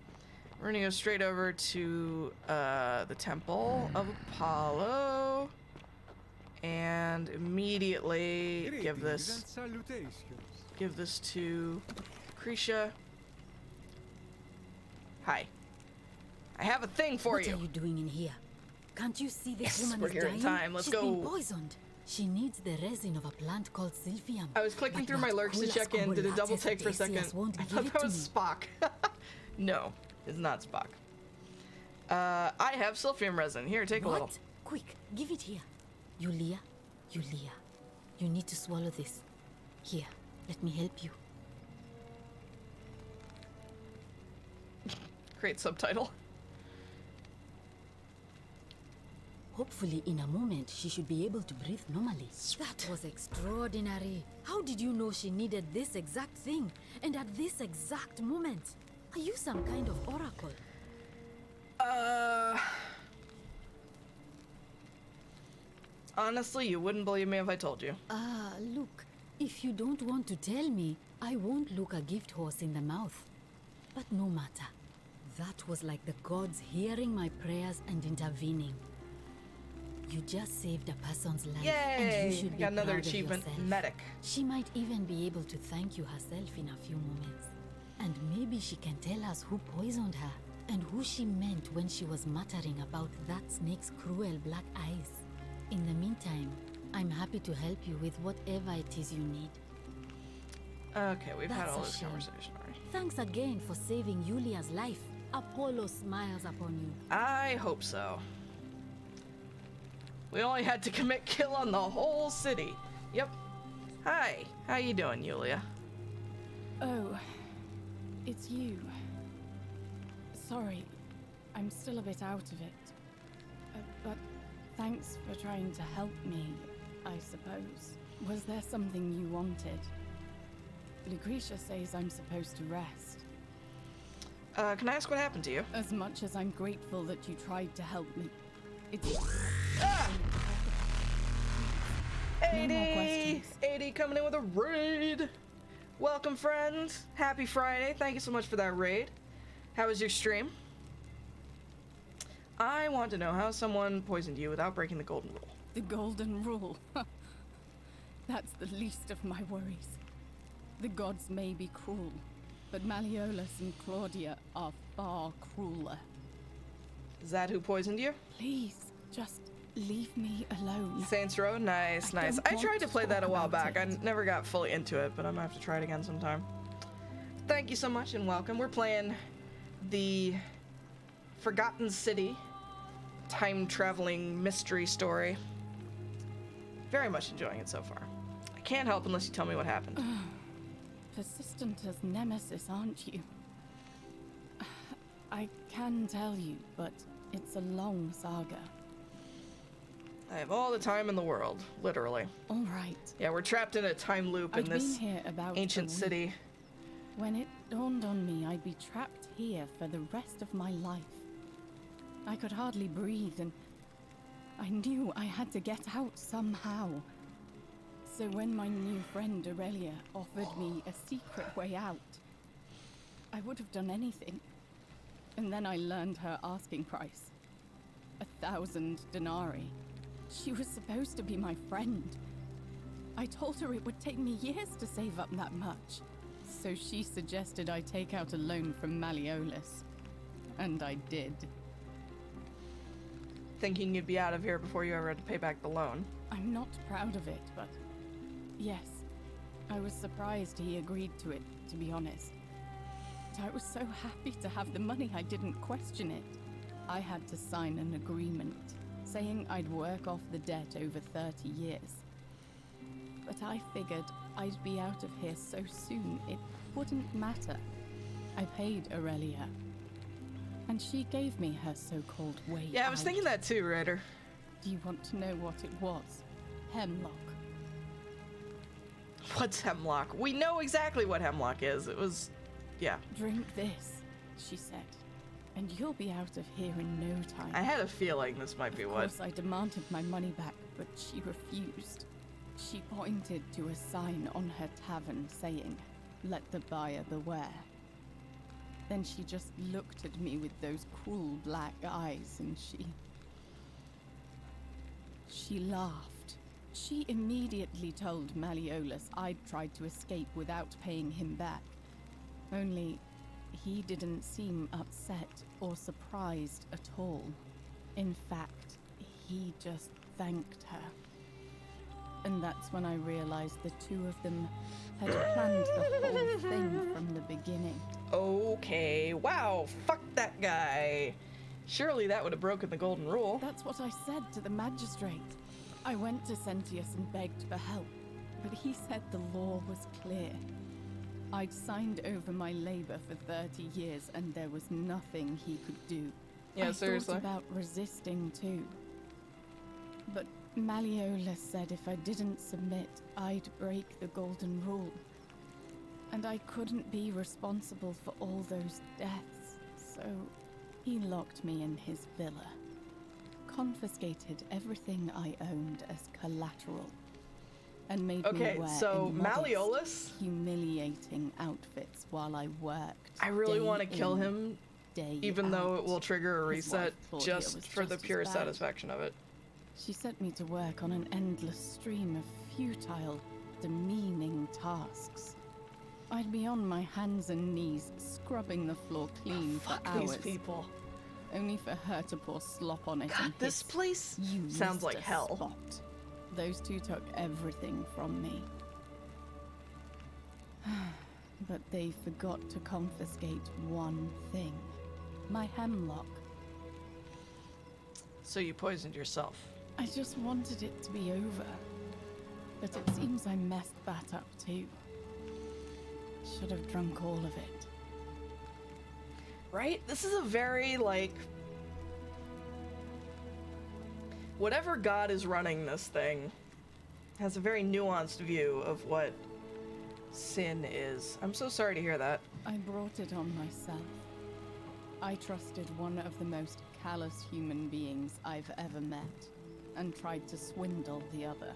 We're gonna go straight over to the Temple of Apollo. And immediately give this to Krisha. Hi. I have a thing for you. What are you doing in here? Can't you see this Yes, woman we're is here in dying? time. Let's She's go. been poisoned. She needs the resin of a plant called Sylphium. I was clicking through my lurks to check in. Did it double take for a second? I thought that was Spock. No, it's not Spock. I have Sylphium resin. Here, take a little. Quick, give it here. Yulia, Yulia, you need to swallow this. Here, let me help you. Create subtitle. Hopefully, in a moment, she should be able to breathe normally. That was extraordinary. How did you know she needed this exact thing? And at this exact moment? Are you some kind of oracle? Honestly, you wouldn't believe me if I told you. Look, if you don't want to tell me, I won't look a gift horse in the mouth. But no matter. That was like the gods hearing my prayers and intervening. You just saved a person's life. Yay! And you should be Got another proud achievement. of yourself. Medic. She might even be able to thank you herself in a few moments. And maybe she can tell us who poisoned her and who she meant when she was muttering about that snake's cruel black eyes. In the meantime, I'm happy to help you with whatever it is you need. Okay, we've had That's all a this shame. conversation already. Thanks again for saving Yulia's life. Apollo smiles upon you. I hope so. We only had to commit kill on the whole city. Yep. Hi. How you doing, Yulia? Oh, it's you. Sorry, I'm still a bit out of it. But thanks for trying to help me, I suppose. Was there something you wanted? Lucretia says I'm supposed to rest. Can I ask what happened to you? As much as I'm grateful that you tried to help me, it's... 80 coming in with a raid. Welcome, friends. Happy Friday. Thank you so much for that raid. How was your stream? I want to know how someone poisoned you without breaking the golden rule. The golden rule. That's the least of my worries. The gods may be cruel, but Malleolus and Claudia are far crueler. Is that who poisoned you? Please, just leave me alone. Saints Row? Nice, nice. I tried to play that a while back. I never got fully into it, but I'm gonna have to try it again sometime. Thank you so much and welcome. We're playing the Forgotten City time-traveling mystery story. Very much enjoying it so far. I can't help unless you tell me what happened. Persistent as Nemesis, aren't you? I can tell you, but it's a long saga. I have all the time in the world, literally. All right. Yeah, we're trapped in a time loop in this ancient city. When it dawned on me I'd be trapped here for the rest of my life. I could hardly breathe, and I knew I had to get out somehow. So when my new friend Aurelia offered me a secret way out, I would have done anything. And then I learned her asking price. 1,000 denarii. She was supposed to be my friend. I told her it would take me years to save up that much. So she suggested I take out a loan from Malleolus. And I did. Thinking you'd be out of here before you ever had to pay back the loan. I'm not proud of it, but yes. I was surprised he agreed to it, to be honest. I was so happy to have the money I didn't question it. I had to sign an agreement, saying I'd work off the debt over 30 years. But I figured I'd be out of here so soon it wouldn't matter. I paid Aurelia, and she gave me her so-called way Yeah, I was thinking that too, Ryder. Do you want to know what it was? Hemlock. What's hemlock? We know exactly what hemlock is. It was... yeah. Drink this, she said, and you'll be out of here in no time. I had a feeling this might be what... Of course, I demanded my money back, but she refused. She pointed to a sign on her tavern saying, "Let the buyer beware." Then she just looked at me with those cruel black eyes, and she laughed. She immediately told Malleolus I'd tried to escape without paying him back. Only, he didn't seem upset or surprised at all. In fact, he just thanked her. And that's when I realized the two of them had planned the whole thing from the beginning. Okay, wow, fuck that guy. Surely that would have broken the golden rule. That's what I said to the magistrate. I went to Sentius and begged for help, but he said the law was clear. I'd signed over my labor for 30 years and there was nothing he could do. Yeah, seriously. I thought about resisting too. But Malleolus said if I didn't submit, I'd break the golden rule. And I couldn't be responsible for all those deaths, so he locked me in his villa. Confiscated everything I owned as collateral. And made me wear Malleolus? humiliating outfits while I worked. I really want to kill him, even though it will trigger a reset just for the pure satisfaction of it. She sent me to work on an endless stream of futile, demeaning tasks. I'd be on my hands and knees, scrubbing the floor clean for hours. These people. Only for her to pour slop on it and this place sounds like hell. Spot. Those two took everything from me. But they forgot to confiscate one thing. My hemlock. So you poisoned yourself. I just wanted it to be over. But it seems I messed that up too. Should have drunk all of it. Right? This is a very, like... Whatever god is running this thing has a very nuanced view of what sin is. I'm so sorry to hear that. I brought it on myself. I trusted one of the most callous human beings I've ever met, and tried to swindle the other.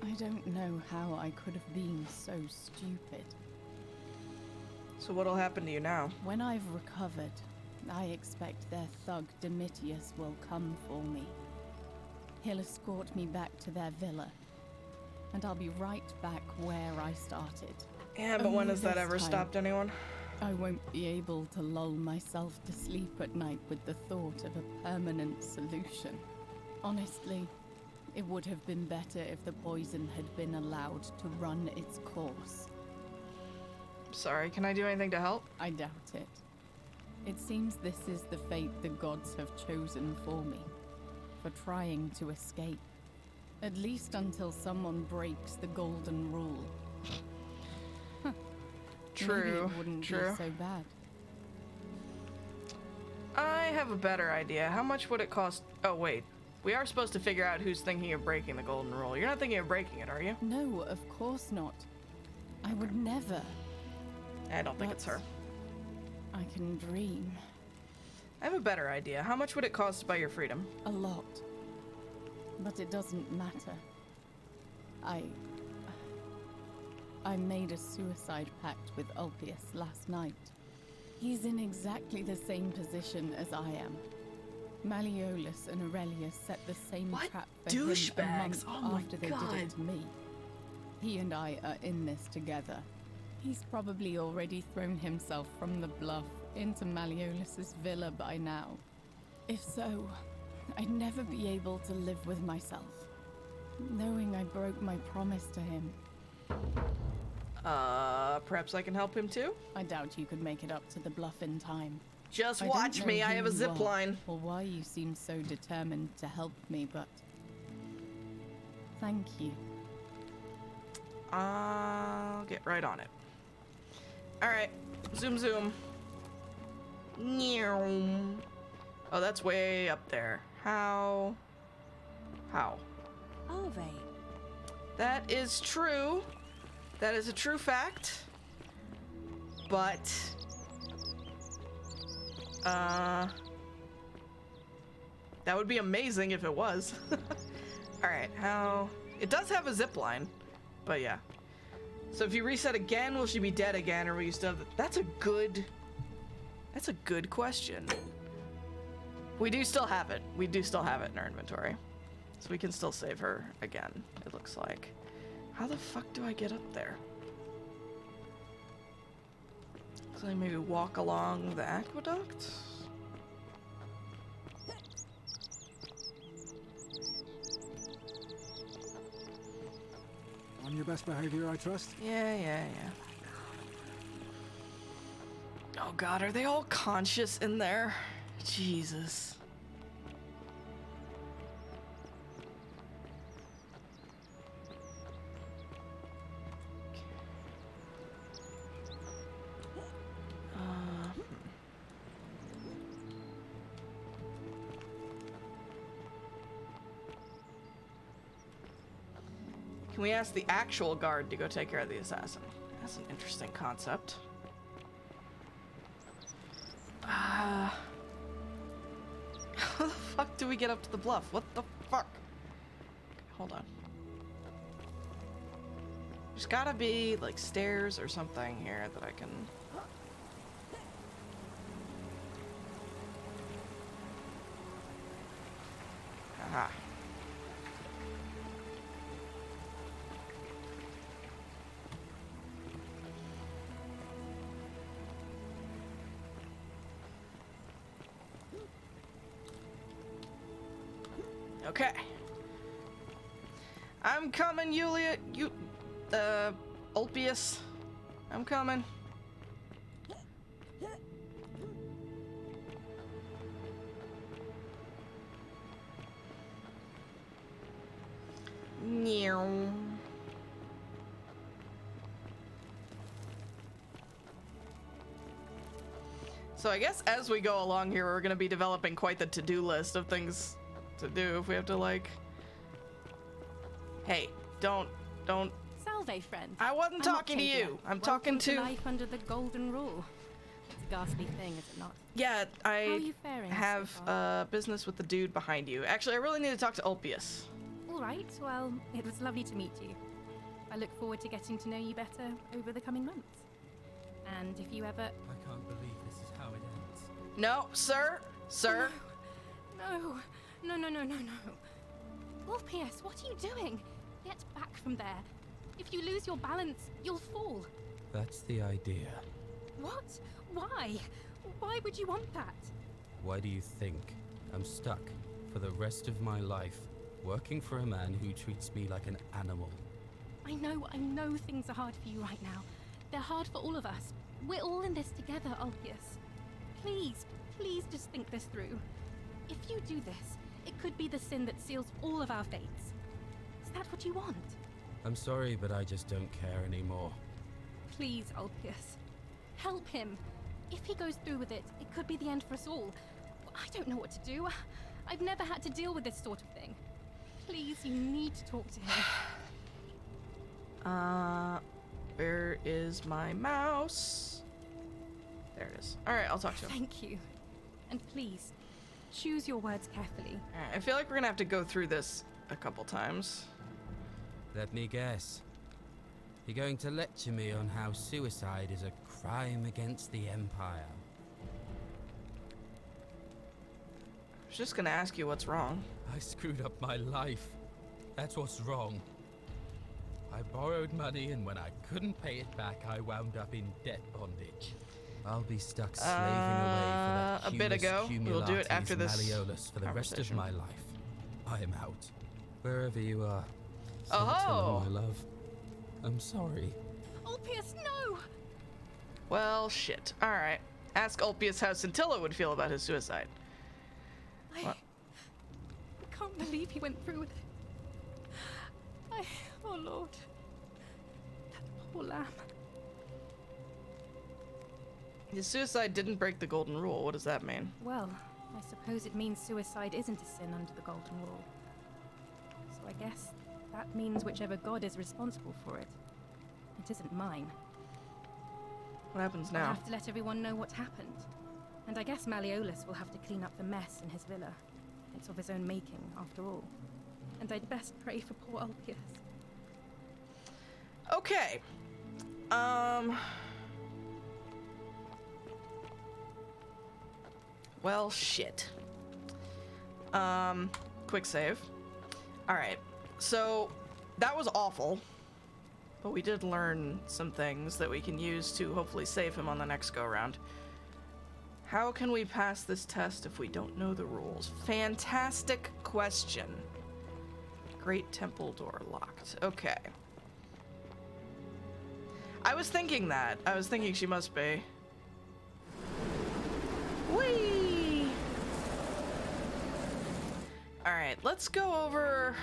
I don't know how I could have been so stupid. So what'll happen to you now? When I've recovered, I expect their thug Domitius will come for me. He'll escort me back to their villa, and I'll be right back where I started. Yeah, but when has that ever stopped anyone? I won't be able to lull myself to sleep at night with the thought of a permanent solution. Honestly, it would have been better if the poison had been allowed to run its course. Sorry, can I do anything to help? I doubt it. It seems this is the fate the gods have chosen for me, for trying to escape. At least until someone breaks the golden rule. True, Maybe it wouldn't be so bad. I have a better idea. How much would it cost? Oh, wait. We are supposed to figure out who's thinking of breaking the golden rule. You're not thinking of breaking it, are you? No, of course not. I would never. I don't think it's her. I can dream. I have a better idea. How much would it cost to buy your freedom? A lot. But it doesn't matter. I made a suicide pact with Ulpius last night. He's in exactly the same position as I am. Malleolus and Aurelius set the same trap for him a month after they did it to me. He and I are in this together. He's probably already thrown himself from the bluff into Malleolus's villa by now. If so, I'd never be able to live with myself, knowing I broke my promise to him. Perhaps I can help him too? I doubt you could make it up to the bluff in time. Just watch me, I have a zip line. Or why you seem so determined to help me, but thank you. I'll get right on it. Alright, zoom zoom. Oh, that's way up there. How? Are they? That is true. That is a true fact. But that would be amazing if it was. Alright, how? It does have a zip line, but yeah. So if you reset again, will she be dead again, or will you still have That's a good question. We do still have it. We do still have it in our inventory. So we can still save her again, it looks like. How the fuck do I get up there? So I maybe walk along the aqueduct? On your best behavior, I trust? Yeah. Oh god, are they all conscious in there? Jesus. Can we ask the actual guard to go take care of the assassin? That's an interesting concept. How the fuck do we get up to the bluff? What the fuck? Okay, hold on. There's gotta be like stairs or something here that I can... Aha. Okay. I'm coming, Yulia. Ulpius. I'm coming. Meow. So I guess as we go along here, we're gonna be developing quite the to-do list of things to do if we have to, like... Hey, don't... Salve, friend. I wasn't talking to you. I'm talking to... life under the golden rule. It's a ghastly thing, is it not? Yeah, How are I you faring have so far? business with the dude behind you. Actually, I really need to talk to Ulpius. All right, well, it was lovely to meet you. I look forward to getting to know you better over the coming months. And if you ever... I can't believe this is how it ends. No, sir. Sir. No. Ulpius, what are you doing? Get back from there. If you lose your balance, you'll fall. That's the idea. What? Why? Why would you want that? Why do you think I'm stuck for the rest of my life working for a man who treats me like an animal? I know things are hard for you right now. They're hard for all of us. We're all in this together, Ulpius. Please just think this through. If you do this, it could be the sin that seals all of our fates. Is that what you want? I'm sorry, but I just don't care anymore. Please, Ulpius. Help him. If he goes through with it, it could be the end for us all. I don't know what to do. I've never had to deal with this sort of thing. Please, you need to talk to him. Where is my mouse? There it is. All right, I'll talk to him. Thank you. And please, choose your words carefully. All right, I feel like we're gonna have to go through this a couple times. Let me guess. You're going to lecture me on how suicide is a crime against the Empire. I was just gonna ask you what's wrong. I screwed up my life. That's what's wrong. I borrowed money, and when I couldn't pay it back, I wound up in debt bondage. I'll be stuck slaving away for that a bit ago. We'll do it after this Malleolus for the rest of my life. I am out. Wherever you are. Oh, my love. I'm sorry. Ulpius, no! Well, shit. All right. Ask Ulpius how Scintilla would feel about his suicide. I can't believe he went through with it. Oh Lord. That poor lamb. His suicide didn't break the golden rule. What does that mean? Well, I suppose it means suicide isn't a sin under the golden rule. So I guess that means whichever god is responsible for it. It isn't mine. What happens I'll now? have to let everyone know what happened. And I guess Malleolus will have to clean up the mess in his villa. It's of his own making, after all. And I'd best pray for poor Ulpius. Okay. Well, shit. Quick save. Alright. So, that was awful. But we did learn some things that we can use to hopefully save him on the next go-round. How can we pass this test if we don't know the rules? Fantastic question. Great temple door locked. Okay. I was thinking that. I was thinking she must be. Whee! Alright, let's go over...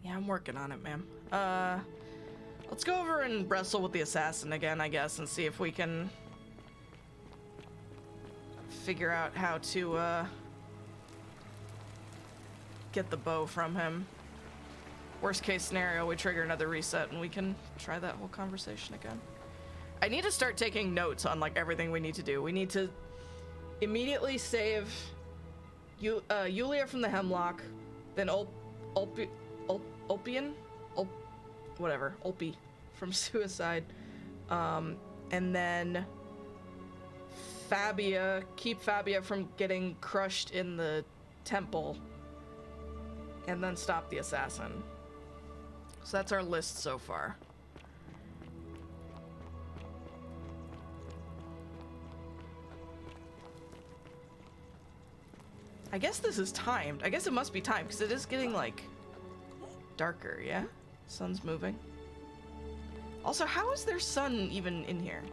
Yeah, I'm working on it, ma'am. Let's go over and wrestle with the assassin again, I guess, and see if we can figure out how to, get the bow from him. Worst case scenario, we trigger another reset and we can try that whole conversation again. I need to start taking notes on, like, everything we need to do. We need to immediately save Yulia from the Hemlock, then Ulpian? Ulpi from suicide. And then Fabia, keep Fabia from getting crushed in the temple. And then stop the assassin. So that's our list so far. I guess this is timed. I guess it must be timed because it is getting, like, darker, yeah? Sun's moving. Also, how is their sun even in here?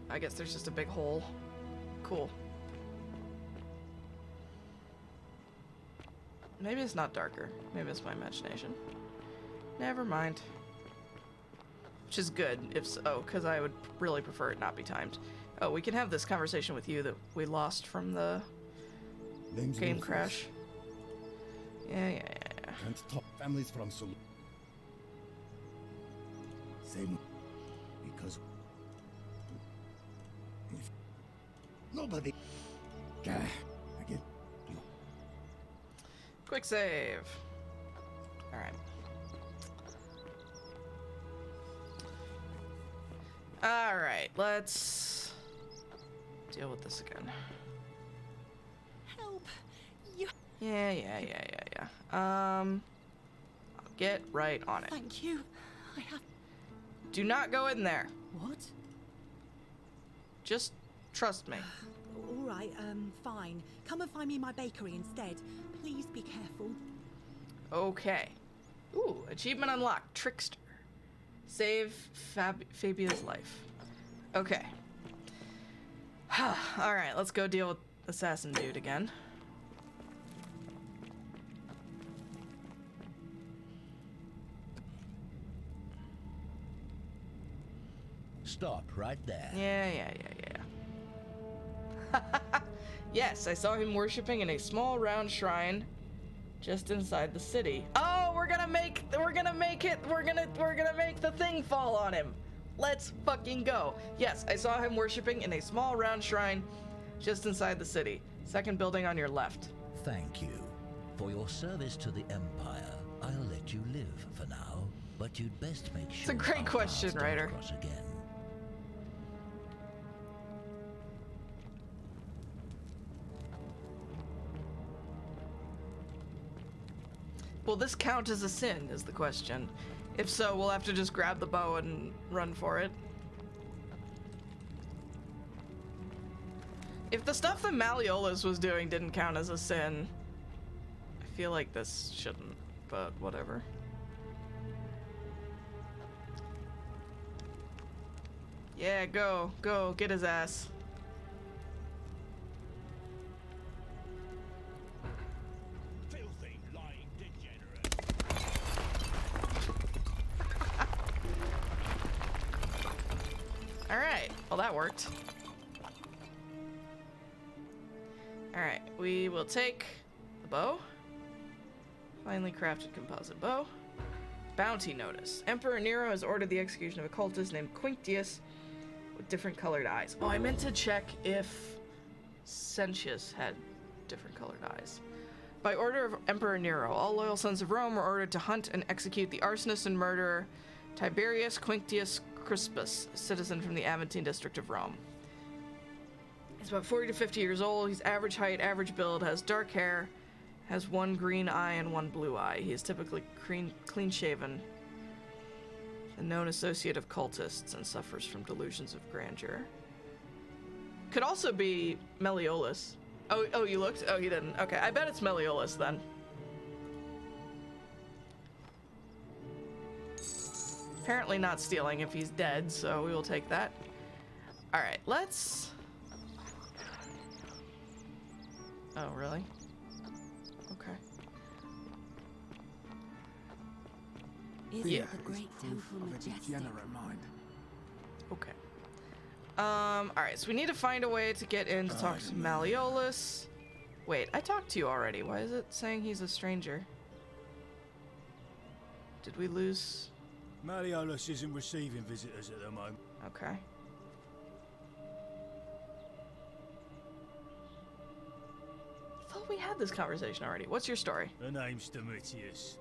I guess there's just a big hole. Cool. Maybe it's not darker. Maybe it's my imagination. Never mind. Which is good, if so, because I would really prefer it not be timed. Oh, we can have this conversation with you that we lost from the game crash. Yeah. Can't stop families from solution. Same. Because if nobody. I get you. Quick save. All right. All right. Let's deal with this again. Help! You. Yeah. I'll get right on it. Thank you. I have. Do not go in there. What? Just trust me. All right. Fine. Come and find me in my bakery instead. Please be careful. Okay. Ooh, achievement unlocked. Trickster. Save Fabia's life. Okay. All right, let's go deal with Assassin Dude again. Stop right there. Yeah. Yes, I saw him worshiping in a small round shrine just inside the city. Oh, we're gonna make it. We're gonna make the thing fall on him. Let's fucking go. Yes, I saw him worshiping in a small round shrine just inside the city. Second building on your left. Thank you. For your service to the Empire, I'll let you live for now, but you'd best make sure. It's a great question, Ryder. Cross again. Will this count as a sin, is the question. If so, we'll have to just grab the bow and run for it. If the stuff that Malleolus was doing didn't count as a sin, I feel like this shouldn't, but whatever. Yeah, go, get his ass. Alright, well that worked. Alright, we will take the bow. Finely crafted composite bow. Bounty notice. Emperor Nero has ordered the execution of a cultist named Quinctius with different colored eyes. Oh, I meant to check if Sentius had different colored eyes. By order of Emperor Nero, all loyal sons of Rome were ordered to hunt and execute the arsonist and murderer Tiberius Quinctius Crispus, a citizen from the Aventine district of Rome. He's about 40 to 50 years old. He's average height, average build, has dark hair, has one green eye and one blue eye. He is typically clean shaven. A known associate of cultists and suffers from delusions of grandeur. Could also be Meliodas. Oh, you looked? Oh, you didn't. Okay, I bet it's Meliodas then. Apparently not stealing if he's dead, so we will take that. Alright, let's... Oh, really? Okay. Isn't Yeah. the great temple Of a majestic? degenerate mind. Okay. Alright, so we need to find a way to get in to talk to Malleolus. Wait, I talked to you already. Why is it saying he's a stranger? Did we lose? Malleolus isn't receiving visitors at the moment. Okay. I thought we had this conversation already. What's your story? The name's Domitius.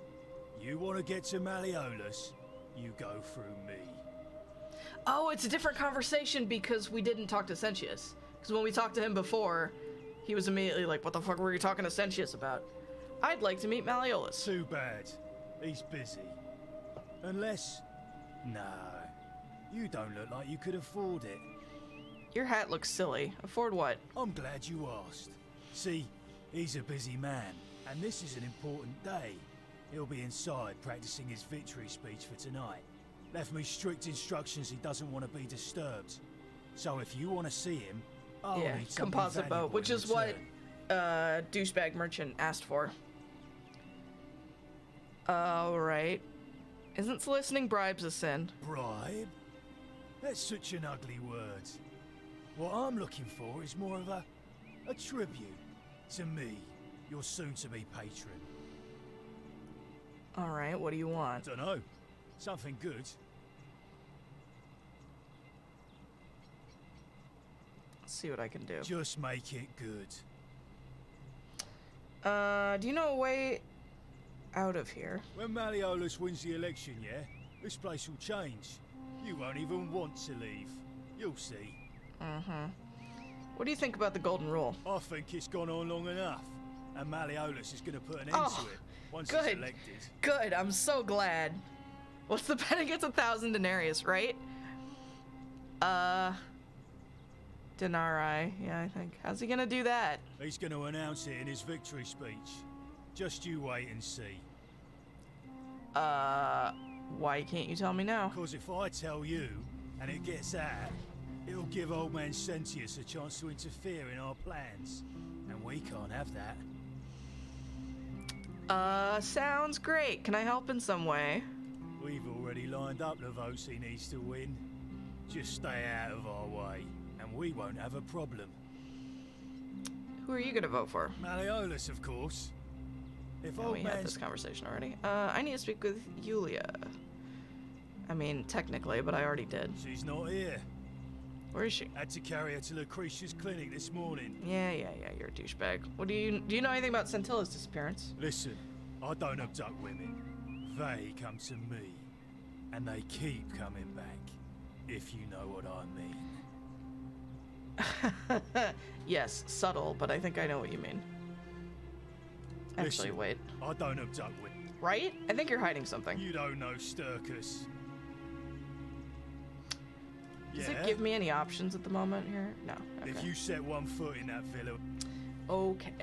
You want to get to Malleolus, you go through me. Oh, it's a different conversation because we didn't talk to Sentius. Because when we talked to him before, he was immediately like, what the fuck were you talking to Sentius about? I'd like to meet Malleolus. Too bad. He's busy. Unless... No. You don't look like you could afford it. Your hat looks silly. Afford what? I'm glad you asked. See, he's a busy man, and this is an important day. He'll be inside practicing his victory speech for tonight. Left me strict instructions he doesn't want to be disturbed. So if you want to see him, I'll Yeah, need something composite boat, valuable which in is what return. douchebag merchant asked for. Alright. Isn't soliciting bribes a sin? Bribe? That's such an ugly word. What I'm looking for is more of a tribute to me, your soon-to-be patron. Alright, what do you want? Dunno. Something good. Let's see what I can do. Just make it good. Do you know a way out of here? When Malleolus wins the election, yeah, this place will change. You won't even want to leave. You'll see. Mm-hmm. What do you think about the Golden Rule? I think it's gone on long enough, and Malleolus is going to put an end to it once good. he's elected. Good, I'm so glad. What's the penny gets 1,000 denarius, right? Denarii, yeah, I think. How's he gonna do that? He's going to announce it in his victory speech. Just you wait and see. Why can't you tell me now? Because if I tell you, and it gets out, it'll give old man Sentius a chance to interfere in our plans. And we can't have that. Sounds great. Can I help in some way? We've already lined up the votes he needs to win. Just stay out of our way, and we won't have a problem. Who are you gonna vote for? Malleolus, of course. If Yeah, old we had man's... this conversation already. I need to speak with Yulia. I mean, technically, but I already did. She's not here. Where is she? Had to carry her to Lucretia's clinic this morning. Yeah, you're a douchebag. Do you know anything about Centilla's disappearance? Listen, I don't abduct women. They come to me. And they keep coming back. If you know what I mean. Yes, subtle, but I think I know what you mean. Actually, Listen, wait. I don't abduct women. Right? I think you're hiding something. You don't know Sturkus. Does it give me any options at the moment here? No. Okay. If you set one foot in that villa... Okay.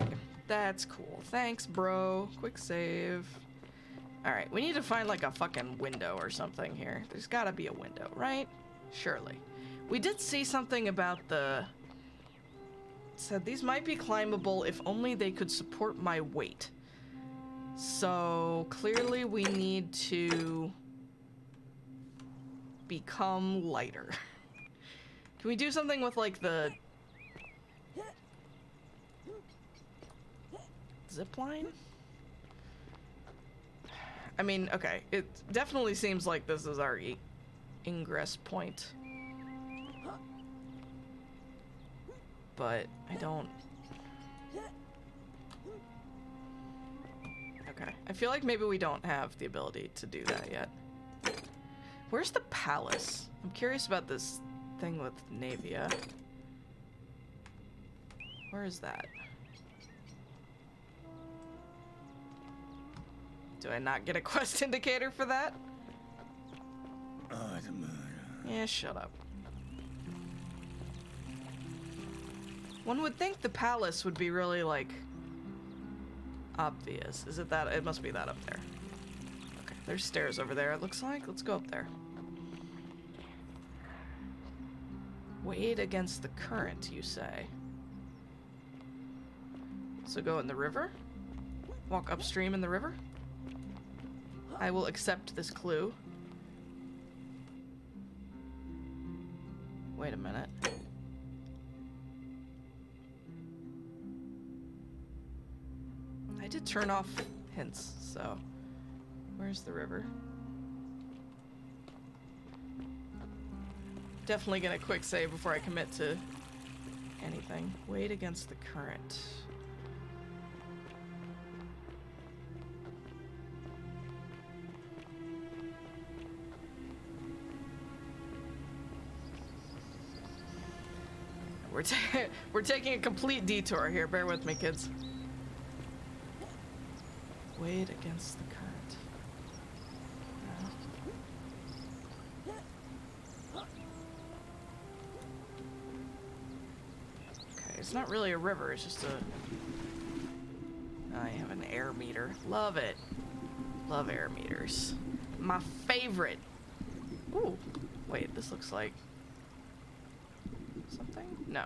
That's cool. Thanks, bro. Quick save. Alright, we need to find like a fucking window or something here. There's gotta be a window, right? Surely. We did see something about the... It said these might be climbable if only they could support my weight. So clearly we need to become lighter. Can we do something with like the zip line? I mean, okay, it definitely seems like this is our ingress point. But I don't... Okay, I feel like maybe we don't have the ability to do that yet. Where's the palace? I'm curious about this thing with Navia. Where is that? Do I not get a quest indicator for that? the murder. Yeah, shut up. One would think the palace would be really, like, obvious. Is it that? It must be that up there. Okay, there's stairs over there, it looks like. Let's go up there. Wade against the current, you say? So go in the river? Walk upstream in the river? I will accept this clue. Wait a minute. I did turn off hints, so where's the river? Definitely gonna quick save before I commit to anything. Wade against the current. We're taking a complete detour here. Bear with me, kids. Wade against the current. Okay, it's not really a river. It's just a... I have an air meter. Love it. Love air meters. My favorite. Ooh. Wait, this looks like... something? No.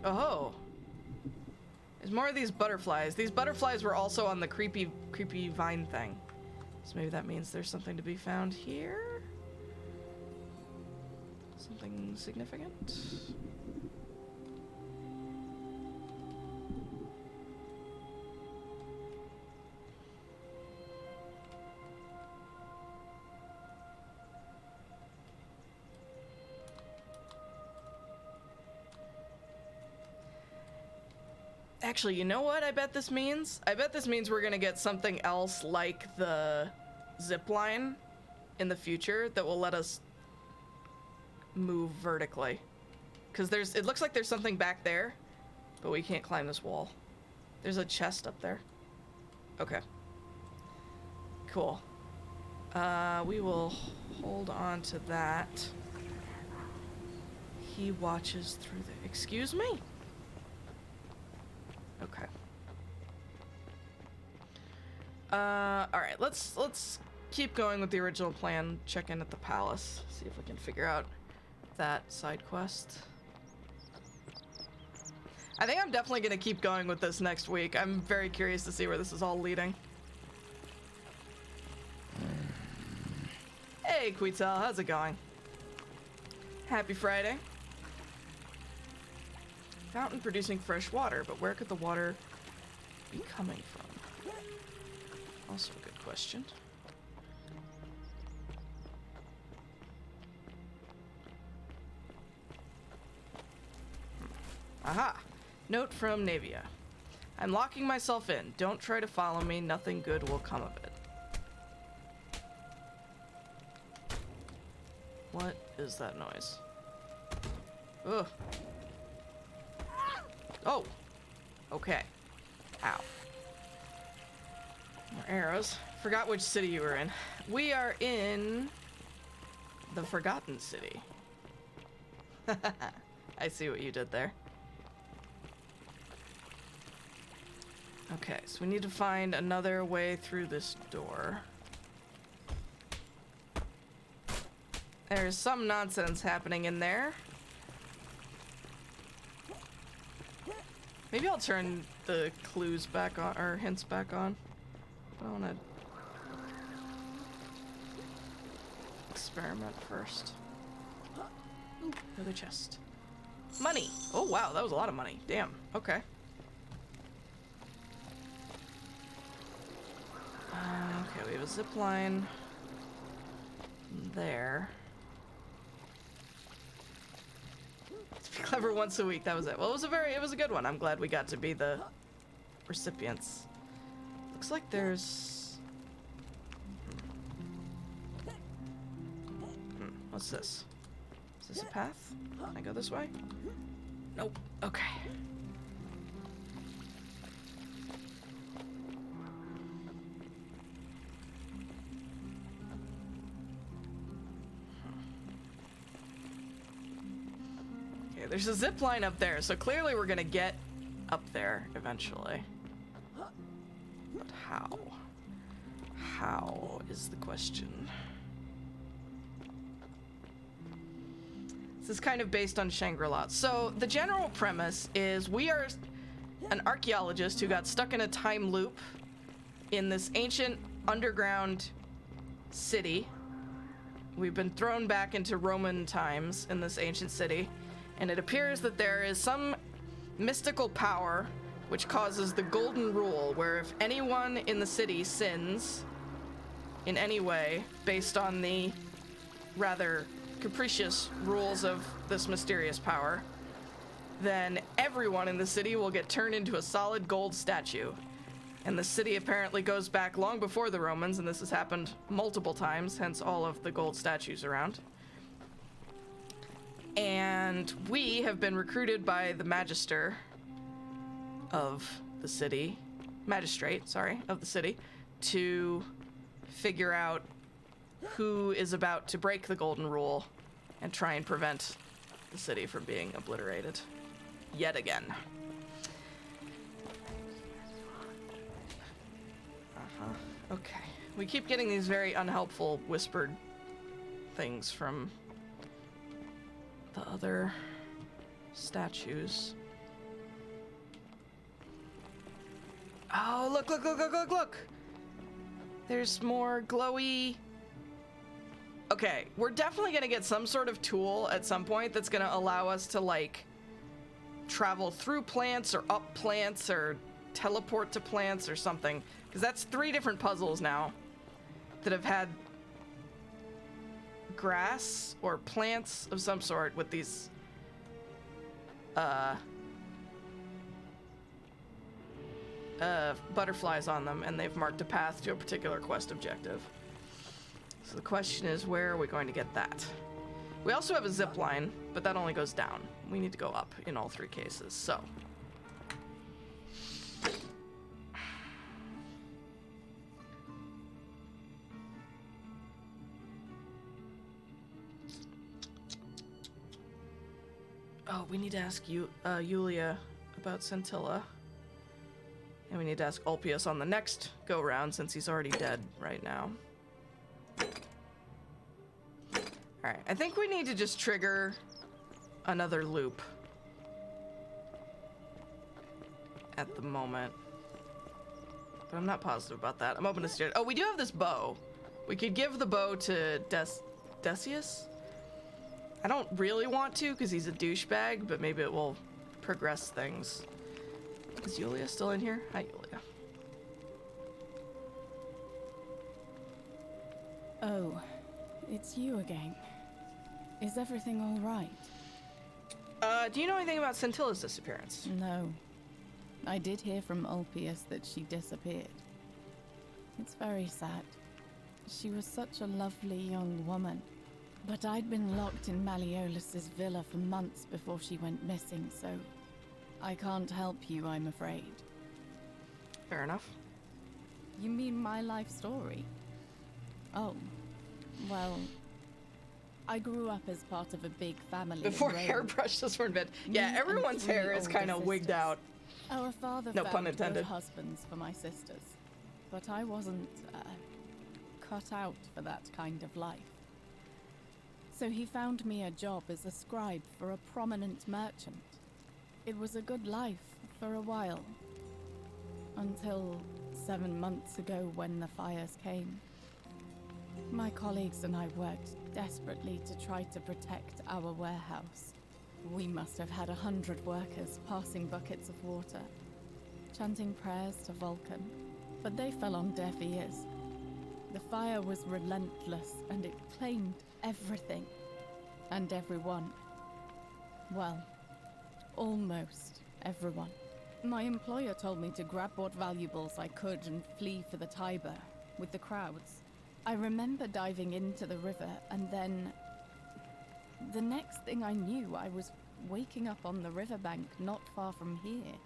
Oh. There's more of these butterflies. These butterflies were also on the creepy vine thing. So maybe that means there's something to be found here? Something significant? Actually, you know what I bet this means? I bet this means we're gonna get something else like the zip line in the future that will let us move vertically. Because it looks like there's something back there, but we can't climb this wall. There's a chest up there. Okay. Cool. We will hold on to that. He watches through the... Excuse me? Okay. Alright, let's keep going with the original plan. Check in at the palace. See if we can figure out that side quest. I think I'm definitely gonna keep going with this next week. I'm very curious to see where this is all leading. Hey, Quitel, how's it going? Happy Friday. Fountain producing fresh water, but where could the water be coming from? Also a good question. Aha! Note from Navia. I'm locking myself in. Don't try to follow me. Nothing good will come of it. What is that noise? Ugh. Oh! Okay. Ow. More arrows. Forgot which city you were in. We are in... the Forgotten City. I see what you did there. Okay, so we need to find another way through this door. There's some nonsense happening in there. Maybe I'll turn the clues back on, or hints back on. I want to experiment first. Ooh, another chest. Money! Oh wow, that was a lot of money. Damn, okay. Okay, we have a zip line there. Be clever once a week, that was it. Well, it was a good one. I'm glad we got to be the recipients. Looks like there's... What's this? Is this a path? Can I go this way? Nope. Okay. Okay, there's a zip line up there, so clearly we're gonna get up there eventually. But how? How is the question? This is kind of based on Shangri-La. So the general premise is we are an archaeologist who got stuck in a time loop in this ancient underground city. We've been thrown back into Roman times in this ancient city, and it appears that there is some mystical power which causes the golden rule, where if anyone in the city sins in any way based on the rather capricious rules of this mysterious power, then everyone in the city will get turned into a solid gold statue. And the city apparently goes back long before the Romans, and this has happened multiple times, hence all of the gold statues around. And we have been recruited by the magistrate of the city, of the city, to figure out who is about to break the golden rule and try and prevent the city from being obliterated yet again. Okay. We keep getting these very unhelpful whispered things from the other statues. Oh, look, look, look, look, look, look! There's more glowy... Okay, we're definitely gonna get some sort of tool at some point that's gonna allow us to, like, travel through plants or up plants or teleport to plants or something. Because that's 3 different puzzles now that have had grass or plants of some sort with these butterflies on them, and they've marked a path to a particular quest objective. So the question is, where are we going to get that? We also have a zip line, but that only goes down. We need to go up in all 3 cases, so. Oh, we need to ask you, Yulia about Scintilla. And we need to ask Ulpius on the next go-round, since he's already dead right now. Alright, I think we need to just trigger another loop at the moment. But I'm not positive about that. I'm open to suggest. Oh, we do have this bow. We could give the bow to Decius? I don't really want to, because he's a douchebag, but maybe it will progress things. Is Yulia still in here? Hi, Yulia. Oh, it's you again. Is everything all right? Do you know anything about Scintilla's disappearance? No. I did hear from Ulpius that she disappeared. It's very sad. She was such a lovely young woman. But I'd been locked in Malleolus's villa for months before she went missing, so I can't help you, I'm afraid. Fair enough. You mean my life story? Oh, well, I grew up as part of a big family. Before hairbrushes were invented. Yeah, everyone's hair is kind of wigged out. Our father No found pun intended. good husbands for my sisters, but I wasn't cut out for that kind of life. So he found me a job as a scribe for a prominent merchant. It was a good life for a while. Until 7 months ago when the fires came. My colleagues and I worked desperately to try to protect our warehouse. We must have had 100 workers passing buckets of water, chanting prayers to Vulcan, but they fell on deaf ears. The fire was relentless, and it claimed everything and everyone. Well, almost everyone. My employer told me to grab what valuables I could and flee for the Tiber with the crowds. I remember diving into the river, and then the next thing I knew, I was waking up on the riverbank not far from here.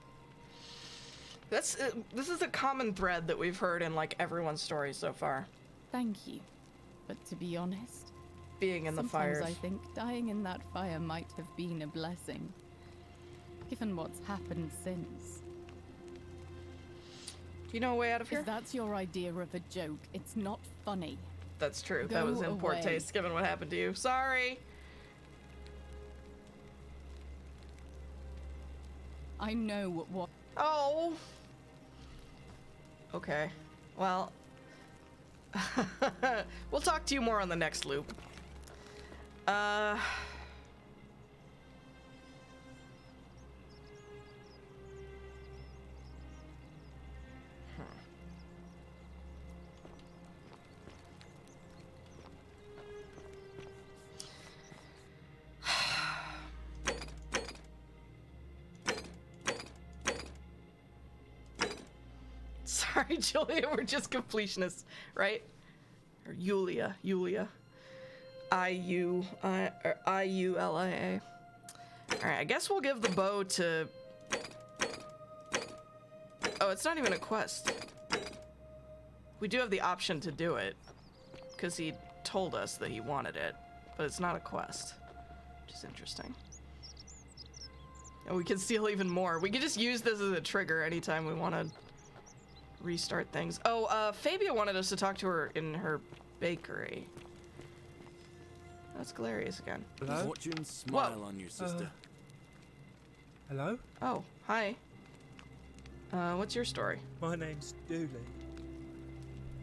This is a common thread that we've heard in like everyone's story so far. Thank you. But to be honest, being in the Sometimes fires. I think dying in that fire might have been a blessing, given what's happened since. Do you know a way out of here? If that's your idea of a joke, it's not funny. That's true. Go That was in poor away. taste, given what happened to you. Sorry. I know what. Oh. Okay. Well, we'll talk to you more on the next loop. Sorry, Julia, we're just completionists, right? Or Yulia. I-U-L-I-A. Alright, I guess we'll give the bow to... Oh, it's not even a quest. We do have the option to do it, because he told us that he wanted it, but it's not a quest, which is interesting. And we can steal even more. We can just use this as a trigger anytime we want to restart things. Oh, Fabia wanted us to talk to her in her bakery. That's Galerius again. Hello? Fortune smile on you, sister. Hello? Oh, hi. What's your story? My name's Dooley.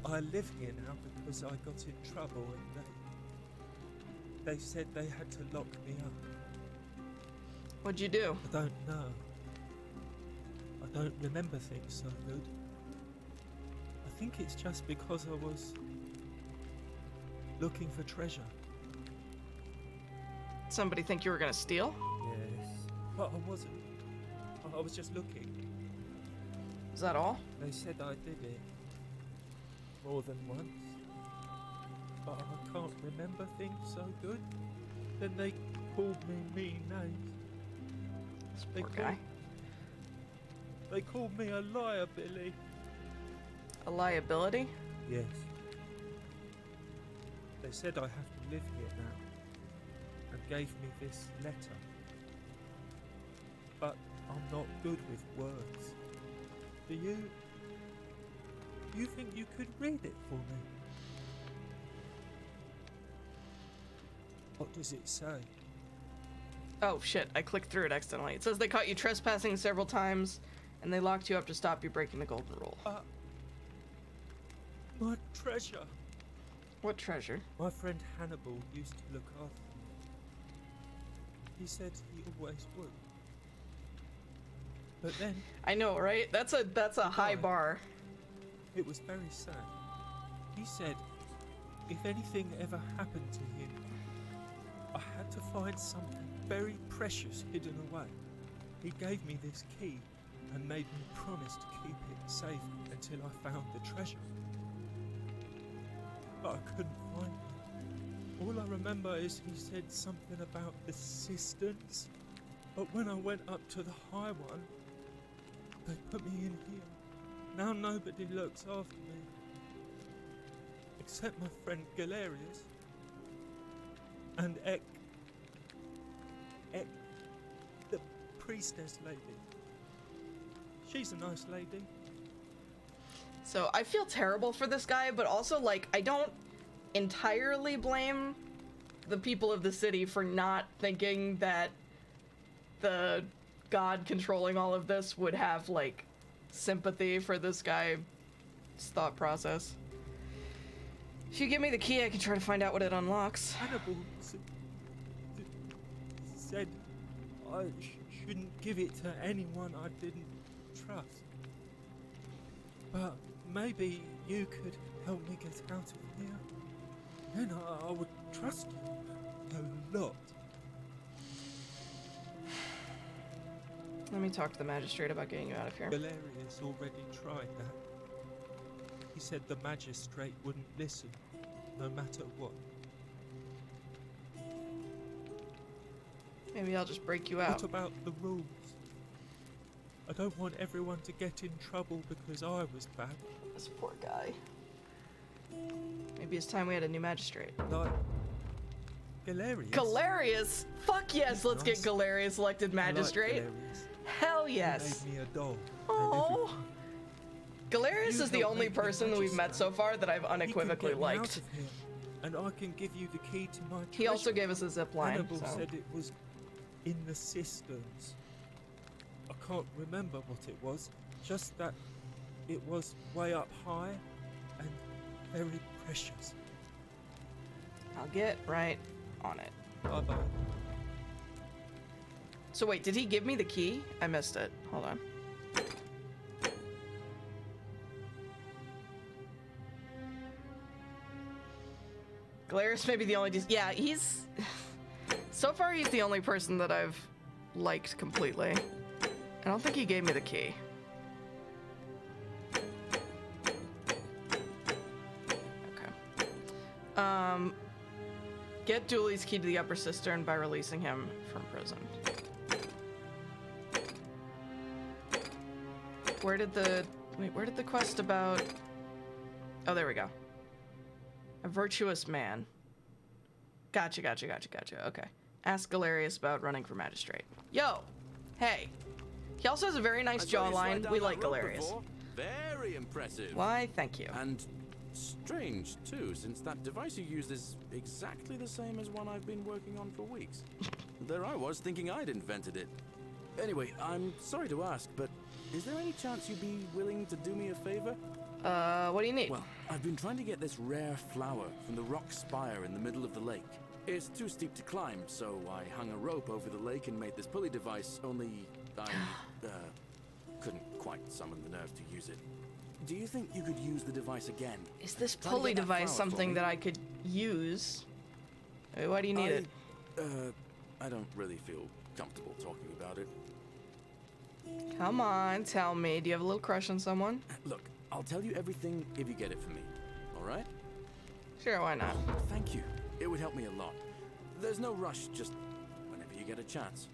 I live here now because I got in trouble and they said they had to lock me up. What'd you do? I don't know. I don't remember things so good. I think it's just because I was looking for treasure. Somebody think you were gonna steal? Yes. But I wasn't. I was just looking. Is that all? They said I did it. More than once. But I can't remember things so good. Then they called me mean names. This poor guy. They called me a liar, Billy. A liability? Yes. They said I have to live here now, and gave me this letter. But I'm not good with words. Do you think you could read it for me? What does it say? Oh shit, I clicked through it accidentally. It says they caught you trespassing several times, and they locked you up to stop you breaking the golden rule. My treasure. What treasure? My friend Hannibal used to look after me. He said he always would. But then... I know, right? That's a high bar. It was very sad. He said if anything ever happened to him, I had to find something very precious hidden away. He gave me this key and made me promise to keep it safe until I found the treasure. But I couldn't find it. All I remember is he said something about the cisterns. But when I went up to the high one, they put me in here. Now nobody looks after me. Except my friend Galerius. And Ek, the priestess lady. She's a nice lady. So I feel terrible for this guy, but also, like, I don't entirely blame the people of the city for not thinking that the god controlling all of this would have, like, sympathy for this guy's thought process. If you give me the key, I can try to find out what it unlocks. Hannibal said I shouldn't give it to anyone I didn't trust. But maybe you could help me get out of here. Then I would trust you a lot. Let me talk to the magistrate about getting you out of here. Galerius already tried that. He said the magistrate wouldn't listen, no matter what. Maybe I'll just break you out. What about the rules? I don't want everyone to get in trouble because I was bad. This poor guy. Maybe it's time we had a new magistrate. Galerius? Galerius? Fuck yes, He's let's nice. get Galerius elected magistrate. I like Galerius. Hell yes. He made me a doll. Oh. Galerius You is the help only make me person that we've met so magistrate. far that I've He could unequivocally get me out liked. of here, and I can give you the key to my He also treasure. gave us a zip line, Hannibal so. said it was in the cisterns. I can't remember what it was, just that it was way up high and very precious. I'll get right on it. Bye-bye. So wait, did he give me the key? I missed it. Hold on. Galerius may be the only... Yeah, he's... So far, he's the only person that I've liked completely. I don't think he gave me the key. Okay. Get Dooley's key to the upper cistern by releasing him from prison. Where did the... Wait, where did the quest about... Oh, there we go. A virtuous man. Gotcha. Okay. Ask Galerius about running for magistrate. Yo! Hey! He also has a very nice I saw you slide jawline. down We that like rope Galerius. before. Very impressive. Why, thank you. And strange, too, since that device you used is exactly the same as one I've been working on for weeks. There I was, thinking I'd invented it. Anyway, I'm sorry to ask, but is there any chance you'd be willing to do me a favor? What do you need? Well, I've been trying to get this rare flower from the rock spire in the middle of the lake. It's too steep to climb, so I hung a rope over the lake and made this pulley device, only I, couldn't quite summon the nerve to use it. Do you think you could use the device again? Is this Try to pulley get that device flower for something me. that I could use? Why do you need it? I don't really feel comfortable talking about it. Come on, tell me. Do you have a little crush on someone? Look, I'll tell you everything if you get it for me, all right? Sure, why not? Thank you. It would help me a lot. There's no rush, just whenever you get a chance.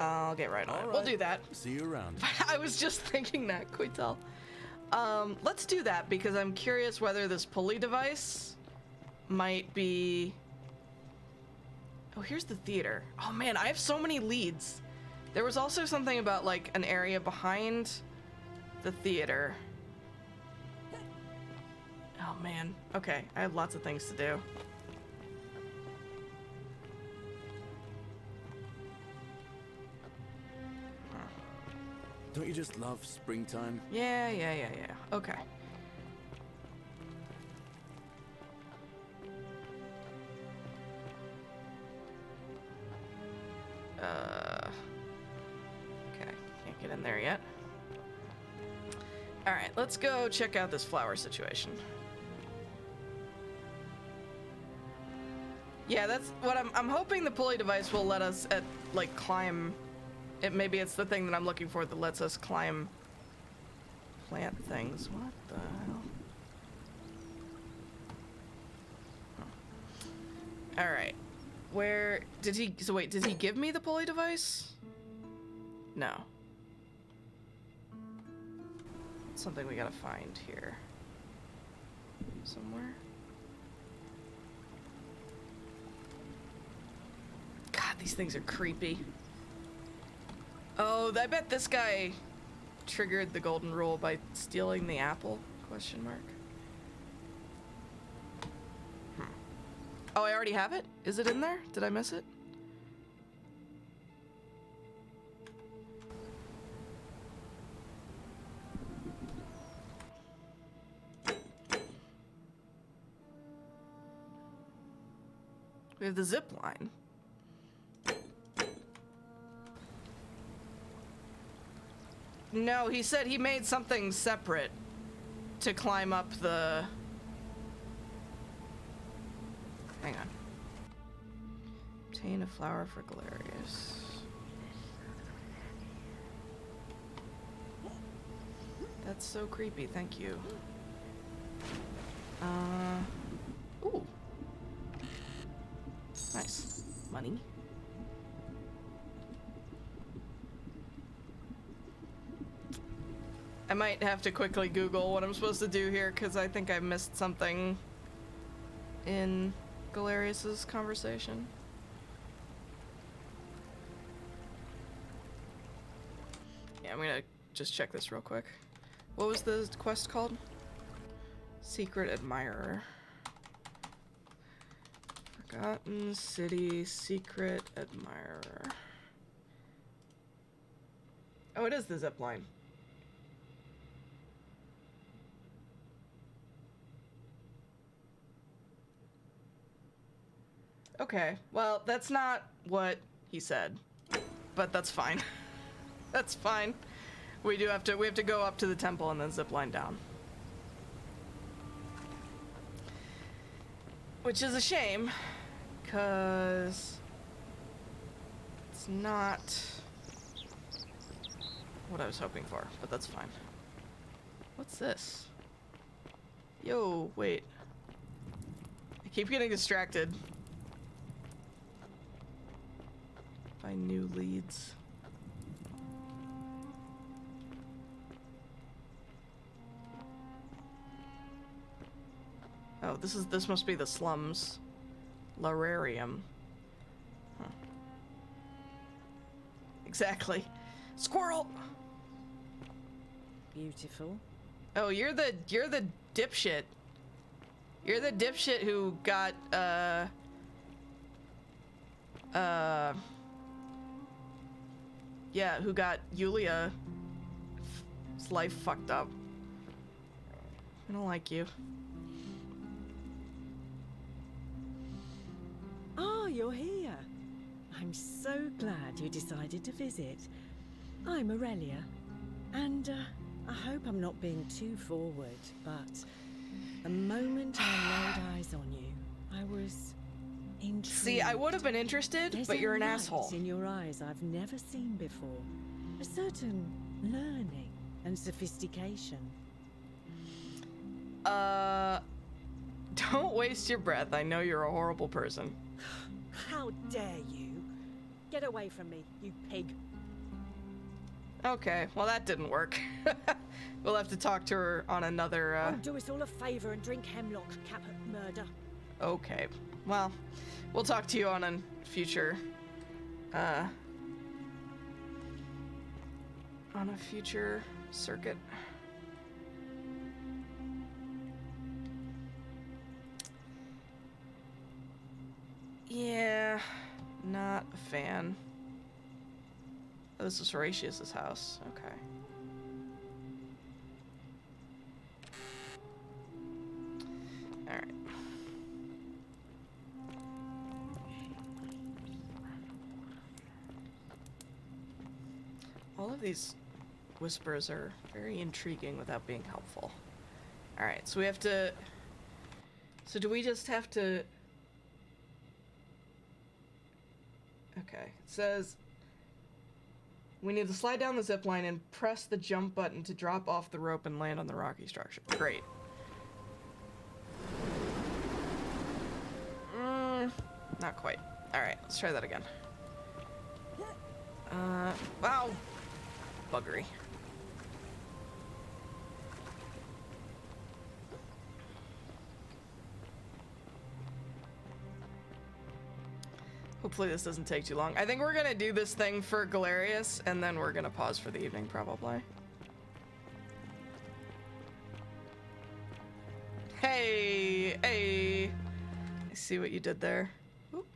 I'll get right on it. All We'll right. do that. See you around. I was just thinking that, could tell. Let's do that because I'm curious whether this pulley device might be... Oh, here's the theater. Oh man, I have so many leads. There was also something about like an area behind the theater. Oh man, okay, I have lots of things to do. Don't you just love springtime? Yeah. Okay. Okay, can't get in there yet. All right, let's go check out this flower situation. Yeah, that's what I'm hoping the pulley device will let us climb. Maybe it's the thing that I'm looking for that lets us climb plant things. What the hell? Oh. All right. Where did he? So wait, did he give me the pulley device? No. It's something we gotta find here. Somewhere. God, these things are creepy. Oh, I bet this guy triggered the golden rule by stealing the apple? Question mark. Oh, I already have it? Is it in there? Did I miss it? We have the zip line. No, he said he made something separate to climb up the... Hang on. Obtain a flower for Galerius. That's so creepy, thank you. Ooh. Nice. Money. I might have to quickly Google what I'm supposed to do here because I think I missed something in Galerius's conversation. Yeah, I'm gonna just check this real quick. What was the quest called? Secret Admirer. Forgotten City Secret Admirer. Oh, it is the zip line. Okay, well, that's not what he said, but that's fine. That's fine. We have to go up to the temple and then zip line down. Which is a shame, because it's not what I was hoping for, but that's fine. What's this? Yo, wait. I keep getting distracted by new leads. Oh, this must be the slums. Lararium. Huh. Exactly. Squirrel! Beautiful. Oh, you're the dipshit. You're the dipshit who got yeah, who got Yulia's life fucked up. I don't like you. Ah, you're here. I'm so glad you decided to visit. I'm Aurelia, and I hope I'm not being too forward, but the moment I laid eyes on you, I was intrigued. See, I would have been interested, There's but you're an a light asshole. in your eyes I've never seen before. A certain learning and sophistication. Don't waste your breath. I know you're a horrible person. How dare you? Get away from me, you pig. Okay, well that didn't work. We'll have to talk to her on another, Oh, do us all a favor and drink hemlock, cap at murder. Okay. Well, we'll talk to you on a future, circuit. Yeah, not a fan. Oh, this is Horatius's house. Okay. All right. All of these whispers are very intriguing without being helpful. All right, so we have to. So do we just have to? Okay, it says we need to slide down the zip line and press the jump button to drop off the rope and land on the rocky structure. Great. Not quite. All right, let's try that again. Wow. Buggery. Hopefully this doesn't take too long. I think we're gonna do this thing for Galerius, and then we're gonna pause for the evening, probably. Hey! Hey! I see what you did there. Oop.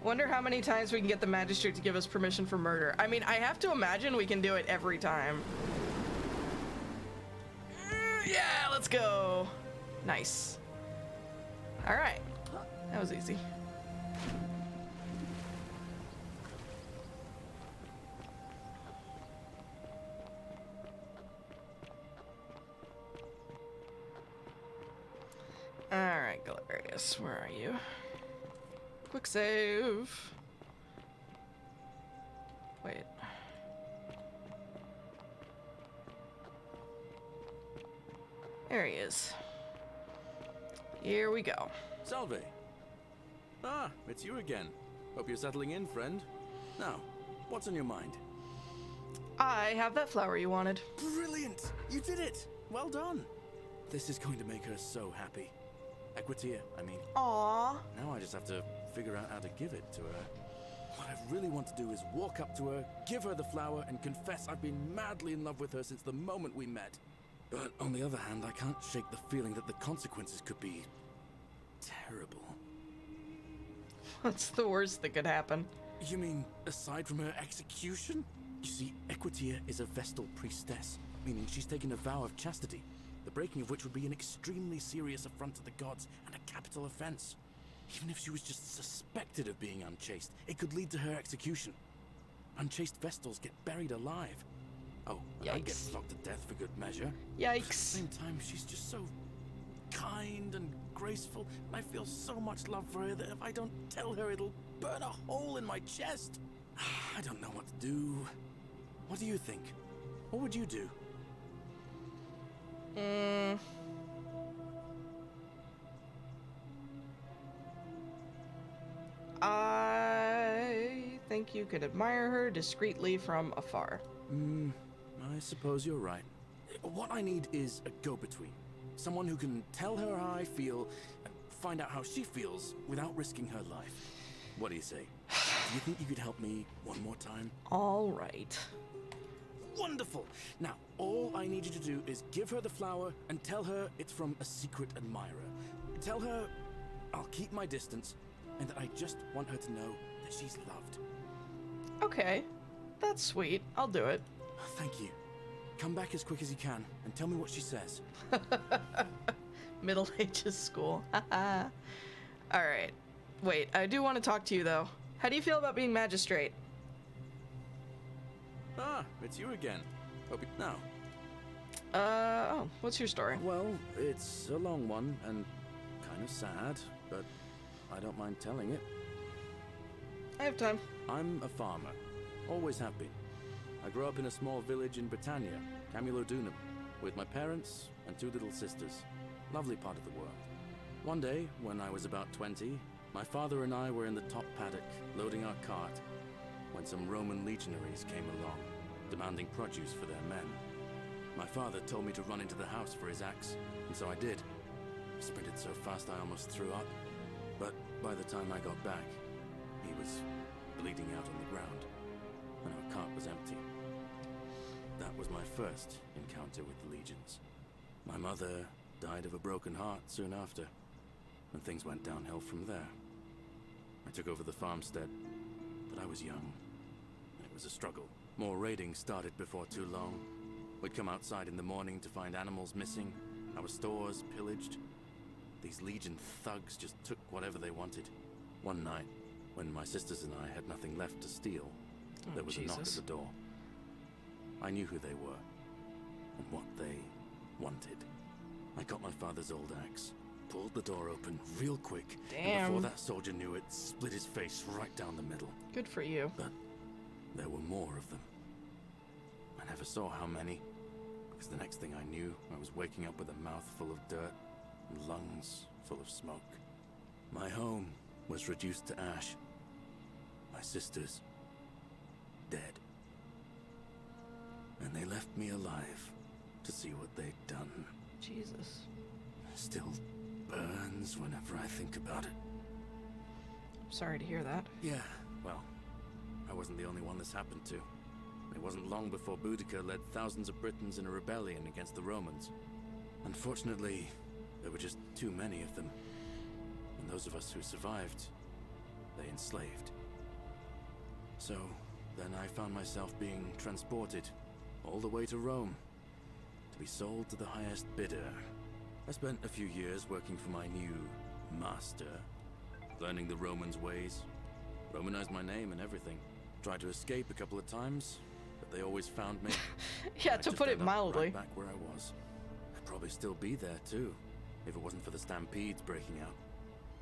Wonder how many times we can get the magistrate to give us permission for murder. I mean, I have to imagine we can do it every time. Yeah, let's go! Nice. Alright. That was easy. Alright, Galerius, where are you? Quick save. Wait. There he is. Here we go. Salve. Ah, it's you again. Hope you're settling in, friend. Now, what's on your mind? I have that flower you wanted. Brilliant! You did it! Well done! This is going to make her so happy. Equitia, I mean. Aww. Now I just have to figure out how to give it to her. What I really want to do is walk up to her, give her the flower, and confess I've been madly in love with her since the moment we met. But on the other hand, I can't shake the feeling that the consequences could be terrible. What's the worst that could happen? You mean, aside from her execution? You see, Equitia is a Vestal priestess, meaning she's taken a vow of chastity, the breaking of which would be an extremely serious affront to the gods and a capital offense. Even if she was just suspected of being unchaste, it could lead to her execution. Unchaste Vestals get buried alive. Oh, and I get flogged to death for good measure. Yikes. But at the same time, she's just so kind and graceful, and I feel so much love for her that if I don't tell her, it'll burn a hole in my chest. I don't know what to do. What do you think? What would you do? I think you could admire her discreetly from afar. I suppose you're right. What I need is a go-between. Someone who can tell her how I feel and find out how she feels without risking her life. What do you say? Do you think you could help me one more time? All right. Wonderful! Now, all I need you to do is give her the flower and tell her it's from a secret admirer. Tell her I'll keep my distance and that I just want her to know that she's loved. Okay. That's sweet. I'll do it. Thank you. Come back as quick as you can and tell me what she says. Middle Ages school. Alright. Wait, I do want to talk to you, though. How do you feel about being magistrate? Ah, it's you again. Now. Oh, what's your story? Well, it's a long one and kind of sad, but I don't mind telling it. I have time. I'm a farmer. Always have been. I grew up in a small village in Britannia, Camulodunum, with my parents and two little sisters. Lovely part of the world. One day, when I was about 20, my father and I were in the top paddock, loading our cart, when some Roman legionaries came along, demanding produce for their men. My father told me to run into the house for his axe, and so I did. I sprinted so fast I almost threw up, but by the time I got back, he was bleeding out on the ground, and our cart was empty. That was my first encounter with the legions. My mother died of a broken heart soon after, and things went downhill from there. I took over the farmstead, but I was young, and it was a struggle. More raiding started before too long. We'd come outside in the morning to find animals missing, our stores pillaged. These legion thugs just took whatever they wanted. One night, when my sisters and I had nothing left to steal, there was a knock at the door. I knew who they were, and what they wanted. I got my father's old axe, pulled the door open real quick, and before that soldier knew it, split his face right down the middle. Good for you. But there were more of them. I never saw how many, because the next thing I knew, I was waking up with a mouth full of dirt and lungs full of smoke. My home was reduced to ash. My sisters, dead. And they left me alive to see what they'd done. Jesus. Still burns whenever I think about it. I'm sorry to hear that. Yeah, well, I wasn't the only one this happened to. It wasn't long before Boudica led thousands of Britons in a rebellion against the Romans. Unfortunately, there were just too many of them. And those of us who survived, they enslaved. So, then I found myself being transported all the way to Rome to be sold to the highest bidder. I spent a few years working for my new master, learning the Romans' ways, Romanized my name and everything. Tried to escape a couple of times, but they always found me. Yeah, to put it mildly. Right back where I was. I'd probably still be there too, if it wasn't for the stampedes breaking out.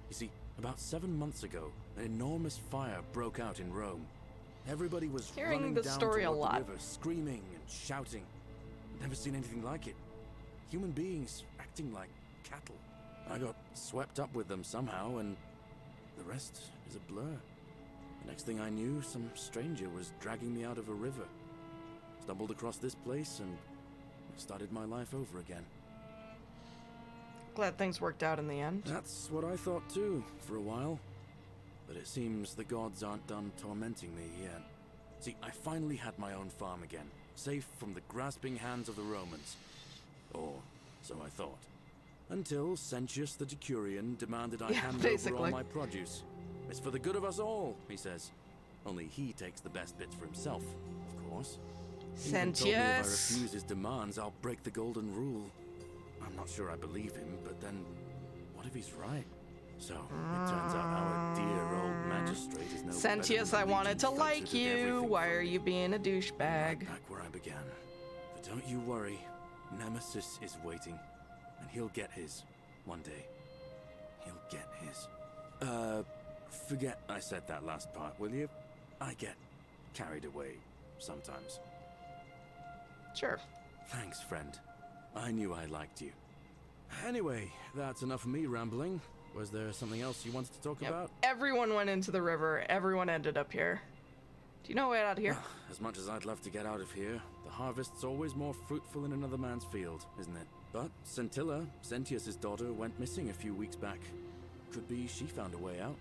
You see, about 7 months ago, an enormous fire broke out in Rome. Everybody was running the down story a toward lot. the river, screaming and shouting. I'd never seen anything like it. Human beings acting like cattle. I got swept up with them somehow, and the rest is a blur. The next thing I knew, some stranger was dragging me out of a river. Stumbled across this place and started my life over again. Glad things worked out in the end. That's what I thought too, for a while. But it seems the gods aren't done tormenting me yet. See, I finally had my own farm again, safe from the grasping hands of the Romans. Or so I thought. Until Sentius the Decurion demanded I hand over all my produce. It's for the good of us all, he says. Only he takes the best bits for himself, of course. He even told me if I refuse his demands, I'll break the golden rule. I'm not sure I believe him, but then, what if he's right? So, it turns out our dear old magistrate is no Sentius, I wanted to like you. Why are you being a douchebag? Right back where I began. But don't you worry. Nemesis is waiting. And he'll get his. One day. He'll get his. Forget I said that last part, will you? I get carried away sometimes. Sure. Thanks, friend. I knew I liked you. Anyway, that's enough of me rambling. Was there something else you wanted to talk about? Everyone went into the river. Everyone ended up here. Do you know a way out of here? As much as I'd love to get out of here, the harvest's always more fruitful in another man's field, isn't it? But Scintilla, Sentius's daughter, went missing a few weeks back. Could be she found a way out.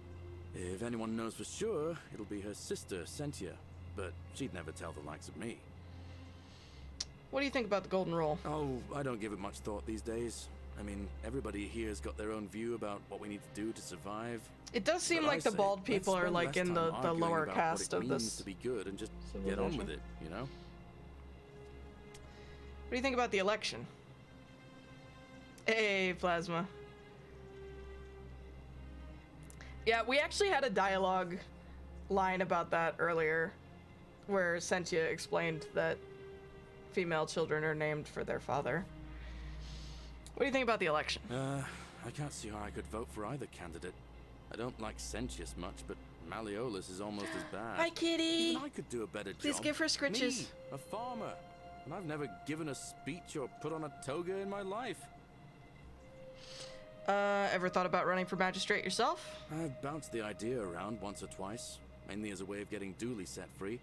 If anyone knows for sure, it'll be her sister, Sentia. But she'd never tell the likes of me. What do you think about the golden rule? Oh, I don't give it much thought these days. I mean, everybody here's got their own view about what we need to do to survive. It does seem like the bald people are like in the lower caste of this. To be good and just get on with it, you know? What do you think about the election? Hey, Plasma. Yeah, we actually had a dialogue line about that earlier, where Sentia explained that female children are named for their father. What do you think about the election? I can't see how I could vote for either candidate. I don't like Sentius much, but Malleolus is almost as bad. Hi, kitty! Even I could do a better job. Please give her scritches. Me, a farmer. And I've never given a speech or put on a toga in my life. Ever thought about running for magistrate yourself? I've bounced the idea around once or twice, mainly as a way of getting Dooley set free.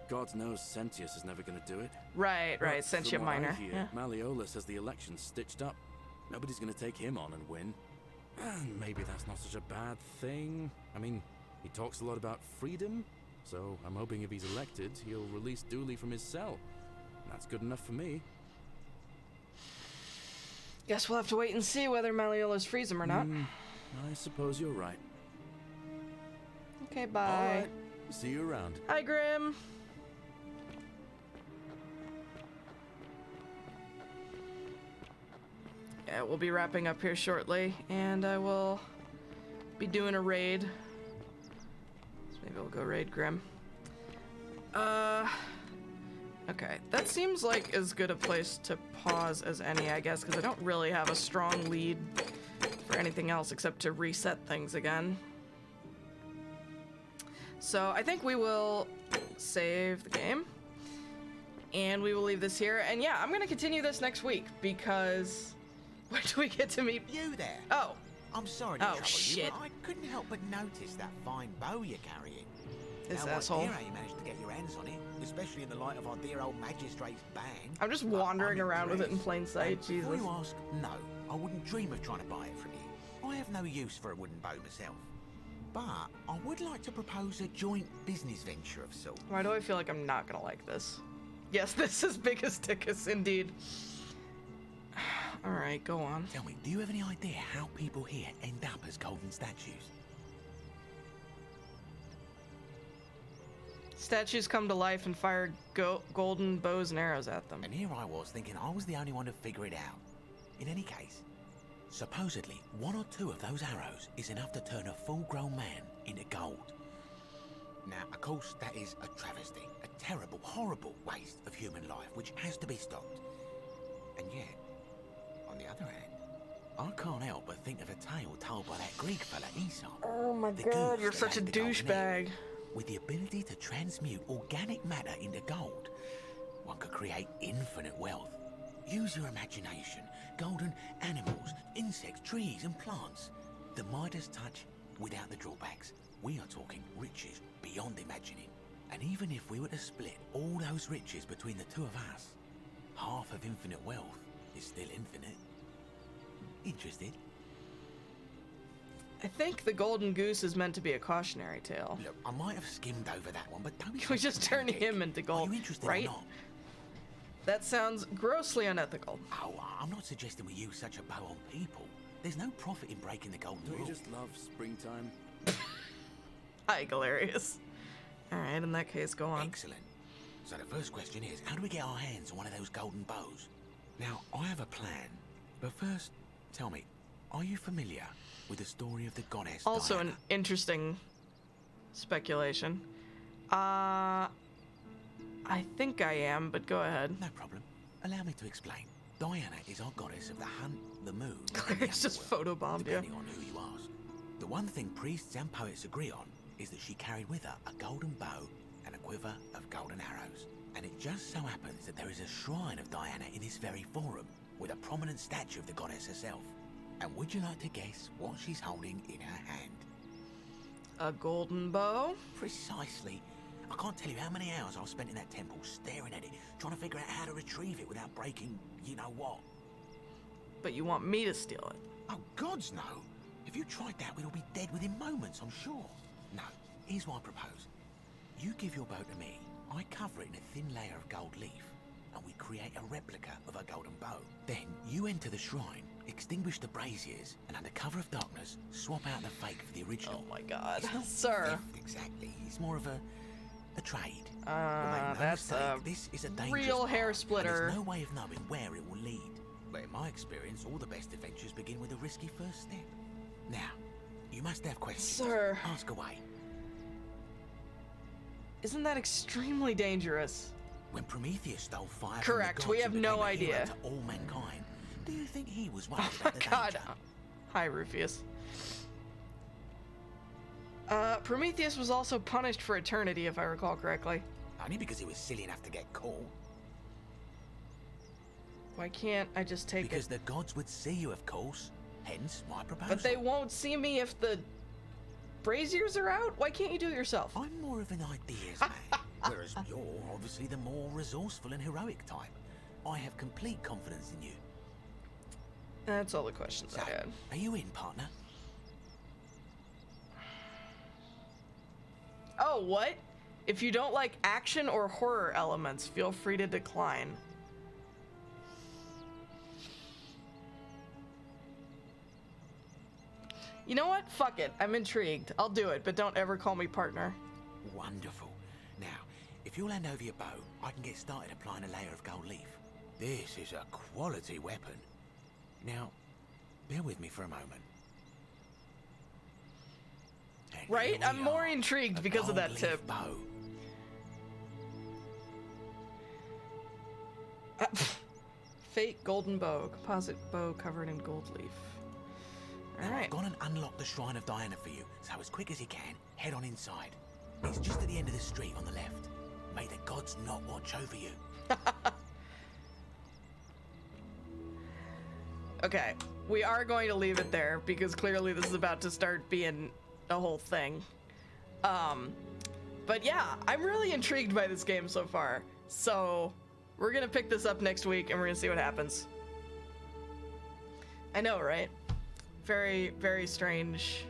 God knows Sentius is never going to do it. Right, Sentia Minor. Yeah. Malleolus has the election stitched up. Nobody's going to take him on and win. And maybe that's not such a bad thing. I mean, he talks a lot about freedom, so I'm hoping if he's elected, he'll release Dooley from his cell. That's good enough for me. Guess we'll have to wait and see whether Malleolus frees him or not. I suppose you're right. Okay, bye. All right. See you around. Hi, Grim. Yeah, we'll be wrapping up here shortly, and I will be doing a raid. So maybe we'll go raid Grim. Okay, that seems like as good a place to pause as any, I guess, because I don't really have a strong lead for anything else except to reset things again. So I think we will save the game, and we will leave this here. And yeah, I'm going to continue this next week, because when do we get to meet you there? Oh. I'm sorry to trouble shit. you, but I couldn't help but notice that fine bow you're carrying. This now, asshole. What dear how you managed to get your hands on it, especially in the light of our dear old magistrate's ban. I'm just wandering around with it in plain sight, Jesus. Before you ask, no, I wouldn't dream of trying to buy it from you. I have no use for a wooden bow myself. But I would like to propose a joint business venture of sorts. Why do I feel like I'm not gonna like this? Yes, this is Biggest Dickus, indeed. Alright, go on. Tell me, do you have any idea how people here end up as golden statues? Statues come to life and fire golden bows and arrows at them. And here I was thinking I was the only one to figure it out. In any case, supposedly, 1 or 2 of those arrows is enough to turn a full-grown man into gold. Now, of course, that is a travesty, a terrible, horrible waste of human life, which has to be stopped. And yet, on the other hand, I can't help but think of a tale told by that Greek fella Aesop. Oh my god, you're such a douchebag. With the ability to transmute organic matter into gold, one could create infinite wealth. Use your imagination. Golden animals, insects, trees and plants. The Midas touch without the drawbacks. We are talking riches beyond imagining. And even if we were to split all those riches between the two of us, half of infinite wealth is still infinite. Interested? I think the Golden Goose is meant to be a cautionary tale. Look, I might have skimmed over that one, but don't be Can we just turn him into gold? Are you interested right? or not? That sounds grossly unethical. Oh, I'm not suggesting we use such a bow on people. There's no profit in breaking the golden Don't rule. you just love springtime? Hi, Galerius. Alright, in that case, go on. Excellent. So the first question is, how do we get our hands on one of those golden bows? Now, I have a plan, but first, tell me, are you familiar with the story of the goddess Also Diana? an interesting speculation. I think I am, but go ahead. No problem. Allow me to explain. Diana is our goddess of the hunt, the moon, and the Claire's just underworld, photobombed you. depending on who you ask. The one thing priests and poets agree on is that she carried with her a golden bow and a quiver of golden arrows. And it just so happens that there is a shrine of Diana in this very forum, with a prominent statue of the goddess herself. And would you like to guess what she's holding in her hand? A golden bow? Precisely. I can't tell you how many hours I've spent in that temple staring at it, trying to figure out how to retrieve it without breaking you-know-what. But you want me to steal it? Oh, gods no. If you tried that, we'd all be dead within moments, I'm sure. No, here's what I propose. You give your bow to me, I cover it in a thin layer of gold leaf, and we create a replica of a golden bow. Then you enter the shrine, extinguish the braziers, and under cover of darkness, swap out the fake for the original. Oh my god. It's not Sir. theft exactly. It's more of a trade. That's a this is a dangerous real path, hair and splitter. there's no way of knowing where it will lead. But in my experience, all the best adventures begin with a risky first step. Now, you must have questions. Sir. Ask away. Isn't that extremely dangerous? When Prometheus stole fire Correct, from the we gods have and no became a hero idea. to all mankind, do you think he was worried Oh my about the god. danger? Hi, Rufius. Prometheus was also punished for eternity, if I recall correctly. Only because he was silly enough to get caught. Why can't I just take Because it? the gods would see you, of course. Hence my proposal. But they won't see me if the braziers are out? Why can't you do it yourself? I'm more of an ideas man, whereas you're obviously the more resourceful and heroic type. I have complete confidence in you. That's all the questions So, I had. are you in, partner? Oh, what? If you don't like action or horror elements, feel free to decline. You know what? Fuck it. I'm intrigued. I'll do it, but don't ever call me partner. Wonderful. Now, if you'll hand over your bow, I can get started applying a layer of gold leaf. This is a quality weapon. Now, bear with me for a moment. And Right? here I'm we more are, intrigued a because of that gold leaf tip. bow. Fake golden bow. Composite bow covered in gold leaf. Now, Alright. I've gone and unlocked the Shrine of Diana for you, so as quick as you can, head on inside. It's just at the end of the street on the left. May the gods not watch over you. Okay, we are going to leave it there because clearly this is about to start being a whole thing. But yeah, I'm really intrigued by this game so far. So we're gonna pick this up next week and we're gonna see what happens. I know, right? Very, very strange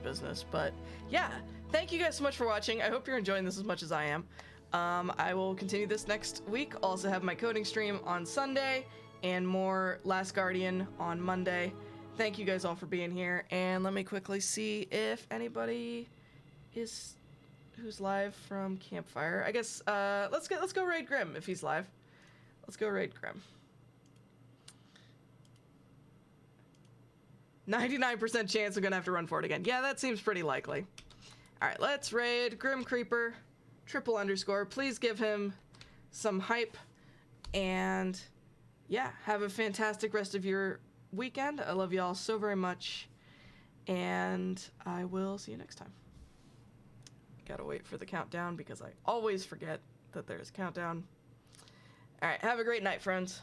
business, but yeah. Thank you guys so much for watching. I hope you're enjoying this as much as I am. I will continue this next week. Also have my coding stream on Sunday and more Last Guardian on Monday. Thank you guys all for being here, and let me quickly see if anybody is who's live from Campfire. I guess let's go raid Grim if he's live. Let's go raid Grim. 99% chance I'm gonna have to run for it again. Yeah, that seems pretty likely. All right, let's raid Grim Creeper _. Please give him some hype, and yeah, have a fantastic rest of your weekend. I love y'all so very much, and I will see you next time. Gotta wait for the countdown because I always forget that there's a countdown. All right, have a great night, friends.